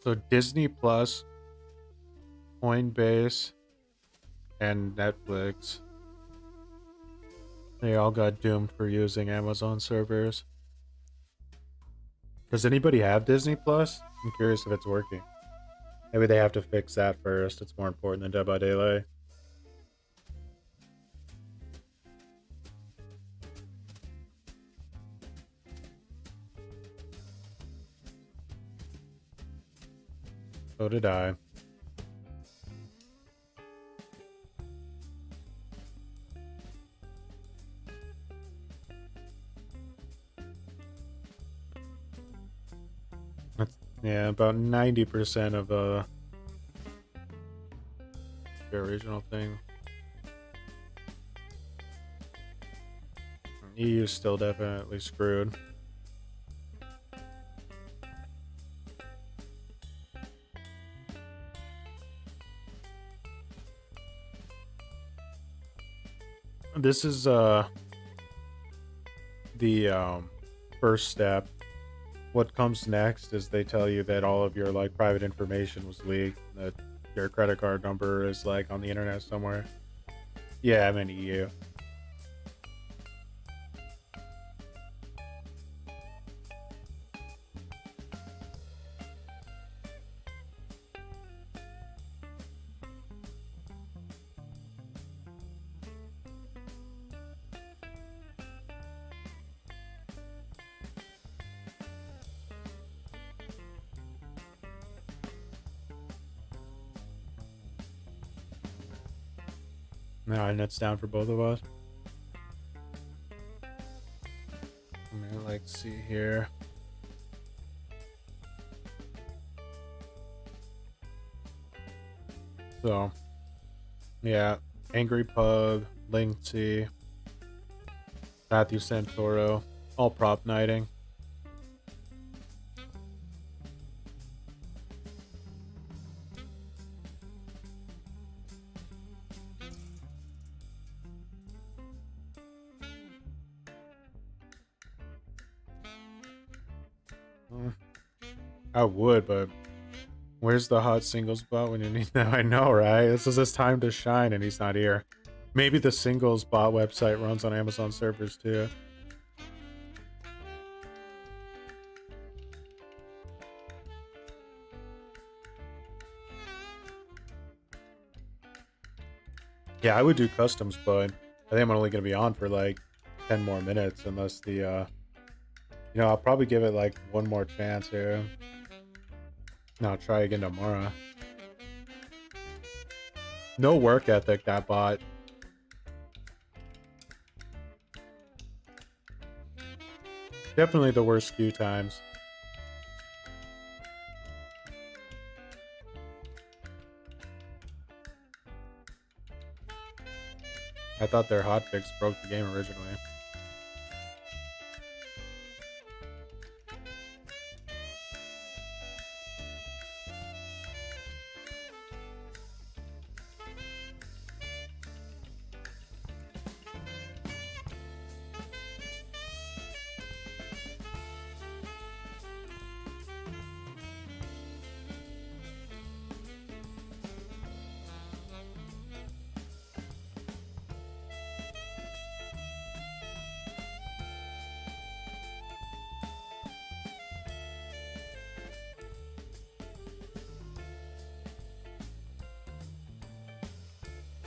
So Disney Plus, Coinbase, and Netflix, they all got doomed for using Amazon servers. Does anybody have Disney Plus? I'm curious if it's working. Maybe they have to fix that first. It's more important than Dead by Daylight. So did I. That's, yeah, about 90% of the original thing. EU's still definitely screwed. This is the first step. What comes next is they tell you that all of your like private information was leaked, that your credit card number is like on the internet somewhere. Yeah, I'm in EU. No, and it's down for both of us. Let me like see here. So, yeah, Angry Pug, Linksy, Matthew Santoro, All prop knighting. I would, but where's the hot singles bot when you need them? I know, right? This is his time to shine and he's not here. Maybe the singles bot website runs on Amazon servers too. Yeah, I would do customs, but I think I'm only going to be on for like 10 more minutes unless the, you know, I'll probably give it like one more chance here. No, I'll try again tomorrow. No work ethic, that bot. Definitely the worst queue times. I thought their hotfix broke the game originally.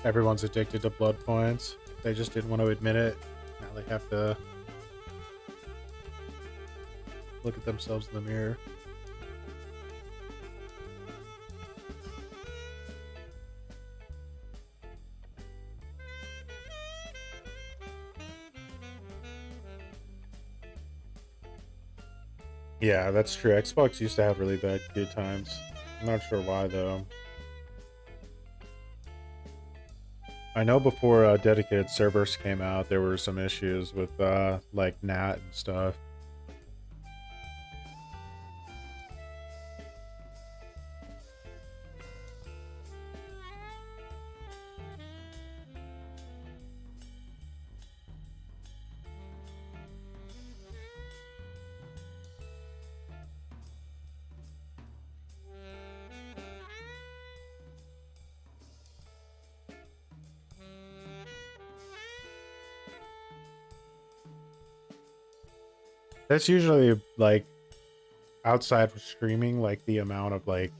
Everyone's addicted to blood points. They just didn't want to admit it. Now they have to look at themselves in the mirror. Yeah, that's true. Xbox used to have really bad queue times. I'm not sure why though. I know before dedicated servers came out, there were some issues with like NAT and stuff. That's usually like outside of streaming, like the amount of like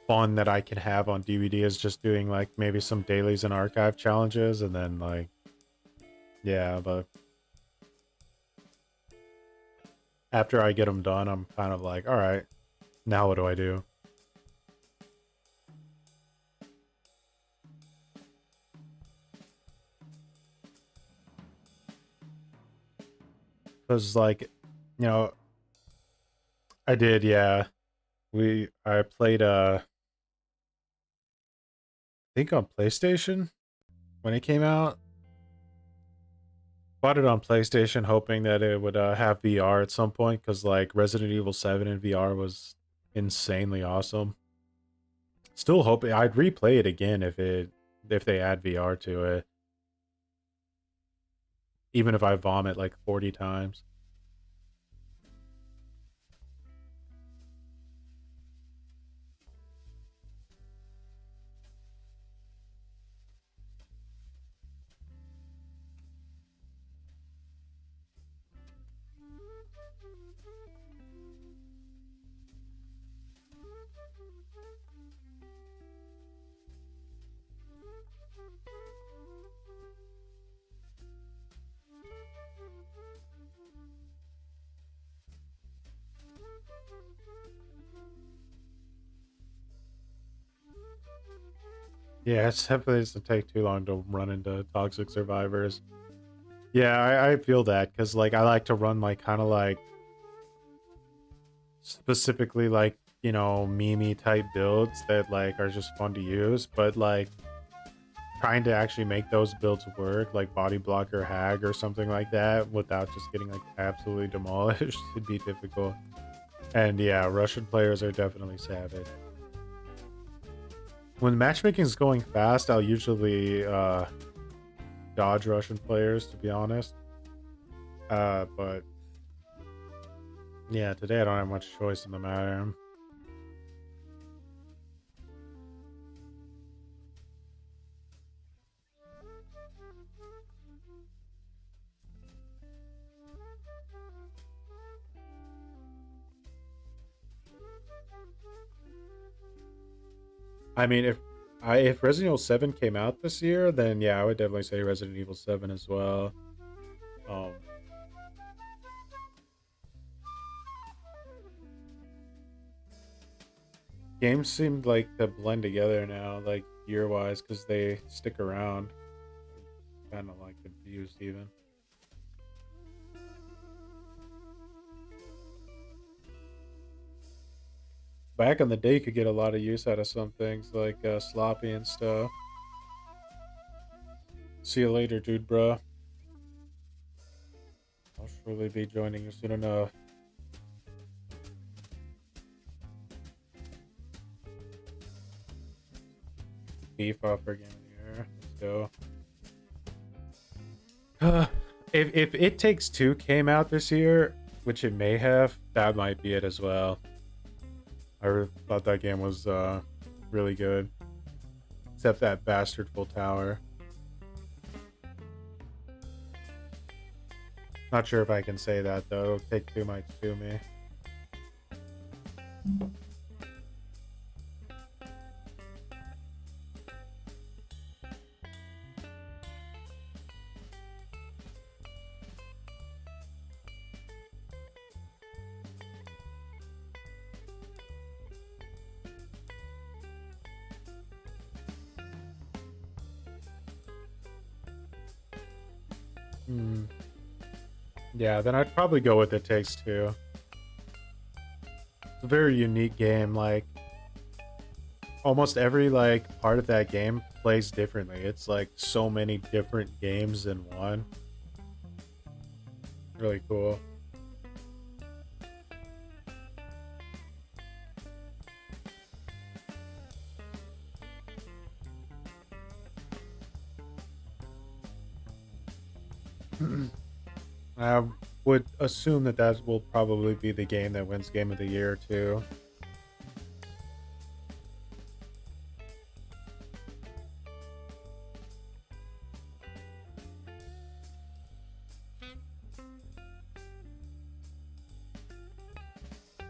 fun that I can have on DBD is just doing like maybe some dailies and archive challenges and then like, yeah, but after I get them done, I'm kind of like, all right, now what do I do? Because like, you know, I did, yeah. I played I think on PlayStation when it came out. Bought it on PlayStation hoping that it would have VR at some point because like Resident Evil 7 in VR was insanely awesome. Still hoping I'd replay it again if they add VR to it. Even if I vomit like 40 times. Yeah, it's definitely doesn't take too long to run into toxic survivors. Yeah, I feel that because like I like to run like kind of like specifically like, you know, meme type builds that like are just fun to use, but like trying to actually make those builds work, like body blocker hag or something like that, without just getting like absolutely demolished, would be difficult. And yeah, Russian players are definitely savage. When matchmaking is going fast, I'll usually dodge Russian players, to be honest. But yeah, today I don't have much choice in the matter. I mean, if Resident Evil 7 came out this year, then yeah, I would definitely say Resident Evil 7 as well. Um, games seem like to blend together now, like year-wise, because they stick around. Kind of like confused even. Back in the day, you could get a lot of use out of some things like sloppy and stuff. See you later, dude, bro. I'll surely be joining you soon enough. FIFA for Game of the Year. Let's go. If It Takes Two came out this year, which it may have, that might be it as well. I thought that game was really good. Except that bastard full tower. Not sure if I can say that though. Take Two might sue me. Yeah, then I'd probably go with It Takes Two. It's a very unique game. Like, almost every like part of that game plays differently. It's like so many different games in one. Really cool. I would assume that that will probably be the game that wins Game of the Year too.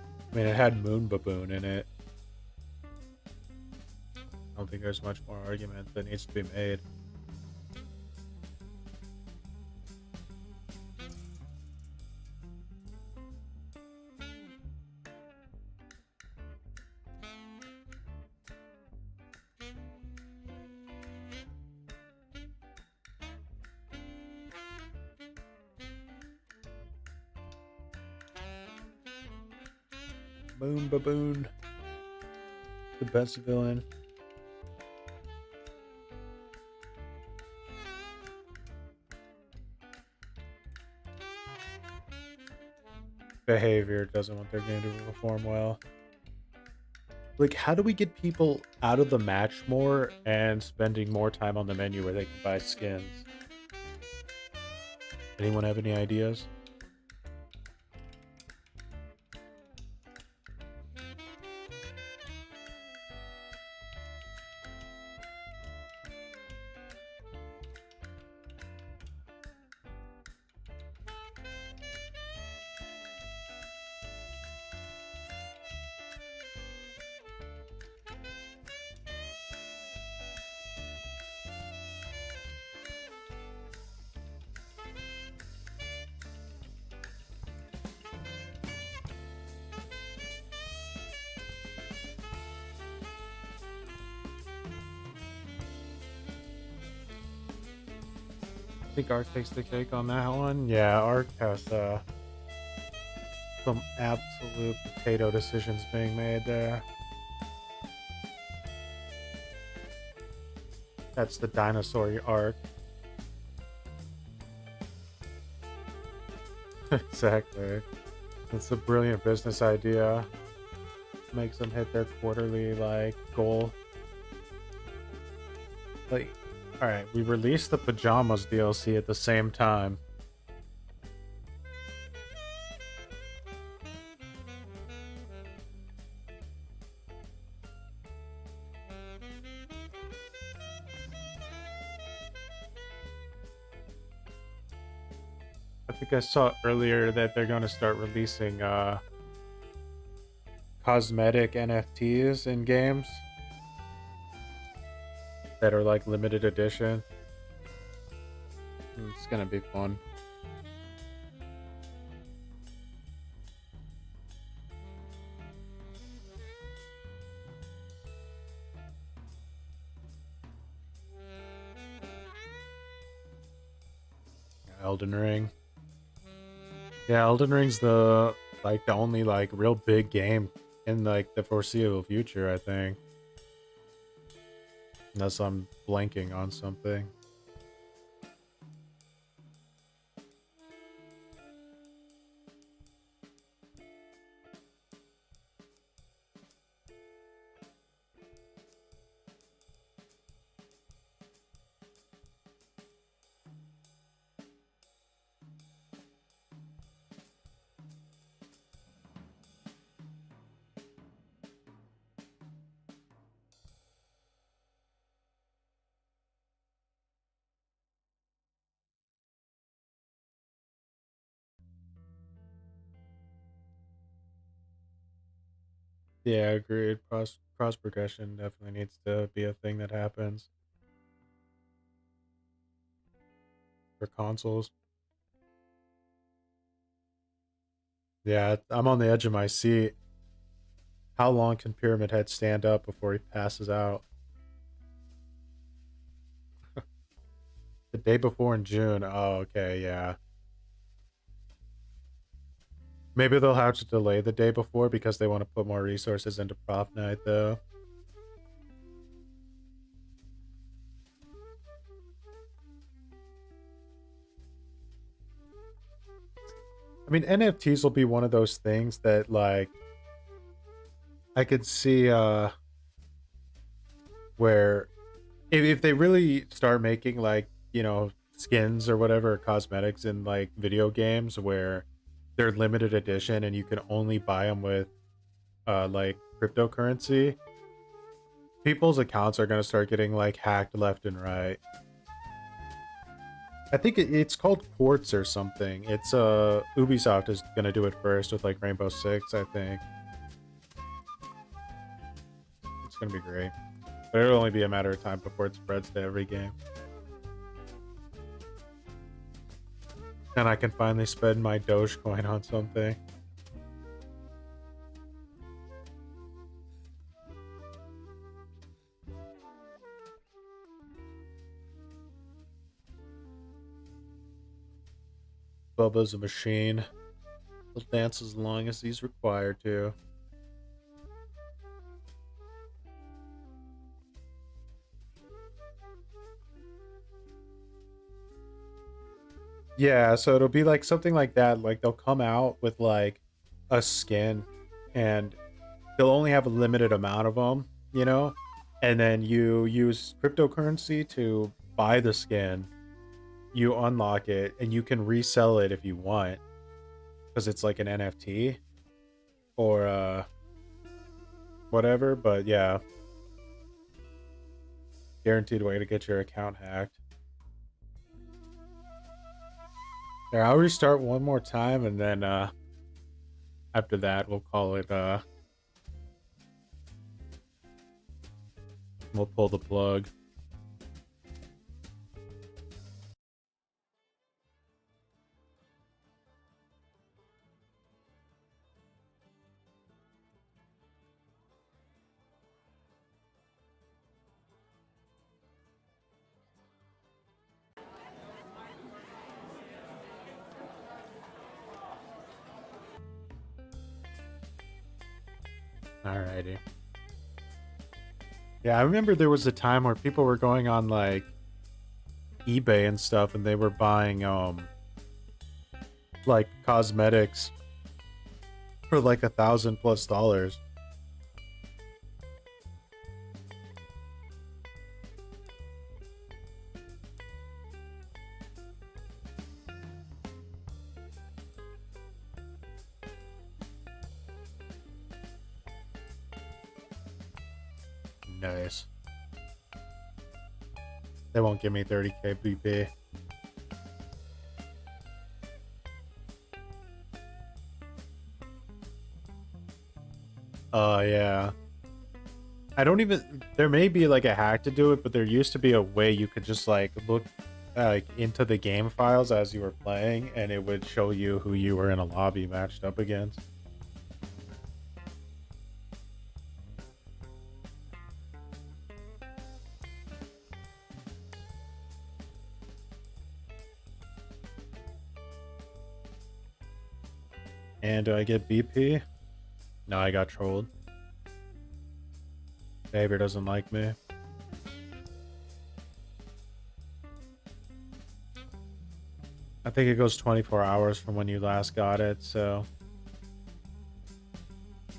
I mean, it had Moon Baboon in it. I don't think there's much more argument that needs to be made. Moon Baboon. The best villain. Behavior doesn't want their game to perform well. Like, how do we get people out of the match more and spending more time on the menu where they can buy skins? Anyone have any ideas? I think Ark takes the cake on that one. Yeah, Ark has some absolute potato decisions being made there. That's the dinosaur arc. Exactly. It's a brilliant business idea. Makes them hit their quarterly like goal. Like, all right, we released the pajamas DLC at the same time. I think I saw earlier that they're going to start releasing cosmetic NFTs in games that are like limited edition. It's gonna be fun. Elden Ring. Yeah, Elden Ring's the only like real big game in like the foreseeable future, I think. Unless I'm blanking on something. Yeah, agreed. Cross progression definitely needs to be a thing that happens for consoles. Yeah, I'm on the edge of my seat. How long can Pyramid Head stand up before he passes out? The day before in June. Oh, okay, yeah. Maybe they'll have to delay the day before because they want to put more resources into Prop Night, though. I mean, NFTs will be one of those things that, like, I could see where if they really start making, like, skins or whatever, cosmetics in, like, video games where they're limited edition and you can only buy them with, like, cryptocurrency, people's accounts are going to start getting, like, hacked left and right. I think it's called Quartz or something. It's Ubisoft is gonna do it first with like Rainbow Six, I think. It's gonna be great. But it'll only be a matter of time before it spreads to every game. And I can finally spend my Dogecoin on something. Bubba's a machine. He'll dance as long as he's required to. Yeah, so it'll be like something like that. Like they'll come out with like a skin and they'll only have a limited amount of them, And then you use cryptocurrency to buy the skin, you unlock it, and you can resell it if you want because it's like an NFT or whatever. But yeah, guaranteed way to get your account hacked. There, I'll restart one more time and then after that we'll call it we'll pull the plug. Alrighty. Yeah, I remember there was a time where people were going on like eBay and stuff and they were buying like cosmetics for like $1,000+. Nice. They won't give me 30k BP. Yeah. I don't even, there may be like a hack to do it, but there used to be a way you could just like look like into the game files as you were playing and it would show you who you were in a lobby matched up against. And do I get BP? No, I got trolled. Behavior doesn't like me. I think it goes 24 hours from when you last got it, so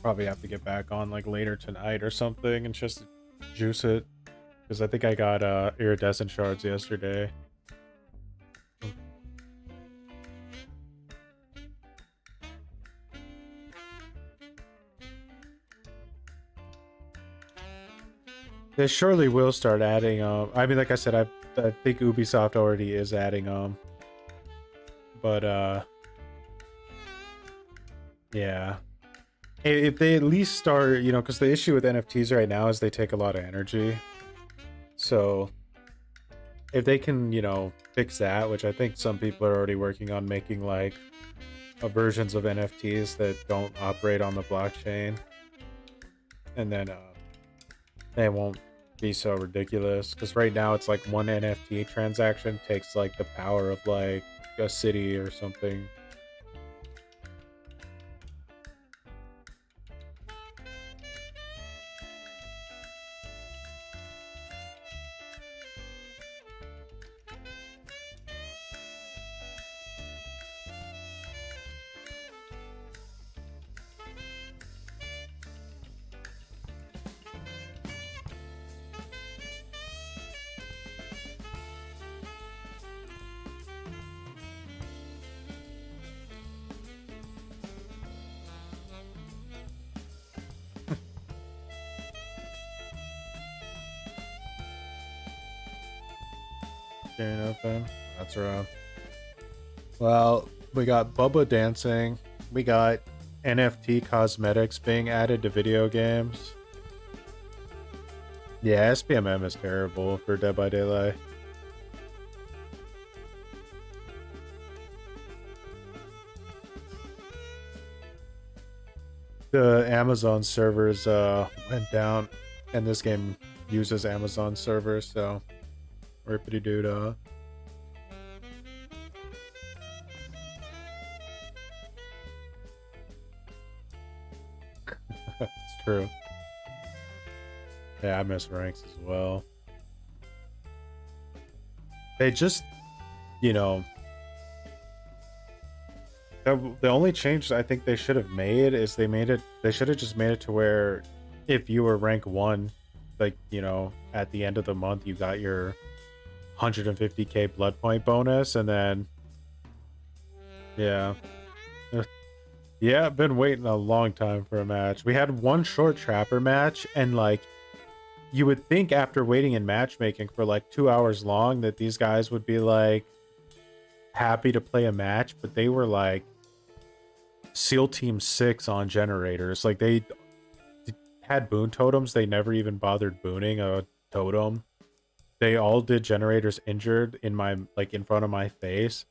probably have to get back on like later tonight or something and just juice it. Because I think I got iridescent shards yesterday. They surely will start adding I mean, like I said, I think Ubisoft already is adding but yeah, if they at least start, you know, because the issue with NFTs right now is they take a lot of energy. So if they can, you know, fix that, which I think some people are already working on, making like versions of NFTs that don't operate on the blockchain, and then they won't be so ridiculous. Because right now it's like one NFT transaction takes like the power of like a city or something. Open. That's rough. Well, we got Bubba dancing. We got NFT cosmetics being added to video games. Yeah, SPMM is terrible for Dead by Daylight. The Amazon servers went down, and this game uses Amazon servers, so rippity doo. It's true. Yeah, I miss ranks as well. They just, you know, the only change I think they should have made is they should have just made it to where if you were rank 1, like, you know, at the end of the month you got your 150k blood point bonus, and then yeah. Yeah, I've been waiting a long time for a match. We had one short trapper match, and like you would think after waiting in matchmaking for like 2 hours long that these guys would be like happy to play a match, but they were like SEAL Team 6 on generators. Like they had boon totems, they never even bothered booning a totem. They all did generators injured in my, like, in front of my face.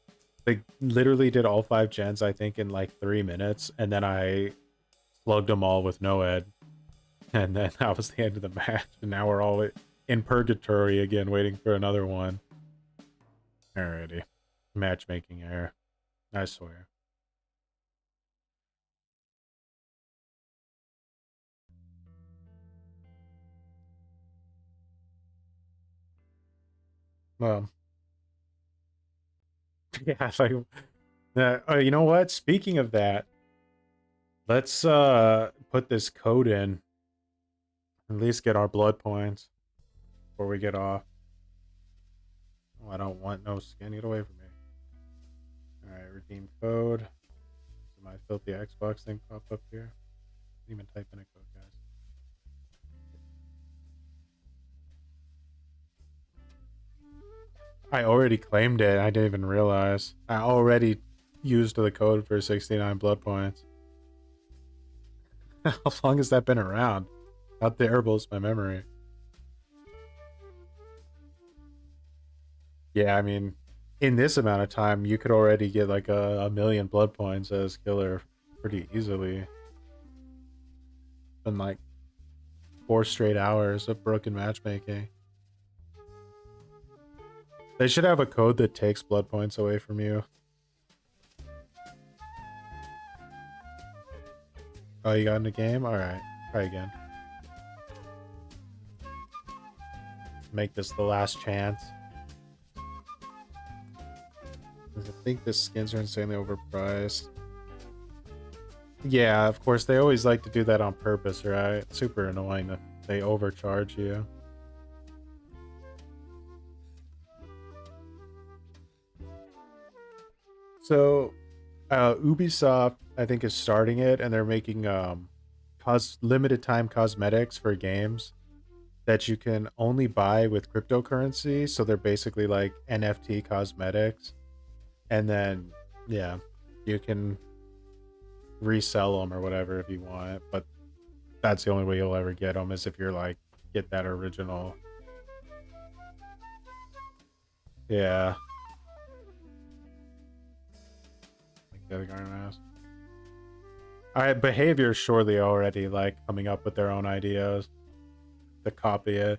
They literally did all 5 gens, I think, in like 3 minutes, and then I slugged them all with no ed. And then that was the end of the match, and now we're all in purgatory again, waiting for another one. Alrighty. Matchmaking error. I swear. Um, yeah, it's like, you know what? Speaking of that, let's put this code in. At least get our blood points before we get off. Oh, I don't want no skin. Get away from me. Alright, redeem code. So my filthy Xbox thing pop up here. Didn't even type in a code, guys. I already claimed it. I didn't even realize. I already used the code for 69 blood points. How long has that been around? How terrible is my memory? Yeah, I mean, in this amount of time, you could already get like a million blood points as killer pretty easily. In like 4 straight hours of broken matchmaking. They should have a code that takes blood points away from you. Oh, you got in the game? Alright, try again. Make this the last chance. I think the skins are insanely overpriced. Yeah, of course, they always like to do that on purpose, right? Super annoying that they overcharge you. So, Ubisoft, I think, is starting it, and they're making limited time cosmetics for games that you can only buy with cryptocurrency. So they're basically like NFT cosmetics, and then yeah, you can resell them or whatever if you want. But that's the only way you'll ever get them is if you're like get that original. Yeah. Like that ass. Alright, Behavior surely already like coming up with their own ideas to copy it.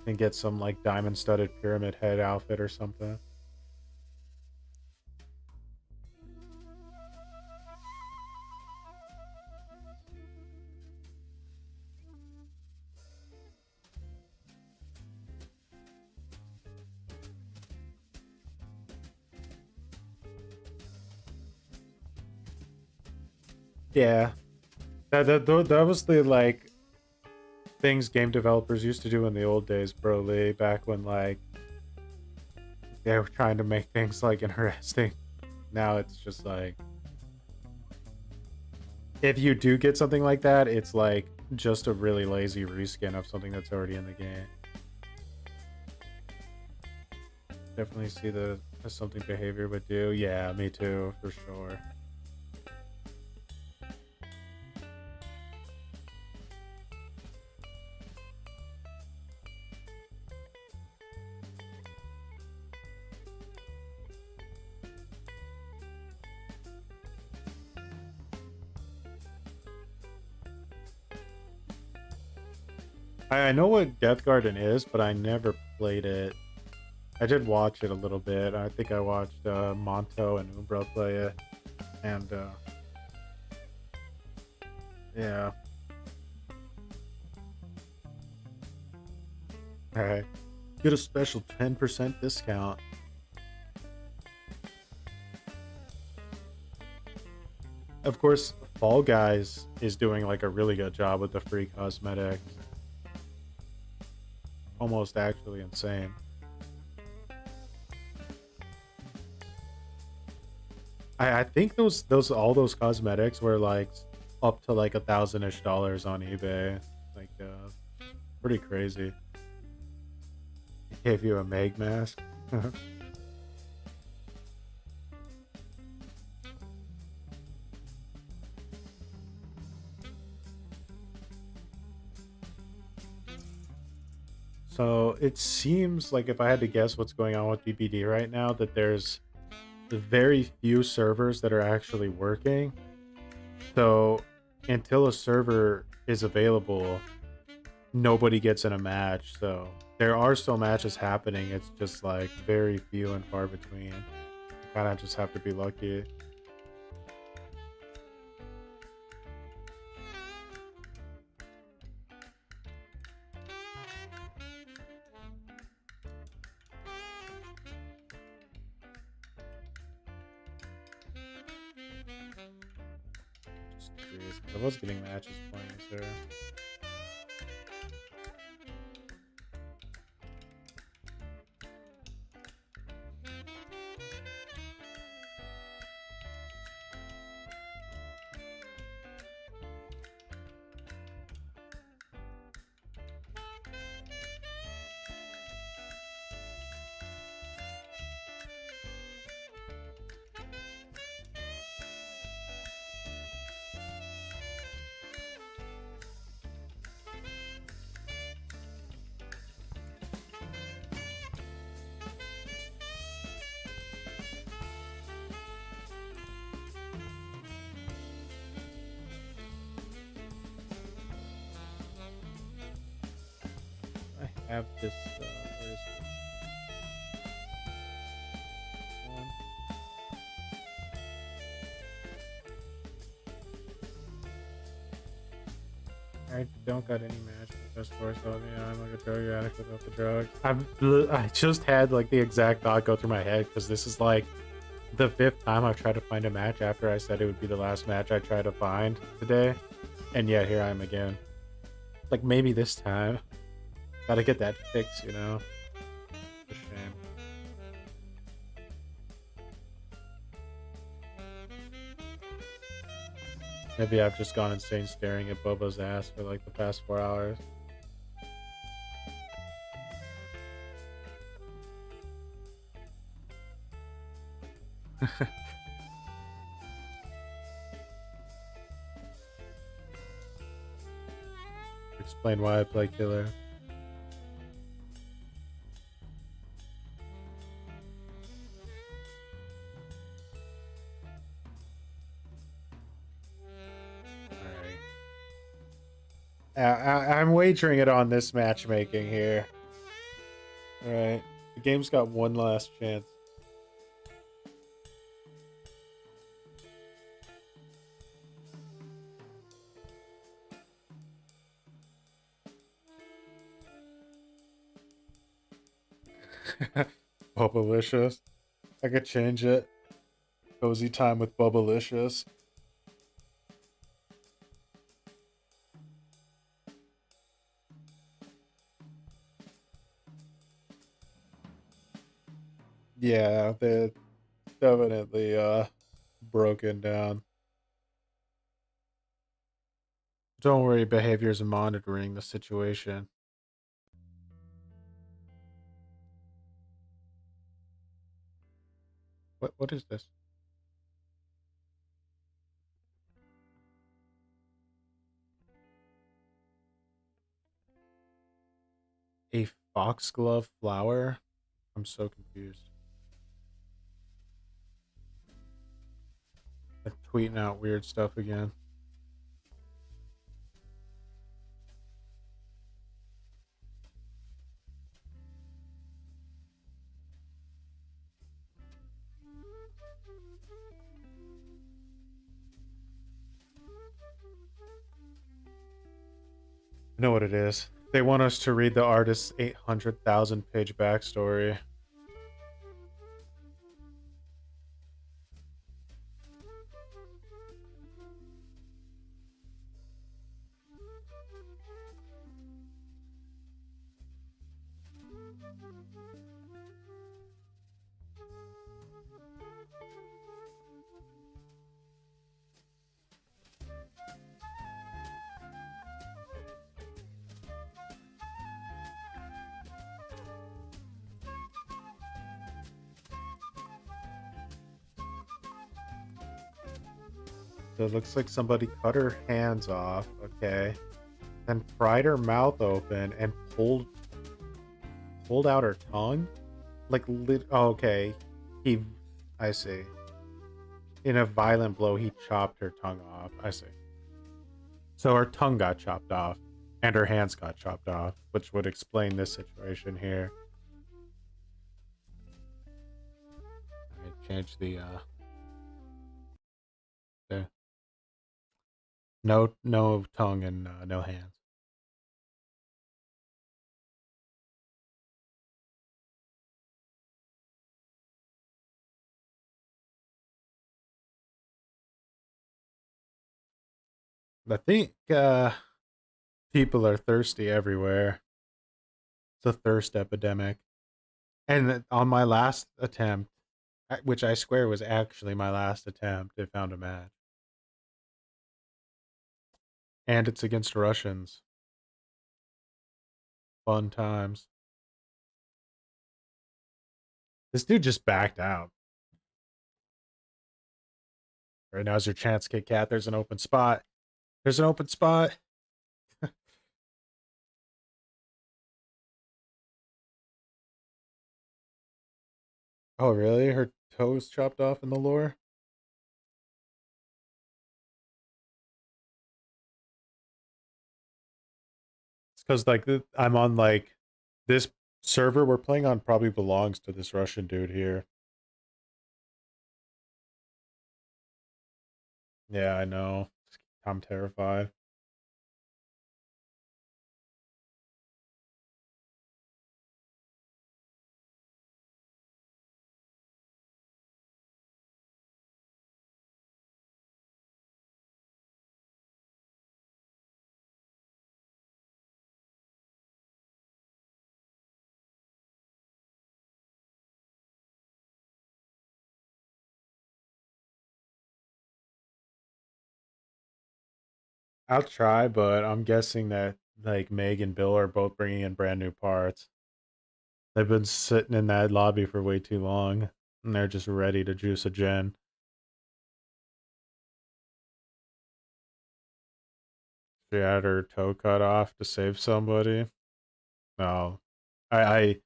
And get some like diamond studded pyramid head outfit or something. Yeah. That was the like things game developers used to do in the old days, Broly, back when like they were trying to make things like interesting. Now it's just like if you do get something like that, it's like just a really lazy reskin of something that's already in the game. Definitely see that as something Behavior would do. Yeah, me too, for sure. I know what Death Garden is, but I never played it. I did watch it a little bit. I think I watched Monto and Umbra play it. And yeah. Alright. Get a special 10% discount. Of course, Fall Guys is doing like a really good job with the free cosmetics. Almost actually insane. I think all those cosmetics were like up to like $1,000-ish on eBay. Like pretty crazy. Gave you a Meg mask. So it seems like if I had to guess what's going on with DBD right now, that there's very few servers that are actually working. So until a server is available, nobody gets in a match. So there are still matches happening. It's just like very few and far between. You kind of just have to be lucky. victories. I was getting matches playing as her. I have this, where is it? One. I don't got any match with this force on me. I'm like a drug addict without the drugs. I just had like the exact thought go through my head because this is like the 5th time I've tried to find a match after I said it would be the last match I tried to find today. And yet here I am again. Like maybe this time. Gotta get that fix, you know? It's a shame. Maybe I've just gone insane staring at Bobo's ass for like the past 4 hours. Explain why I play killer. I'm wagering it on this matchmaking here. Alright. The game's got one last chance. Bubblicious. I could change it. Cozy time with Bubblicious. Yeah, they're definitely broken down. Don't worry, behaviors and monitoring the situation. What is this? A foxglove flower? I'm so confused. They're tweeting out weird stuff again. I know what it is. They want us to read the artist's 800,000 page backstory. So it looks like somebody cut her hands off, okay. Then pried her mouth open and pulled out her tongue? Like oh, okay. I see. In a violent blow, he chopped her tongue off. I see. So her tongue got chopped off and her hands got chopped off, which would explain this situation here. I change the there. No tongue and no hands. I think people are thirsty everywhere. It's a thirst epidemic. And on my last attempt, which I swear was actually my last attempt, it found a match. And it's against Russians. Fun times. This dude just backed out. Right, now's your chance, Kit Kat. There's an open spot. There's an open spot. Oh, really? Her toes chopped off in the lore? It's because like I'm on like this server we're playing on probably belongs to this Russian dude here. Yeah, I know. I'm terrified. I'll try, but I'm guessing that like Meg and Bill are both bringing in brand new parts. They've been sitting in that lobby for way too long, and they're just ready to juice a gen. She had her toe cut off to save somebody. No, I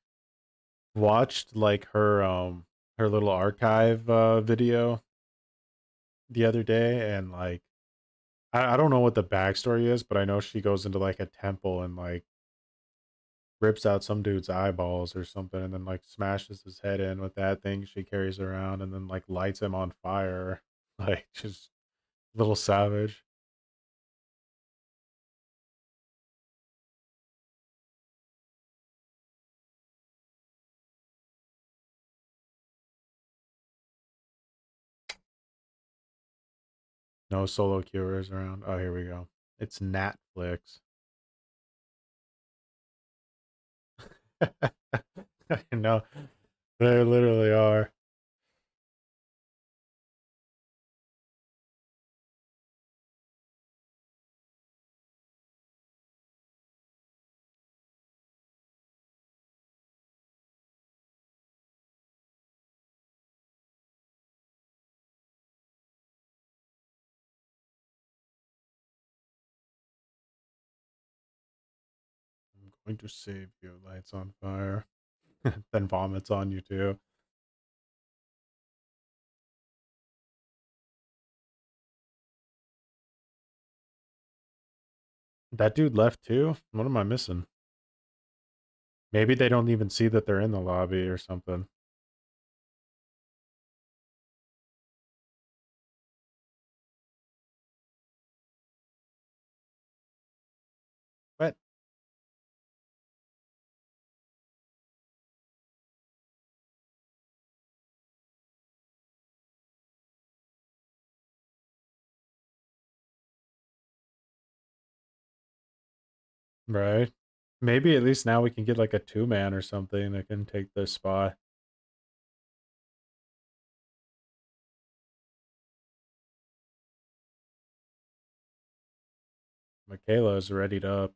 watched like her little archive video the other day, and like I don't know what the backstory is, but I know she goes into like a temple and like rips out some dude's eyeballs or something, and then like smashes his head in with that thing she carries around, and then like lights him on fire. Like just a little savage. No solo cures around. Oh, here we go. It's Netflix. I know. They literally are. I'm going to save you. Lights on fire. Then vomits on you too. That dude left too? What am I missing? Maybe they don't even see that they're in the lobby or something. What? Right. Maybe at least now we can get like a two-man or something that can take this spot. Michaela is readied up.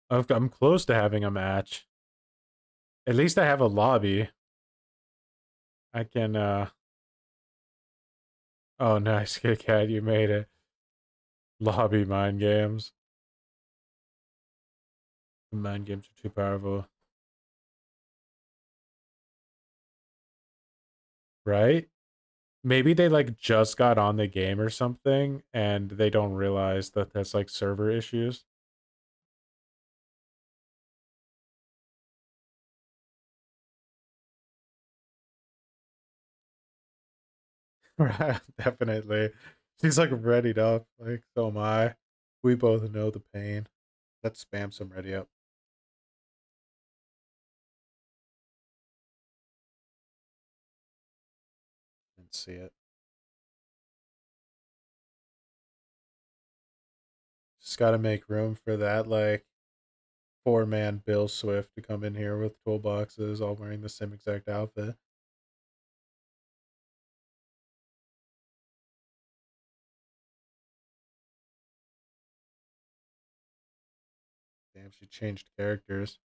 I'm close to having a match. At least I have a lobby. I can oh nice, Kit Kat, you made it. Lobby mind games. Mind games are too powerful. Right? Maybe they like just got on the game or something and they don't realize that that's like server issues. Right, definitely. She's like readied up. Like, so am I. We both know the pain. Let's spam some ready up and see it. Just gotta make room for that, like, four-man Bill Swift to come in here with toolboxes, all wearing the same exact outfit. Damn, she changed characters.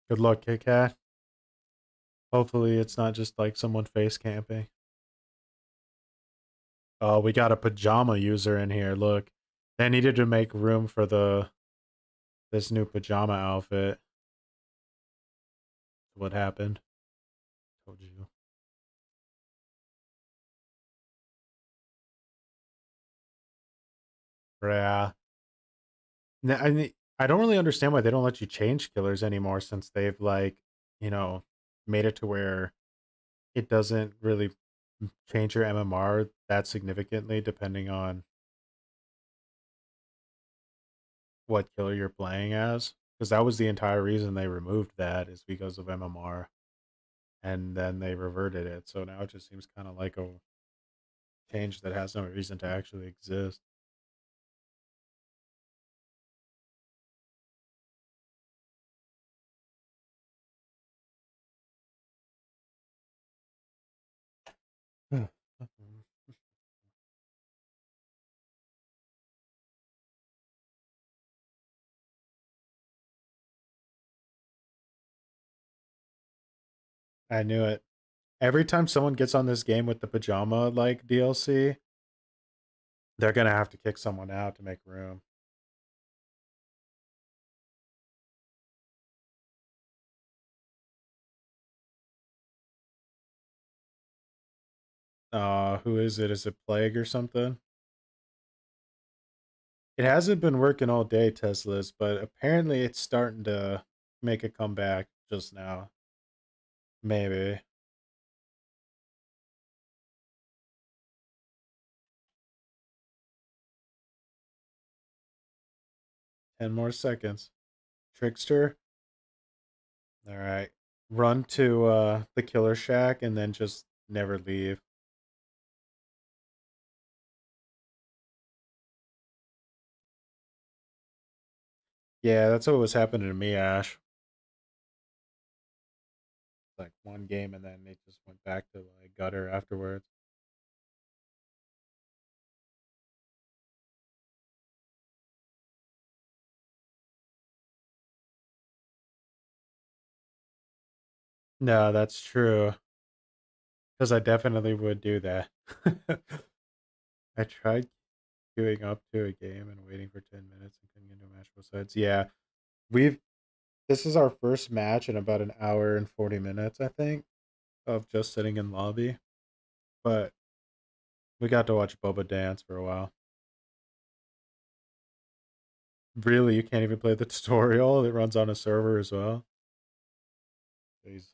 Good luck, Kit Kat. Hopefully it's not just like someone face camping. Oh, we got a pajama user in here. Look, they needed to make room for this new pajama outfit. What happened? Told you. Yeah. I mean, I don't really understand why they don't let you change killers anymore since they've like, you know, made it to where it doesn't really change your MMR that significantly depending on what killer you're playing as. Because that was the entire reason they removed that is because of MMR. And then they reverted it. So now it just seems kind of like a change that has no reason to actually exist. I knew it. Every time someone gets on this game with the pajama like DLC, they're gonna have to kick someone out to make room. Who is it? Is it Plague or something? It hasn't been working all day, Tesla's, but apparently it's starting to make a comeback just now. Maybe. 10 more seconds. Trickster. All right. Run to the killer shack and then just never leave. Yeah, that's what was happening to me, Ash. Like one game and then it just went back to like gutter afterwards. No, that's true. Because I definitely would do that. I tried queuing up to a game and waiting for 10 minutes and couldn't get into a match both sides. Yeah, we've this is our first match in about an hour and 40 minutes, I think, of just sitting in lobby. But we got to watch Boba dance for a while. Really, you can't even play the tutorial. It runs on a server as well. Jeez.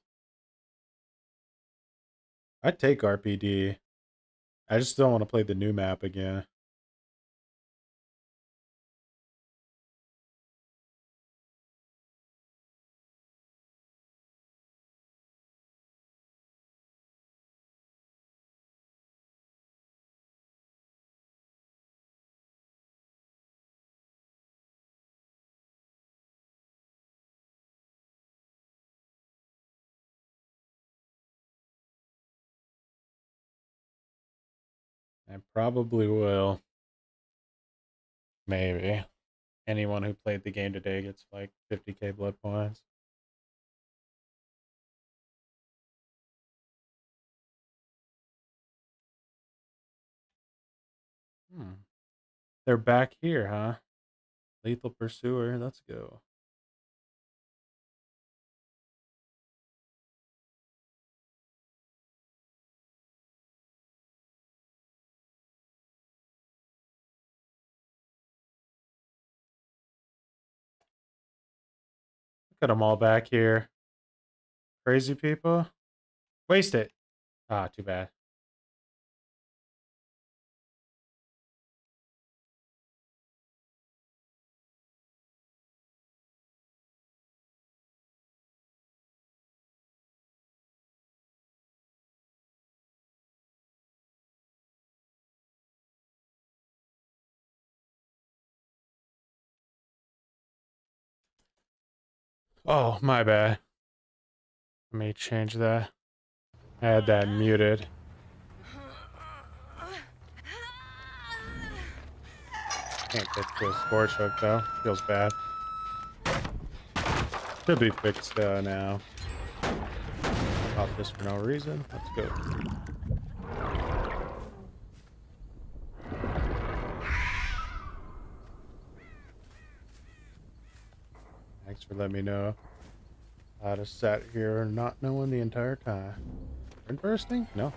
I'd take RPD. I just don't want to play the new map again. I probably will. Maybe. Anyone who played the game today gets like 50k blood points. Hmm. They're back here, huh? Lethal Pursuer. Let's go. Got them all back here. Crazy people. Waste it. Ah, too bad. Oh, my bad. Let me change that. I had that muted. Can't get to a scorch hook though. Feels bad. Should be fixed now. Pop this for no reason. Let's go. Thanks for letting me know. I just sat here not knowing the entire time. Print bursting? No.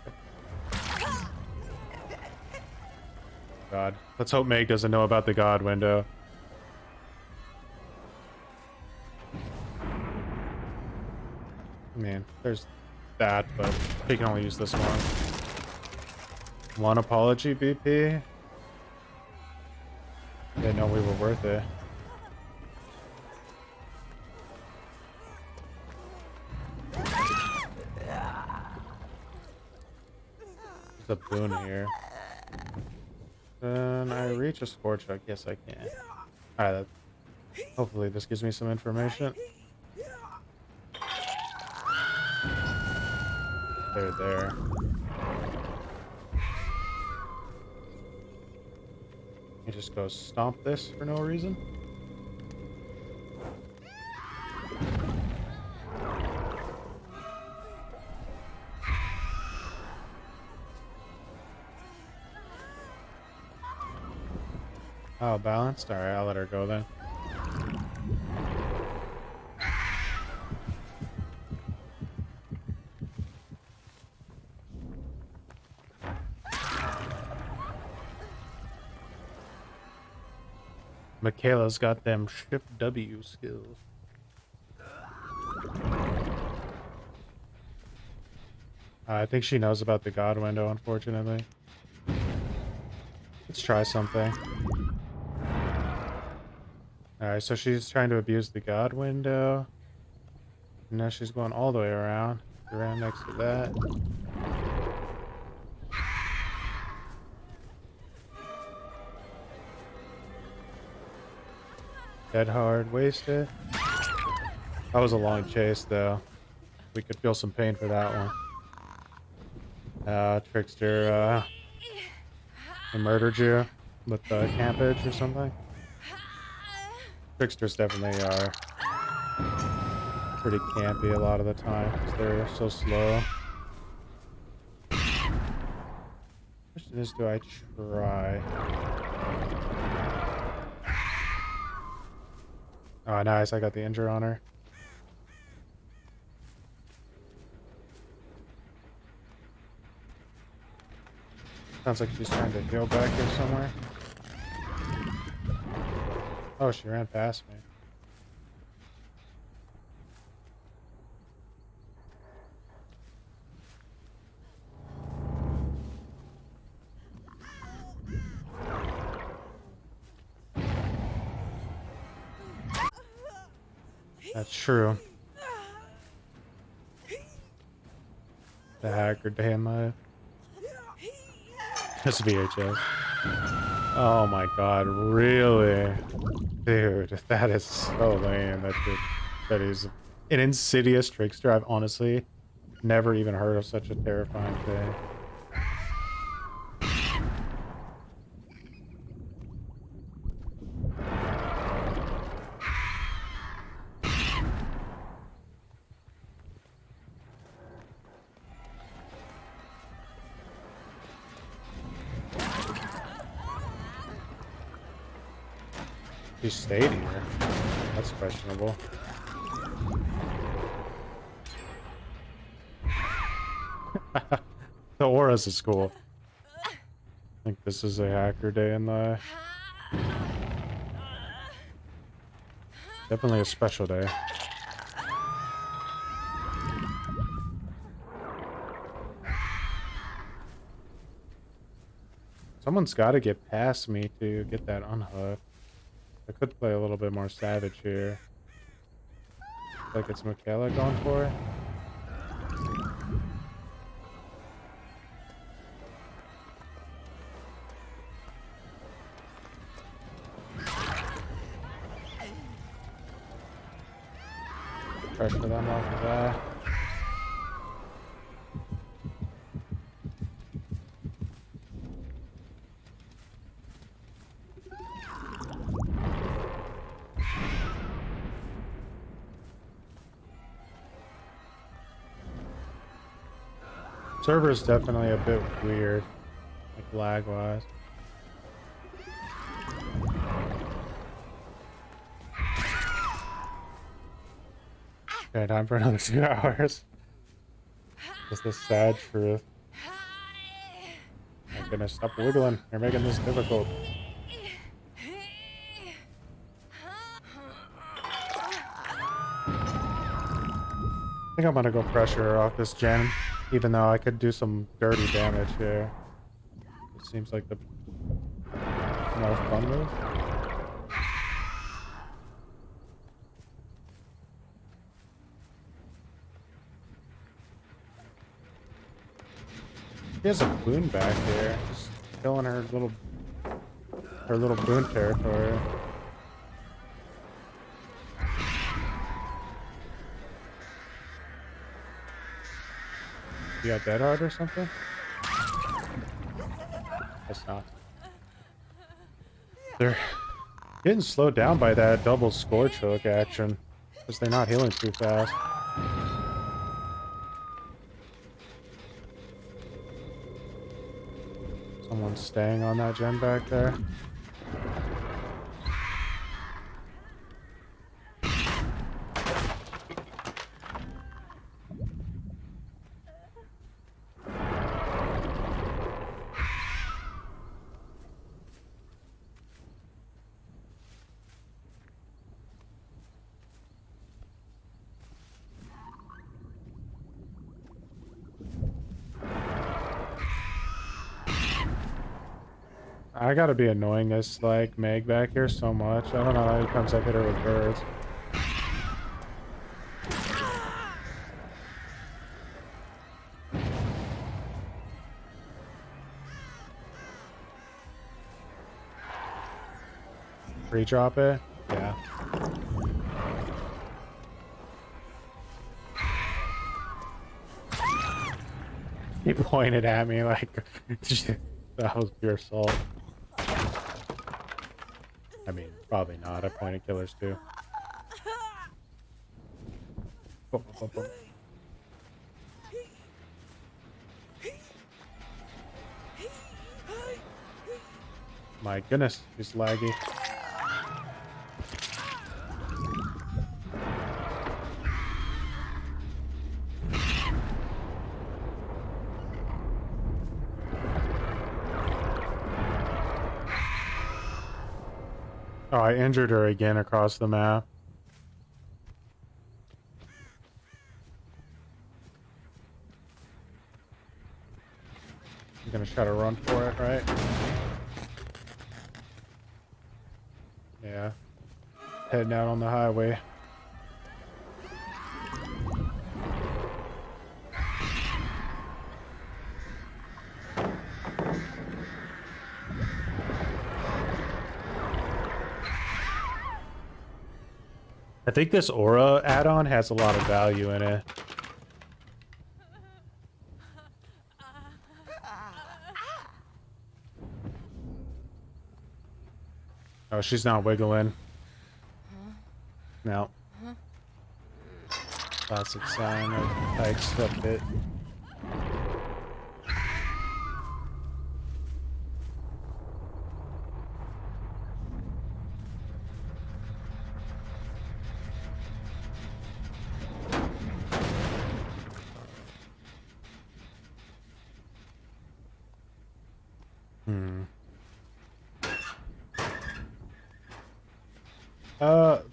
Okay. God. Let's hope Meg doesn't know about the God window. I mean, there's that, but he can only use this one. One apology, BP? Didn't know we were worth it. There's a boon here. Can I reach a scorch hook? Yes, I can. Alright, hopefully this gives me some information. They're there. You just go stomp this for no reason. Oh, balanced? Alright, I'll let her go then. Michaela's got them Shift W skills. I think she knows about the God window, unfortunately. Let's try something. Alright, so she's trying to abuse the God window. And now she's going all the way around. Around next to that. Dead hard, wasted. That was a long chase, though. We could feel some pain for that one. Trickster, he murdered you with the campage or something. Tricksters definitely are pretty campy a lot of the time because they're so slow. Which of this do I try? Oh, nice. I got the injure on her. Sounds like she's trying to heal back here somewhere. Oh, she ran past me. That's true. The hacker day in life. This VHS. Oh my god, really? Dude, that is so lame. That is an insidious trickster. I've honestly never even heard of such a terrifying thing. She stayed here. That's questionable. The auras is cool. I think this is a hacker day in life. Definitely a special day. Someone's got to get past me to get that unhook. I could play a little bit more savage here. Like it's Michaela going for it. Pressure them off of that. Server is definitely a bit weird, like lag-wise. Okay, time for another 2 hours. Just the sad truth. My goodness, stop wiggling. You're making this difficult. I think I'm gonna go pressure her off this gen, even though I could do some dirty damage here. It seems like the more fun move. She has a boon back here, just killing her little boon territory. You got dead hard or something? Guess not. They're getting slowed down by that double scorch hook action because they're not healing too fast. Someone's staying on that gen back there. I gotta be annoying this like Meg back here so much. I don't know how many times I've hit her with birds. Re-drop it? Yeah. He pointed at me like that was pure salt. I mean, probably not. I pointed killers too. My goodness, he's laggy. Oh, I injured her again across the map. I'm gonna try to run for it, right? Yeah. Heading out on the highway. I think this aura add-on has a lot of value in it. Oh, she's not wiggling. No. Classic sign of I accept it.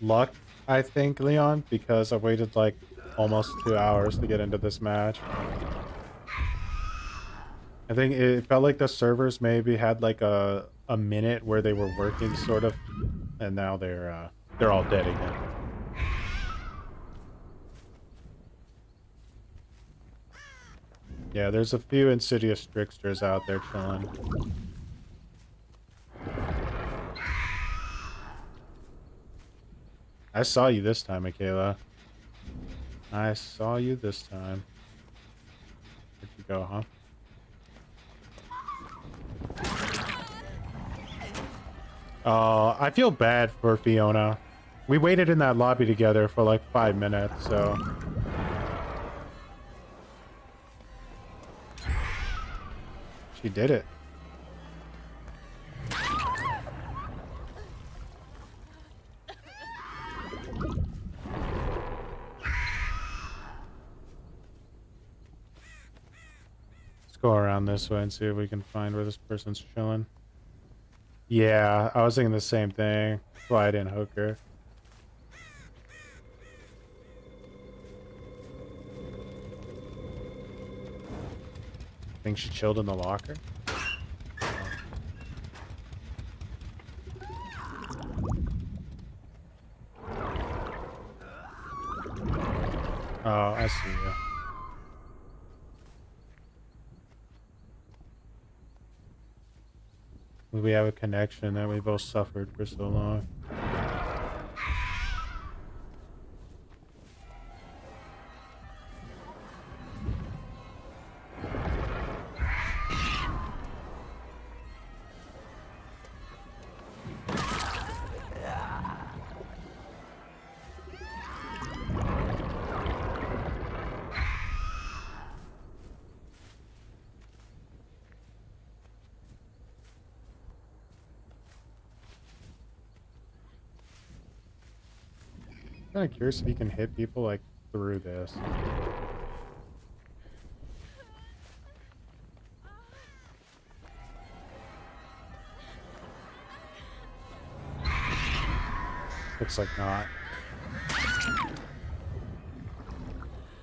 Luck. I think, Leon, because I waited like almost 2 hours to get into this match. I think it felt like the servers maybe had like a minute where they were working sort of, and now they're all dead again. Yeah, there's a few insidious tricksters out there chilling. I saw you this time, Michaela. I saw you this time. Where'd you go, huh? I feel bad for Fiona. We waited in that lobby together for like 5 minutes, so... She did it. Let's go around this way and see if we can find where this person's chilling. Yeah, I was thinking the same thing. That's why I didn't hook her. Think she chilled in the locker? Oh, I see you. We have a connection that we both suffered for so long. Kind of curious if you can hit people like through this. Looks like not.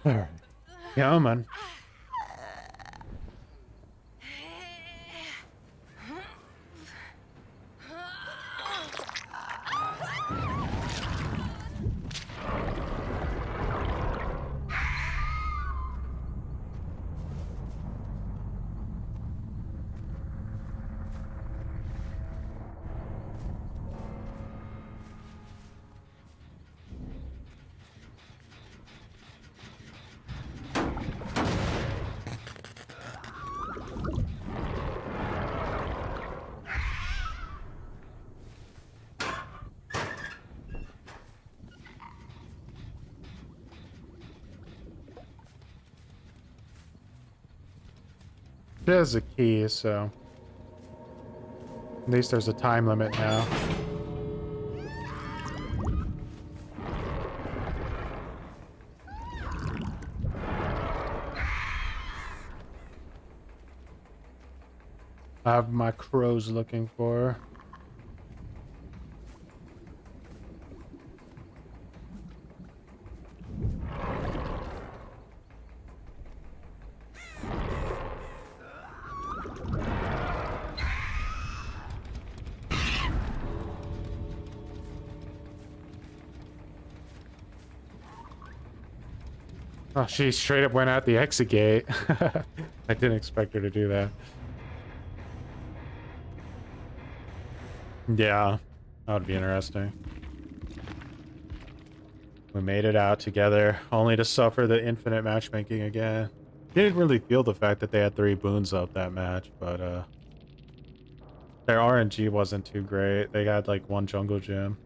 Alright. Yeah, man. She has a key, so at least there's a time limit now. I have my crows looking for her. Oh, she straight up went out the exit gate. I didn't expect her to do that. Yeah, that would be interesting. We made it out together, only to suffer the infinite matchmaking again. Didn't really feel the fact that they had 3 boons up that match, but their RNG wasn't too great. They had like 1 jungle gym.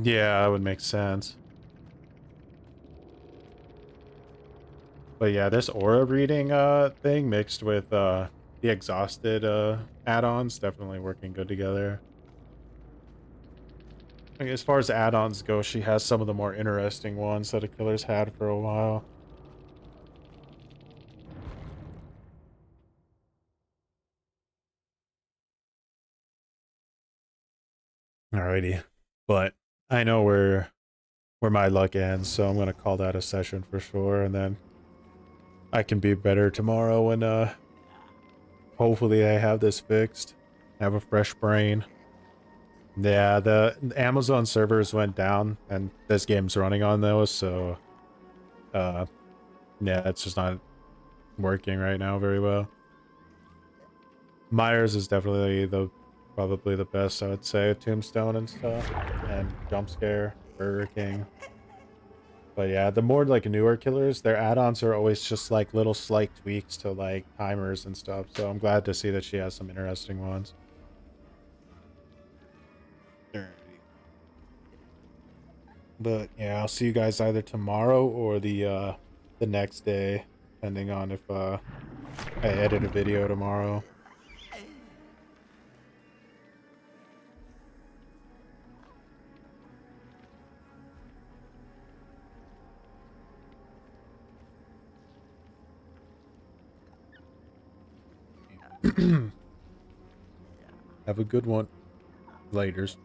Yeah, that would make sense. But yeah, this aura reading thing mixed with the exhausted add-ons definitely working good together. I mean, as far as add-ons go, she has some of the more interesting ones that a killer's had for a while. Alrighty. But I know where my luck ends, so I'm gonna call that a session for sure, and then I can be better tomorrow when hopefully I have this fixed. Have a fresh brain. Yeah, the Amazon servers went down and this game's running on those, so uh yeah, it's just not working right now very well. Myers is definitely probably the best, I would say. Tombstone and stuff, and Jump Scare, Burger King. But yeah, the more like newer killers, their add-ons are always just like little slight tweaks to like timers and stuff. So I'm glad to see that she has some interesting ones. Alrighty. But yeah, I'll see you guys either tomorrow or the next day, depending on if I edit a video tomorrow. Have a good one. Laters.